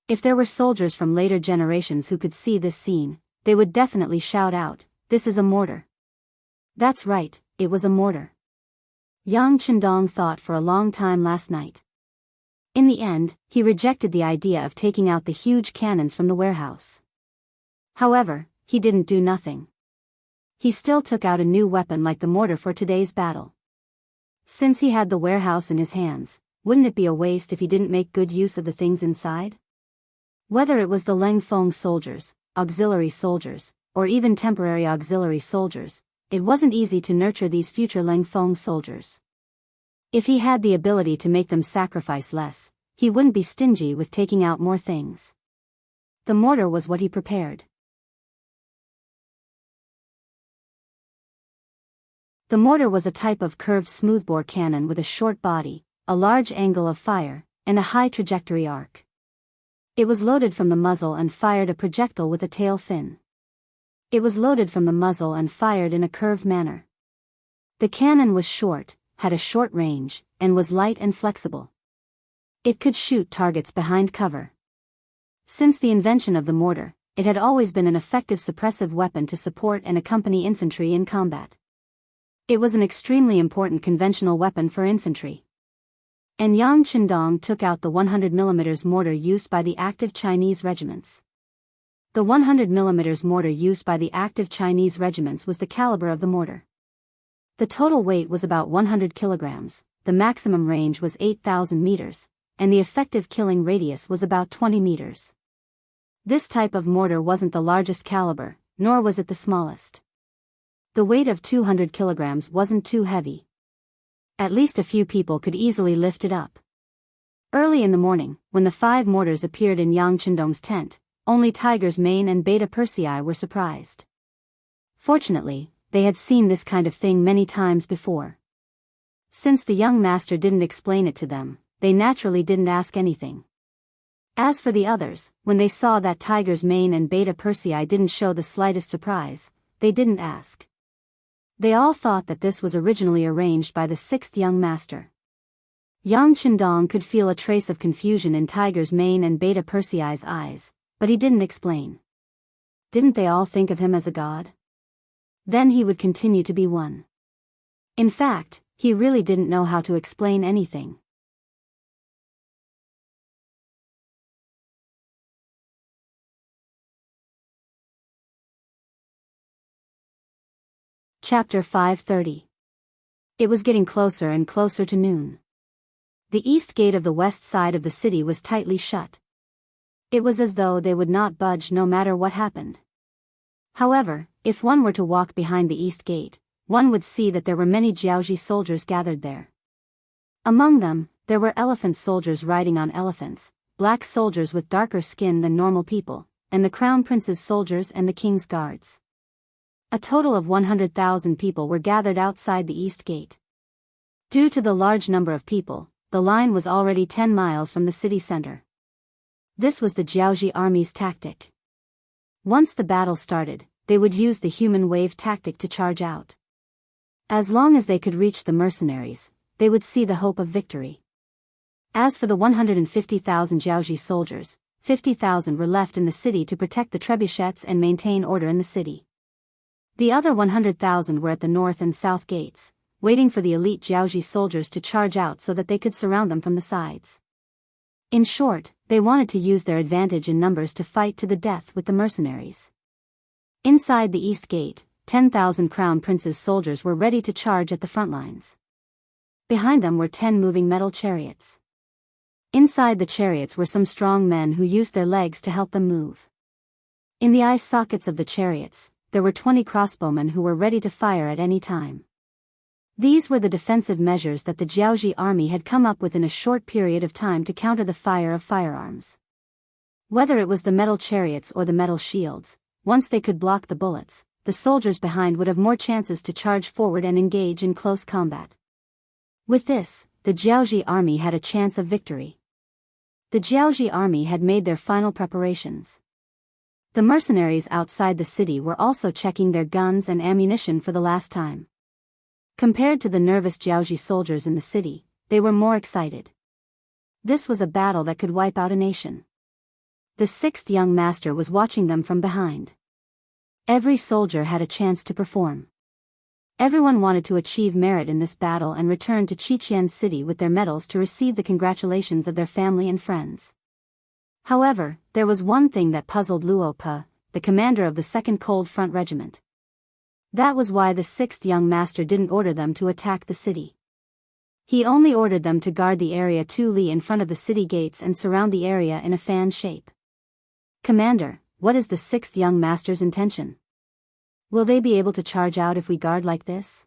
If there were soldiers from later generations who could see this scene, they would definitely shout out, "This is a mortar." That's right, it was a mortar. Yang Chendong thought for a long time last night. In the end, he rejected the idea of taking out the huge cannons from the warehouse. However, he didn't do nothing. He still took out a new weapon like the mortar for today's battle. Since he had the warehouse in his hands, wouldn't it be a waste if he didn't make good use of the things inside? Whether it was the Lang Feng soldiers, auxiliary soldiers, or even temporary auxiliary soldiers, it wasn't easy to nurture these future Lang Feng soldiers. If he had the ability to make them sacrifice less, he wouldn't be stingy with taking out more things. The mortar was what he prepared. The mortar was a type of curved smoothbore cannon with a short body, a large angle of fire, and a high trajectory arc. It was loaded from the muzzle and fired a projectile with a tail fin. It was loaded from the muzzle and fired in a curved manner. The cannon was short, had a short range, and was light and flexible. It could shoot targets behind cover. Since the invention of the mortar, it had always been an effective suppressive weapon to support and accompany infantry in combat. It was an extremely important conventional weapon for infantry. And Yang Chendong took out the 100mm mortar used by the active Chinese regiments. The 100mm mortar used by the active Chinese regiments was the caliber of the mortar. The total weight was about 100 kilograms, the maximum range was 8,000 meters, and the effective killing radius was about 20 meters. This type of mortar wasn't the largest caliber, nor was it the smallest. The weight of 200 kilograms wasn't too heavy. At least a few people could easily lift it up. Early in the morning, when the 5 mortars appeared in Yang Chendong's tent, only Tiger's Mane and Beta Persei were surprised. Fortunately, they had seen this kind of thing many times before. Since the young master didn't explain it to them, they naturally didn't ask anything. As for the others, when they saw that Tiger's Mane and Beta Persei didn't show the slightest surprise, they didn't ask. They all thought that this was originally arranged by the 6th young master. Yang Chendong could feel a trace of confusion in Tiger's Mane and Beta Persei's eyes, but he didn't explain. Didn't they all think of him as a god? Then he would continue to be one. In fact, he really didn't know how to explain anything. Chapter 530. It was getting closer and closer to noon. The east gate of the west side of the city was tightly shut. It was as though they would not budge no matter what happened. However, if one were to walk behind the east gate, one would see that there were many Jianghu soldiers gathered there. Among them, there were elephant soldiers riding on elephants, black soldiers with darker skin than normal people, and the crown prince's soldiers and the king's guards. A total of 100,000 people were gathered outside the east gate. Due to the large number of people, the line was already 10 miles from the city center. This was the Jianghu army's tactic. Once the battle started, they would use the human wave tactic to charge out. As long as they could reach the mercenaries, they would see the hope of victory. As for the 150,000 Jianghu soldiers, 50,000 were left in the city to protect the trebuchets and maintain order in the city. The other 100,000 were at the north and south gates, waiting for the elite Jianghu soldiers to charge out so that they could surround them from the sides. In short, they wanted to use their advantage in numbers to fight to the death with the mercenaries. Inside the east gate, 10,000 crown prince's soldiers were ready to charge at the front lines. Behind them were 10 moving metal chariots. Inside the chariots were some strong men who used their legs to help them move. In the eye sockets of the chariots, there were 20 crossbowmen who were ready to fire at any time. These were the defensive measures that the Jianghu army had come up with in a short period of time to counter the fire of firearms. Whether it was the metal chariots or the metal shields, once they could block the bullets, the soldiers behind would have more chances to charge forward and engage in close combat. With this, the Jianghu army had a chance of victory. The Jianghu army had made their final preparations. The mercenaries outside the city were also checking their guns and ammunition for the last time. Compared to the nervous Jianghu soldiers in the city, they were more excited. This was a battle that could wipe out a nation. The sixth young master was watching them from behind. Every soldier had a chance to perform. Everyone wanted to achieve merit in this battle and return to Qiqian City with their medals to receive the congratulations of their family and friends. However, there was one thing that puzzled Luo Pe, the commander of the 2nd Cold Front Regiment. That was why the 6th young master didn't order them to attack the city. He only ordered them to guard the area 2 li in front of the city gates and surround the area in a fan shape. Commander, what is the 6th young master's intention? Will they be able to charge out if we guard like this?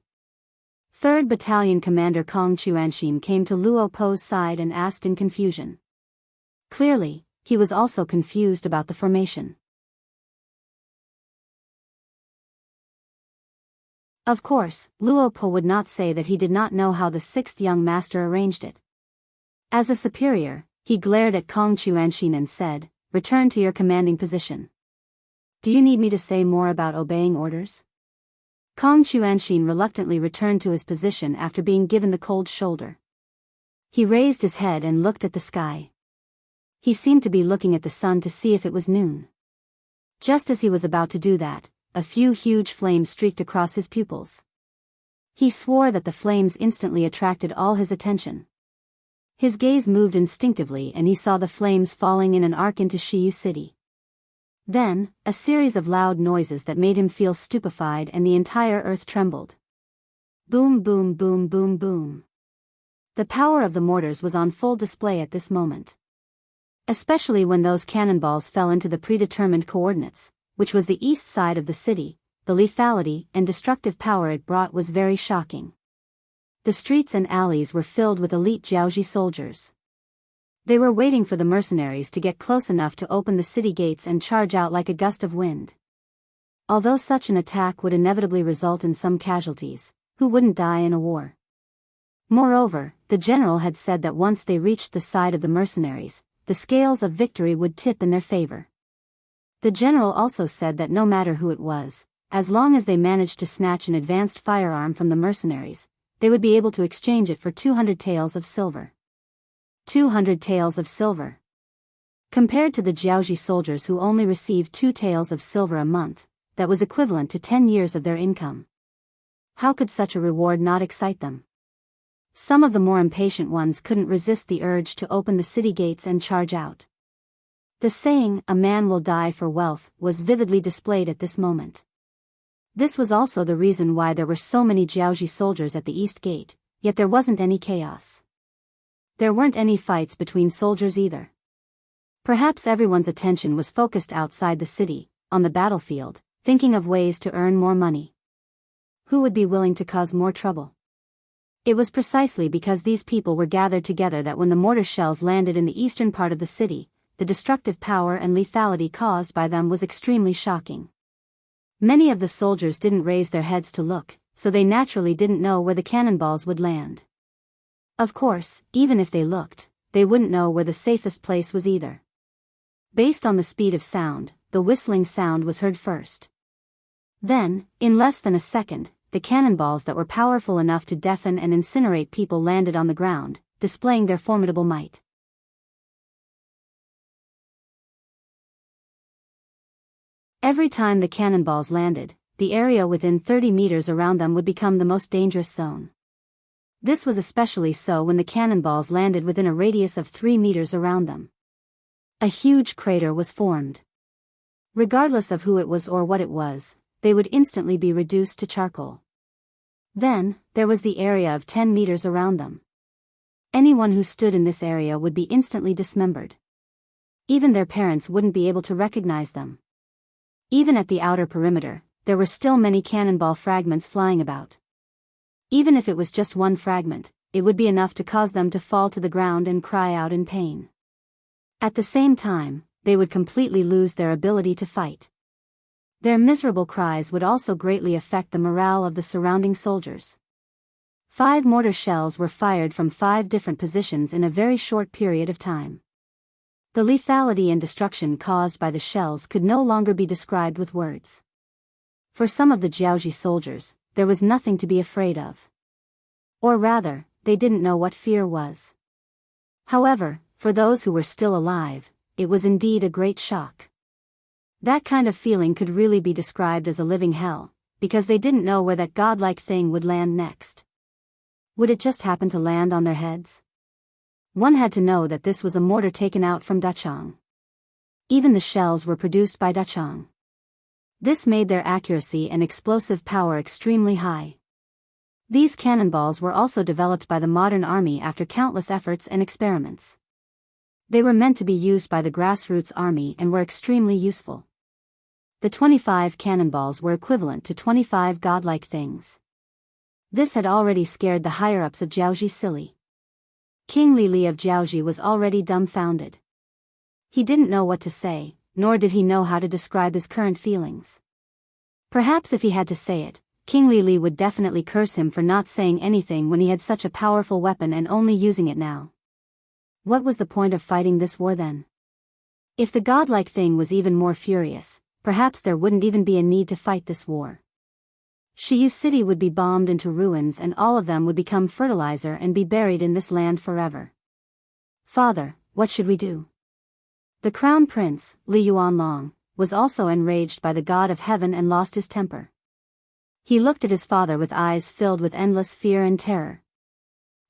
3rd Battalion Commander Kong Chuanshin came to Luo Pe's side and asked in confusion. Clearly, he was also confused about the formation. Of course, Luo Pe would not say that he did not know how the 6th young master arranged it. As a superior, he glared at Kong Chuanshin and said, "Return to your commanding position." Do you need me to say more about obeying orders? Kong Chuanshin reluctantly returned to his position after being given the cold shoulder. He raised his head and looked at the sky. He seemed to be looking at the sun to see if it was noon. Just as he was about to do that, a few huge flames streaked across his pupils. He swore that the flames instantly attracted all his attention. His gaze moved instinctively and he saw the flames falling in an arc into Shiyu City. Then, a series of loud noises that made him feel stupefied and the entire earth trembled. Boom, boom, boom, boom, boom. The power of the mortars was on full display at this moment. Especially when those cannonballs fell into the predetermined coordinates, which was the east side of the city, the lethality and destructive power it brought was very shocking. The streets and alleys were filled with elite Jianghu soldiers. They were waiting for the mercenaries to get close enough to open the city gates and charge out like a gust of wind. Although such an attack would inevitably result in some casualties, who wouldn't die in a war? Moreover, the general had said that once they reached the side of the mercenaries, the scales of victory would tip in their favor. The general also said that no matter who it was, as long as they managed to snatch an advanced firearm from the mercenaries, they would be able to exchange it for 200 taels of silver. 200 taels of silver. Compared to the Jianghu soldiers who only received 2 taels of silver a month, that was equivalent to 10 years of their income. How could such a reward not excite them? Some of the more impatient ones couldn't resist the urge to open the city gates and charge out. The saying, "a man will die for wealth," was vividly displayed at this moment. This was also the reason why there were so many Jiaoji soldiers at the east gate, yet there wasn't any chaos. There weren't any fights between soldiers either. Perhaps everyone's attention was focused outside the city, on the battlefield, thinking of ways to earn more money. Who would be willing to cause more trouble? It was precisely because these people were gathered together that when the mortar shells landed in the eastern part of the city, the destructive power and lethality caused by them was extremely shocking. Many of the soldiers didn't raise their heads to look, so they naturally didn't know where the cannonballs would land. Of course, even if they looked, they wouldn't know where the safest place was either. Based on the speed of sound, the whistling sound was heard first. Then, in less than a second, the cannonballs that were powerful enough to deafen and incinerate people landed on the ground, displaying their formidable might. Every time the cannonballs landed, the area within 30 meters around them would become the most dangerous zone. This was especially so when the cannonballs landed within a radius of 3 meters around them. A huge crater was formed. Regardless of who it was or what it was, they would instantly be reduced to charcoal. Then, there was the area of 10 meters around them. Anyone who stood in this area would be instantly dismembered. Even their parents wouldn't be able to recognize them. Even at the outer perimeter, there were still many cannonball fragments flying about. Even if it was just one fragment, it would be enough to cause them to fall to the ground and cry out in pain. At the same time, they would completely lose their ability to fight. Their miserable cries would also greatly affect the morale of the surrounding soldiers. 5 mortar shells were fired from 5 different positions in a very short period of time. The lethality and destruction caused by the shells could no longer be described with words. For some of the Jiaoji soldiers, there was nothing to be afraid of. Or rather, they didn't know what fear was. However, for those who were still alive, it was indeed a great shock. That kind of feeling could really be described as a living hell, because they didn't know where that godlike thing would land next. Would it just happen to land on their heads? One had to know that this was a mortar taken out from Dachang. Even the shells were produced by Dachang. This made their accuracy and explosive power extremely high. These cannonballs were also developed by the modern army after countless efforts and experiments. They were meant to be used by the grassroots army and were extremely useful. The 25 cannonballs were equivalent to 25 godlike things. This had already scared the higher-ups of Jiaoji silly. King Li of Jiaoji was already dumbfounded. He didn't know what to say, nor did he know how to describe his current feelings. Perhaps if he had to say it, King Li would definitely curse him for not saying anything when he had such a powerful weapon and only using it now. What was the point of fighting this war then? If the godlike thing was even more furious, perhaps there wouldn't even be a need to fight this war. Shiyu City would be bombed into ruins and all of them would become fertilizer and be buried in this land forever. Father, what should we do? The crown prince, Li Yuanlong, was also enraged by the god of heaven and lost his temper. He looked at his father with eyes filled with endless fear and terror.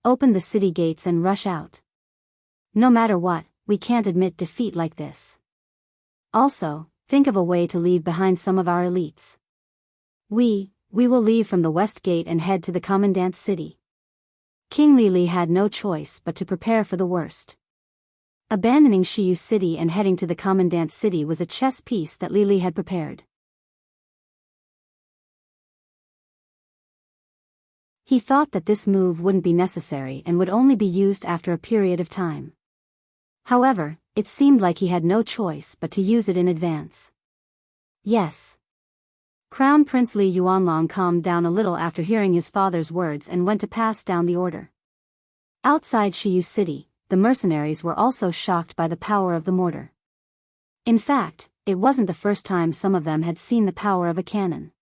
Open the city gates and rush out. No matter what, we can't admit defeat like this. Also, think of a way to leave behind some of our elites. We will leave from the west gate and head to the commandant's city. King Li had no choice but to prepare for the worst. Abandoning Shiyu City and heading to the commandant's city was a chess piece that Li had prepared. He thought that this move wouldn't be necessary and would only be used after a period of time. However, it seemed like he had no choice but to use it in advance. Yes. Crown Prince Li Yuanlong calmed down a little after hearing his father's words and went to pass down the order. Outside Shiyu City, the mercenaries were also shocked by the power of the mortar. In fact, it wasn't the first time some of them had seen the power of a cannon.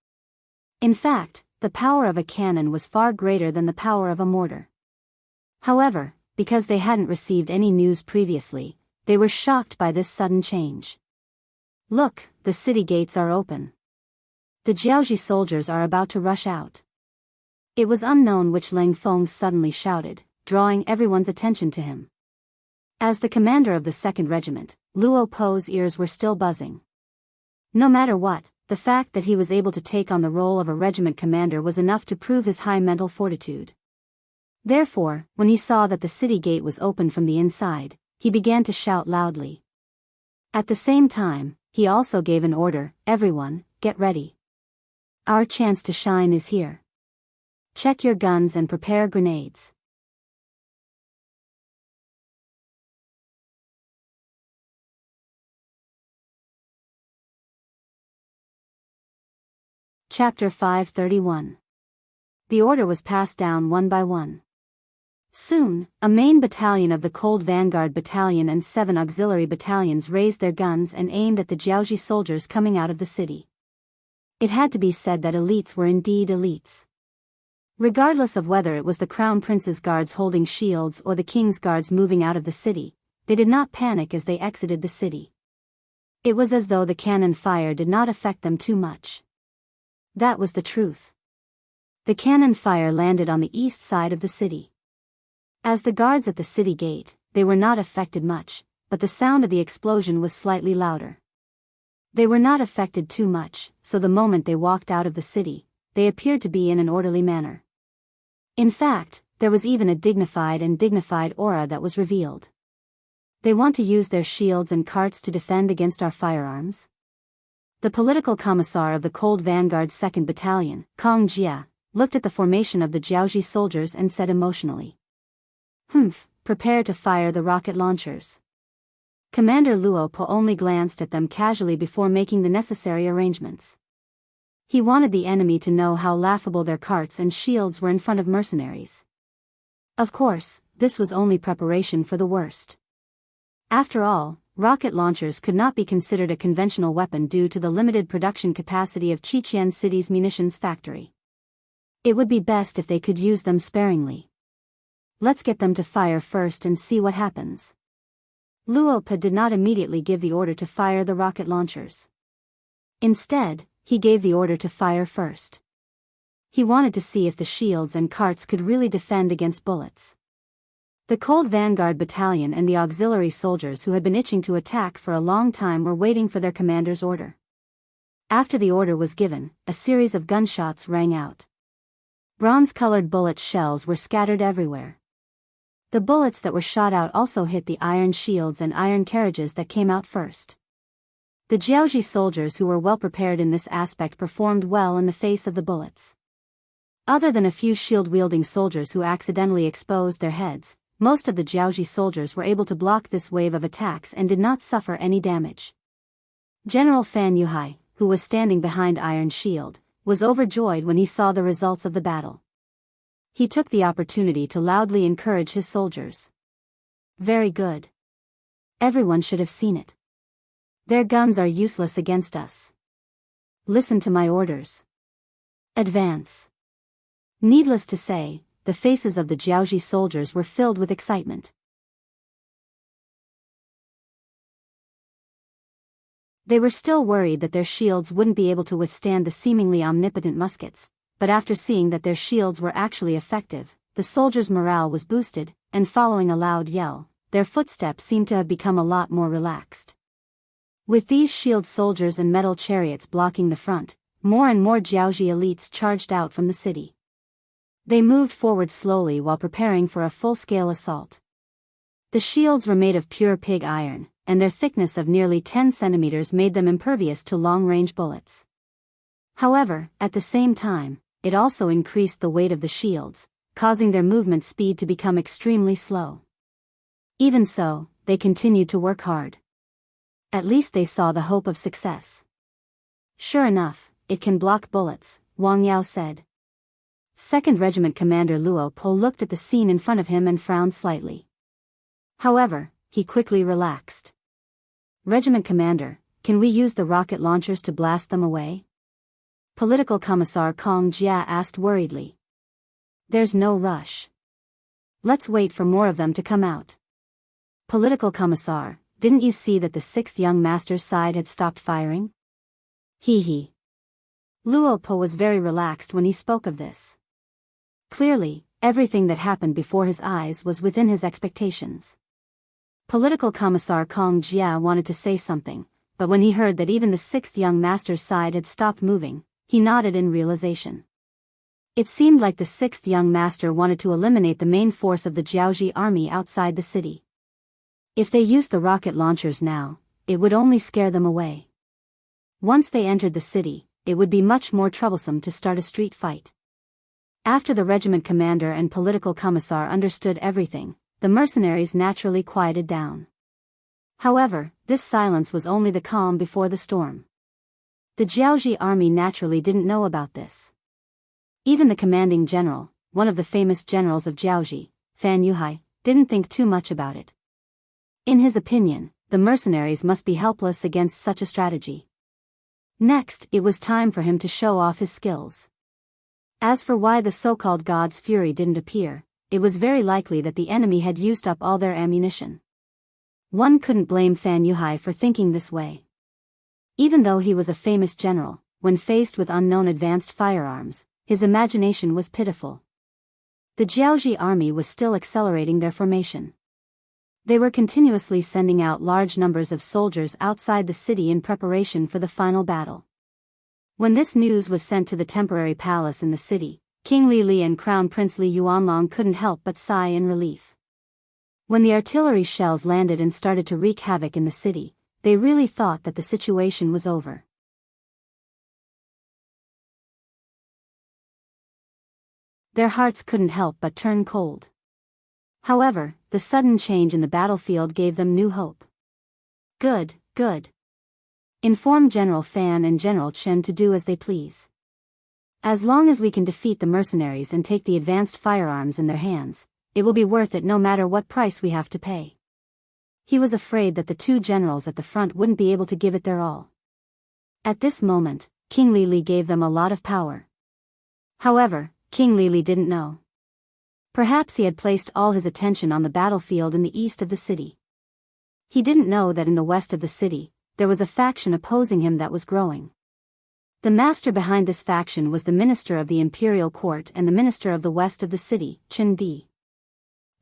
In fact, the power of a cannon was far greater than the power of a mortar. However, because they hadn't received any news previously, they were shocked by this sudden change. Look, the city gates are open. The Jiaoji soldiers are about to rush out. It was unknown which Leng Feng suddenly shouted, drawing everyone's attention to him. As the commander of the 2nd Regiment, Luo Po's ears were still buzzing. No matter what, The fact that he was able to take on the role of a regiment commander was enough to prove his high mental fortitude. Therefore, when he saw that the city gate was open from the inside, he began to shout loudly. At the same time, he also gave an order, "Everyone, get ready. Our chance to shine is here. Check your guns and prepare grenades." Chapter 531. The order was passed down one by one. Soon, a main battalion of the Cold Vanguard Battalion and 7 auxiliary battalions raised their guns and aimed at the Jianghu soldiers coming out of the city. It had to be said that elites were indeed elites. Regardless of whether it was the Crown Prince's guards holding shields or the King's guards moving out of the city, they did not panic as they exited the city. It was as though the cannon fire did not affect them too much. That was the truth. The cannon fire landed on the east side of the city. As the guards at the city gate, they were not affected much, but the sound of the explosion was slightly louder. They were not affected too much, so the moment they walked out of the city, they appeared to be in an orderly manner. In fact, there was even a dignified aura that was revealed. They want to use their shields and carts to defend against our firearms? The political commissar of the Cold Vanguard's 2nd Battalion, Kong Jia, looked at the formation of the Jianghu soldiers and said emotionally, "Prepare to fire the rocket launchers." Commander Luo Po only glanced at them casually before making the necessary arrangements. He wanted the enemy to know how laughable their carts and shields were in front of mercenaries. Of course, this was only preparation for the worst. After all, rocket launchers could not be considered a conventional weapon due to the limited production capacity of Qiqian City's munitions factory. It would be best if they could use them sparingly. Let's get them to fire first and see what happens. Luo Po did not immediately give the order to fire the rocket launchers. Instead, he gave the order to fire first. He wanted to see if the shields and carts could really defend against bullets. The Cold Vanguard Battalion and the auxiliary soldiers who had been itching to attack for a long time were waiting for their commander's order. After the order was given, a series of gunshots rang out. Bronze-colored bullet shells were scattered everywhere. The bullets that were shot out also hit the iron shields and iron carriages that came out first. The Jianghu soldiers who were well prepared in this aspect performed well in the face of the bullets. Other than a few shield-wielding soldiers who accidentally exposed their heads, most of the Jianghu soldiers were able to block this wave of attacks and did not suffer any damage. General Fan Yuhai, who was standing behind Iron Shield, was overjoyed when he saw the results of the battle. He took the opportunity to loudly encourage his soldiers. "Very good. Everyone should have seen it. Their guns are useless against us. Listen to my orders. Advance." Needless to say, the faces of the Jianghu soldiers were filled with excitement. They were still worried that their shields wouldn't be able to withstand the seemingly omnipotent muskets, but after seeing that their shields were actually effective, the soldiers' morale was boosted, and following a loud yell, their footsteps seemed to have become a lot more relaxed. With these shield soldiers and metal chariots blocking the front, more and more Jianghu elites charged out from the city. They moved forward slowly while preparing for a full-scale assault. The shields were made of pure pig iron, and their thickness of nearly 10 centimeters made them impervious to long-range bullets. However, at the same time, it also increased the weight of the shields, causing their movement speed to become extremely slow. Even so, they continued to work hard. At least they saw the hope of success. "Sure enough, it can block bullets," Wang Yao said. 2nd Regiment Commander Luo Po looked at the scene in front of him and frowned slightly. However, he quickly relaxed. "Regiment Commander, can we use the rocket launchers to blast them away?" Political Commissar Kong Jia asked worriedly. "There's no rush. Let's wait for more of them to come out." Political Commissar, didn't you see that the 6th Young Master's side had stopped firing? Hee. Luo Po was very relaxed when he spoke of this. Clearly, everything that happened before his eyes was within his expectations. Political Commissar Kong Jia wanted to say something, but when he heard that even the sixth young master's side had stopped moving, he nodded in realization. It seemed like the sixth young master wanted to eliminate the main force of the Jiaoji army outside the city. If they used the rocket launchers now, it would only scare them away. Once they entered the city, it would be much more troublesome to start a street fight. After the regiment commander and political commissar understood everything, the mercenaries naturally quieted down. However, this silence was only the calm before the storm. The Jiaoji army naturally didn't know about this. Even the commanding general, one of the famous generals of Jiaoji, Fan Yuhai, didn't think too much about it. In his opinion, the mercenaries must be helpless against such a strategy. Next, it was time for him to show off his skills. As for why the so-called god's fury didn't appear, it was very likely that the enemy had used up all their ammunition. One couldn't blame Fan Yuhai for thinking this way. Even though he was a famous general, when faced with unknown advanced firearms, his imagination was pitiful. The Jiaoji army was still accelerating their formation. They were continuously sending out large numbers of soldiers outside the city in preparation for the final battle. When this news was sent to the temporary palace in the city, King Li Li and Crown Prince Li Yuanlong couldn't help but sigh in relief. When the artillery shells landed and started to wreak havoc in the city, they really thought that the situation was over. Their hearts couldn't help but turn cold. However, the sudden change in the battlefield gave them new hope. Good, good. Inform General Fan and General Chen to do as they please. As long as we can defeat the mercenaries and take the advanced firearms in their hands, it will be worth it no matter what price we have to pay. He was afraid that the two generals at the front wouldn't be able to give it their all. At this moment, King Li Li gave them a lot of power. However, King Li Li didn't know. Perhaps he had placed all his attention on the battlefield in the east of the city. He didn't know that in the west of the city, there was a faction opposing him that was growing. The master behind this faction was the minister of the imperial court and the minister of the west of the city, Chen Di.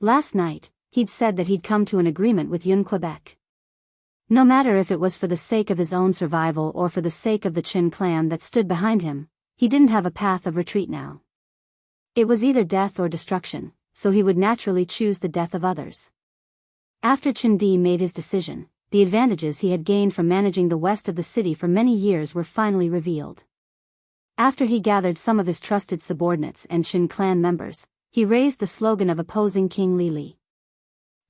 Last night, he'd said that he'd come to an agreement with Yun Quebec. No matter if it was for the sake of his own survival or for the sake of the Qin clan that stood behind him, he didn't have a path of retreat now. It was either death or destruction, so he would naturally choose the death of others. After Chen Di made his decision, the advantages he had gained from managing the west of the city for many years were finally revealed. After he gathered some of his trusted subordinates and Qin clan members, he raised the slogan of opposing King Li Li.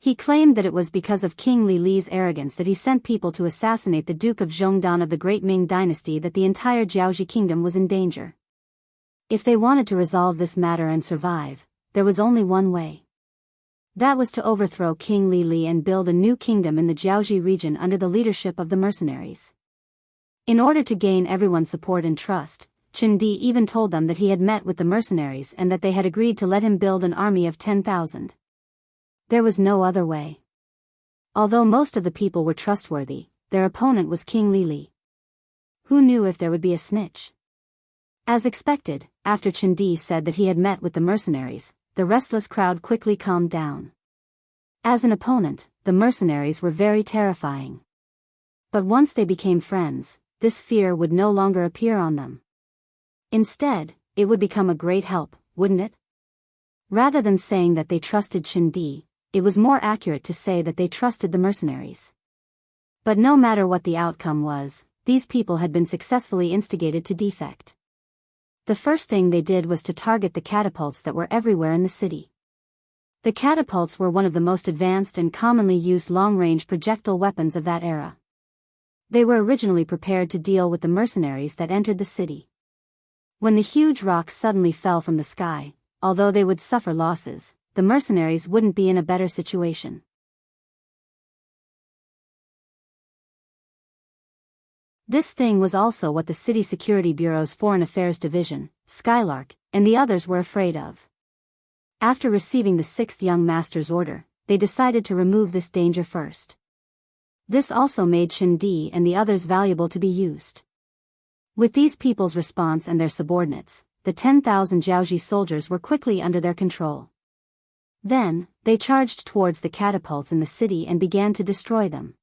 He claimed that it was because of King Li Li's arrogance that he sent people to assassinate the Duke of Zhongdan of the Great Ming dynasty that the entire Jiaoji kingdom was in danger. If they wanted to resolve this matter and survive, there was only one way. That was to overthrow King Li Li and build a new kingdom in the Jiaoji region under the leadership of the mercenaries. In order to gain everyone's support and trust, Chen Di even told them that he had met with the mercenaries and that they had agreed to let him build an army of 10,000. There was no other way. Although most of the people were trustworthy, their opponent was King Li Li. Who knew if there would be a snitch? As expected, after Chen Di said that he had met with the mercenaries, the restless crowd quickly calmed down. As an opponent, the mercenaries were very terrifying. But once they became friends, this fear would no longer appear on them. Instead, it would become a great help, wouldn't it? Rather than saying that they trusted Chen Di, it was more accurate to say that they trusted the mercenaries. But no matter what the outcome was, these people had been successfully instigated to defect. The first thing they did was to target the catapults that were everywhere in the city. The catapults were one of the most advanced and commonly used long-range projectile weapons of that era. They were originally prepared to deal with the mercenaries that entered the city. When the huge rocks suddenly fell from the sky, although they would suffer losses, the mercenaries wouldn't be in a better situation. This thing was also what the City Security Bureau's Foreign Affairs Division, Skylark, and the others were afraid of. After receiving the sixth young master's order, they decided to remove this danger first. This also made Chen Di and the others valuable to be used. With these people's response and their subordinates, the 10,000 Jiaoji soldiers were quickly under their control. Then, they charged towards the catapults in the city and began to destroy them.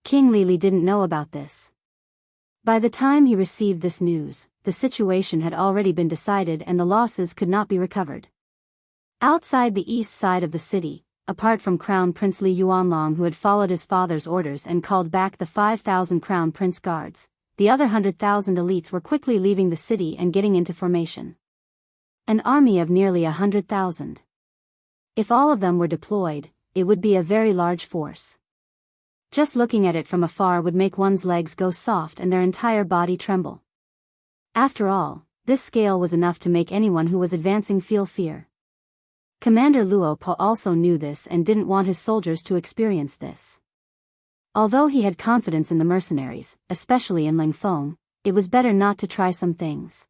King Lili didn't know about this. By the time he received this news, the situation had already been decided and the losses could not be recovered. Outside the east side of the city, apart from Crown Prince Li Yuanlong, who had followed his father's orders and called back the 5,000 Crown Prince guards, the other 100,000 elites were quickly leaving the city and getting into formation. An army of nearly 100,000. If all of them were deployed, it would be a very large force. Just looking at it from afar would make one's legs go soft and their entire body tremble. After all, this scale was enough to make anyone who was advancing feel fear. Commander Luo Po also knew this and didn't want his soldiers to experience this. Although he had confidence in the mercenaries, especially in Ling Feng, it was better not to try some things.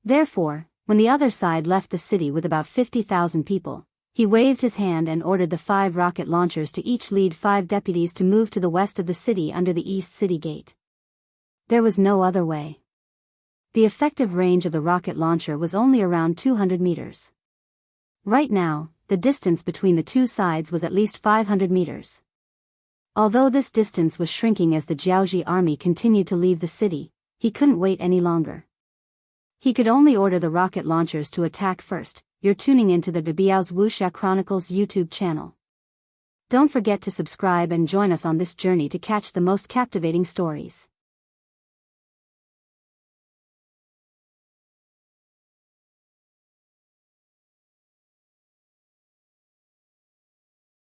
Therefore, when the other side left the city with about 50,000 people, he waved his hand and ordered the 5 rocket launchers to each lead 5 deputies to move to the west of the city under the east city gate. There was no other way. The effective range of the rocket launcher was only around 200 meters. Right now, the distance between the two sides was at least 500 meters. Although this distance was shrinking as the Jiaoji army continued to leave the city, he couldn't wait any longer. He could only order the rocket launchers to attack first. You're tuning into the Biyao's Wuxia Chronicles YouTube channel. Don't forget to subscribe and join us on this journey to catch the most captivating stories.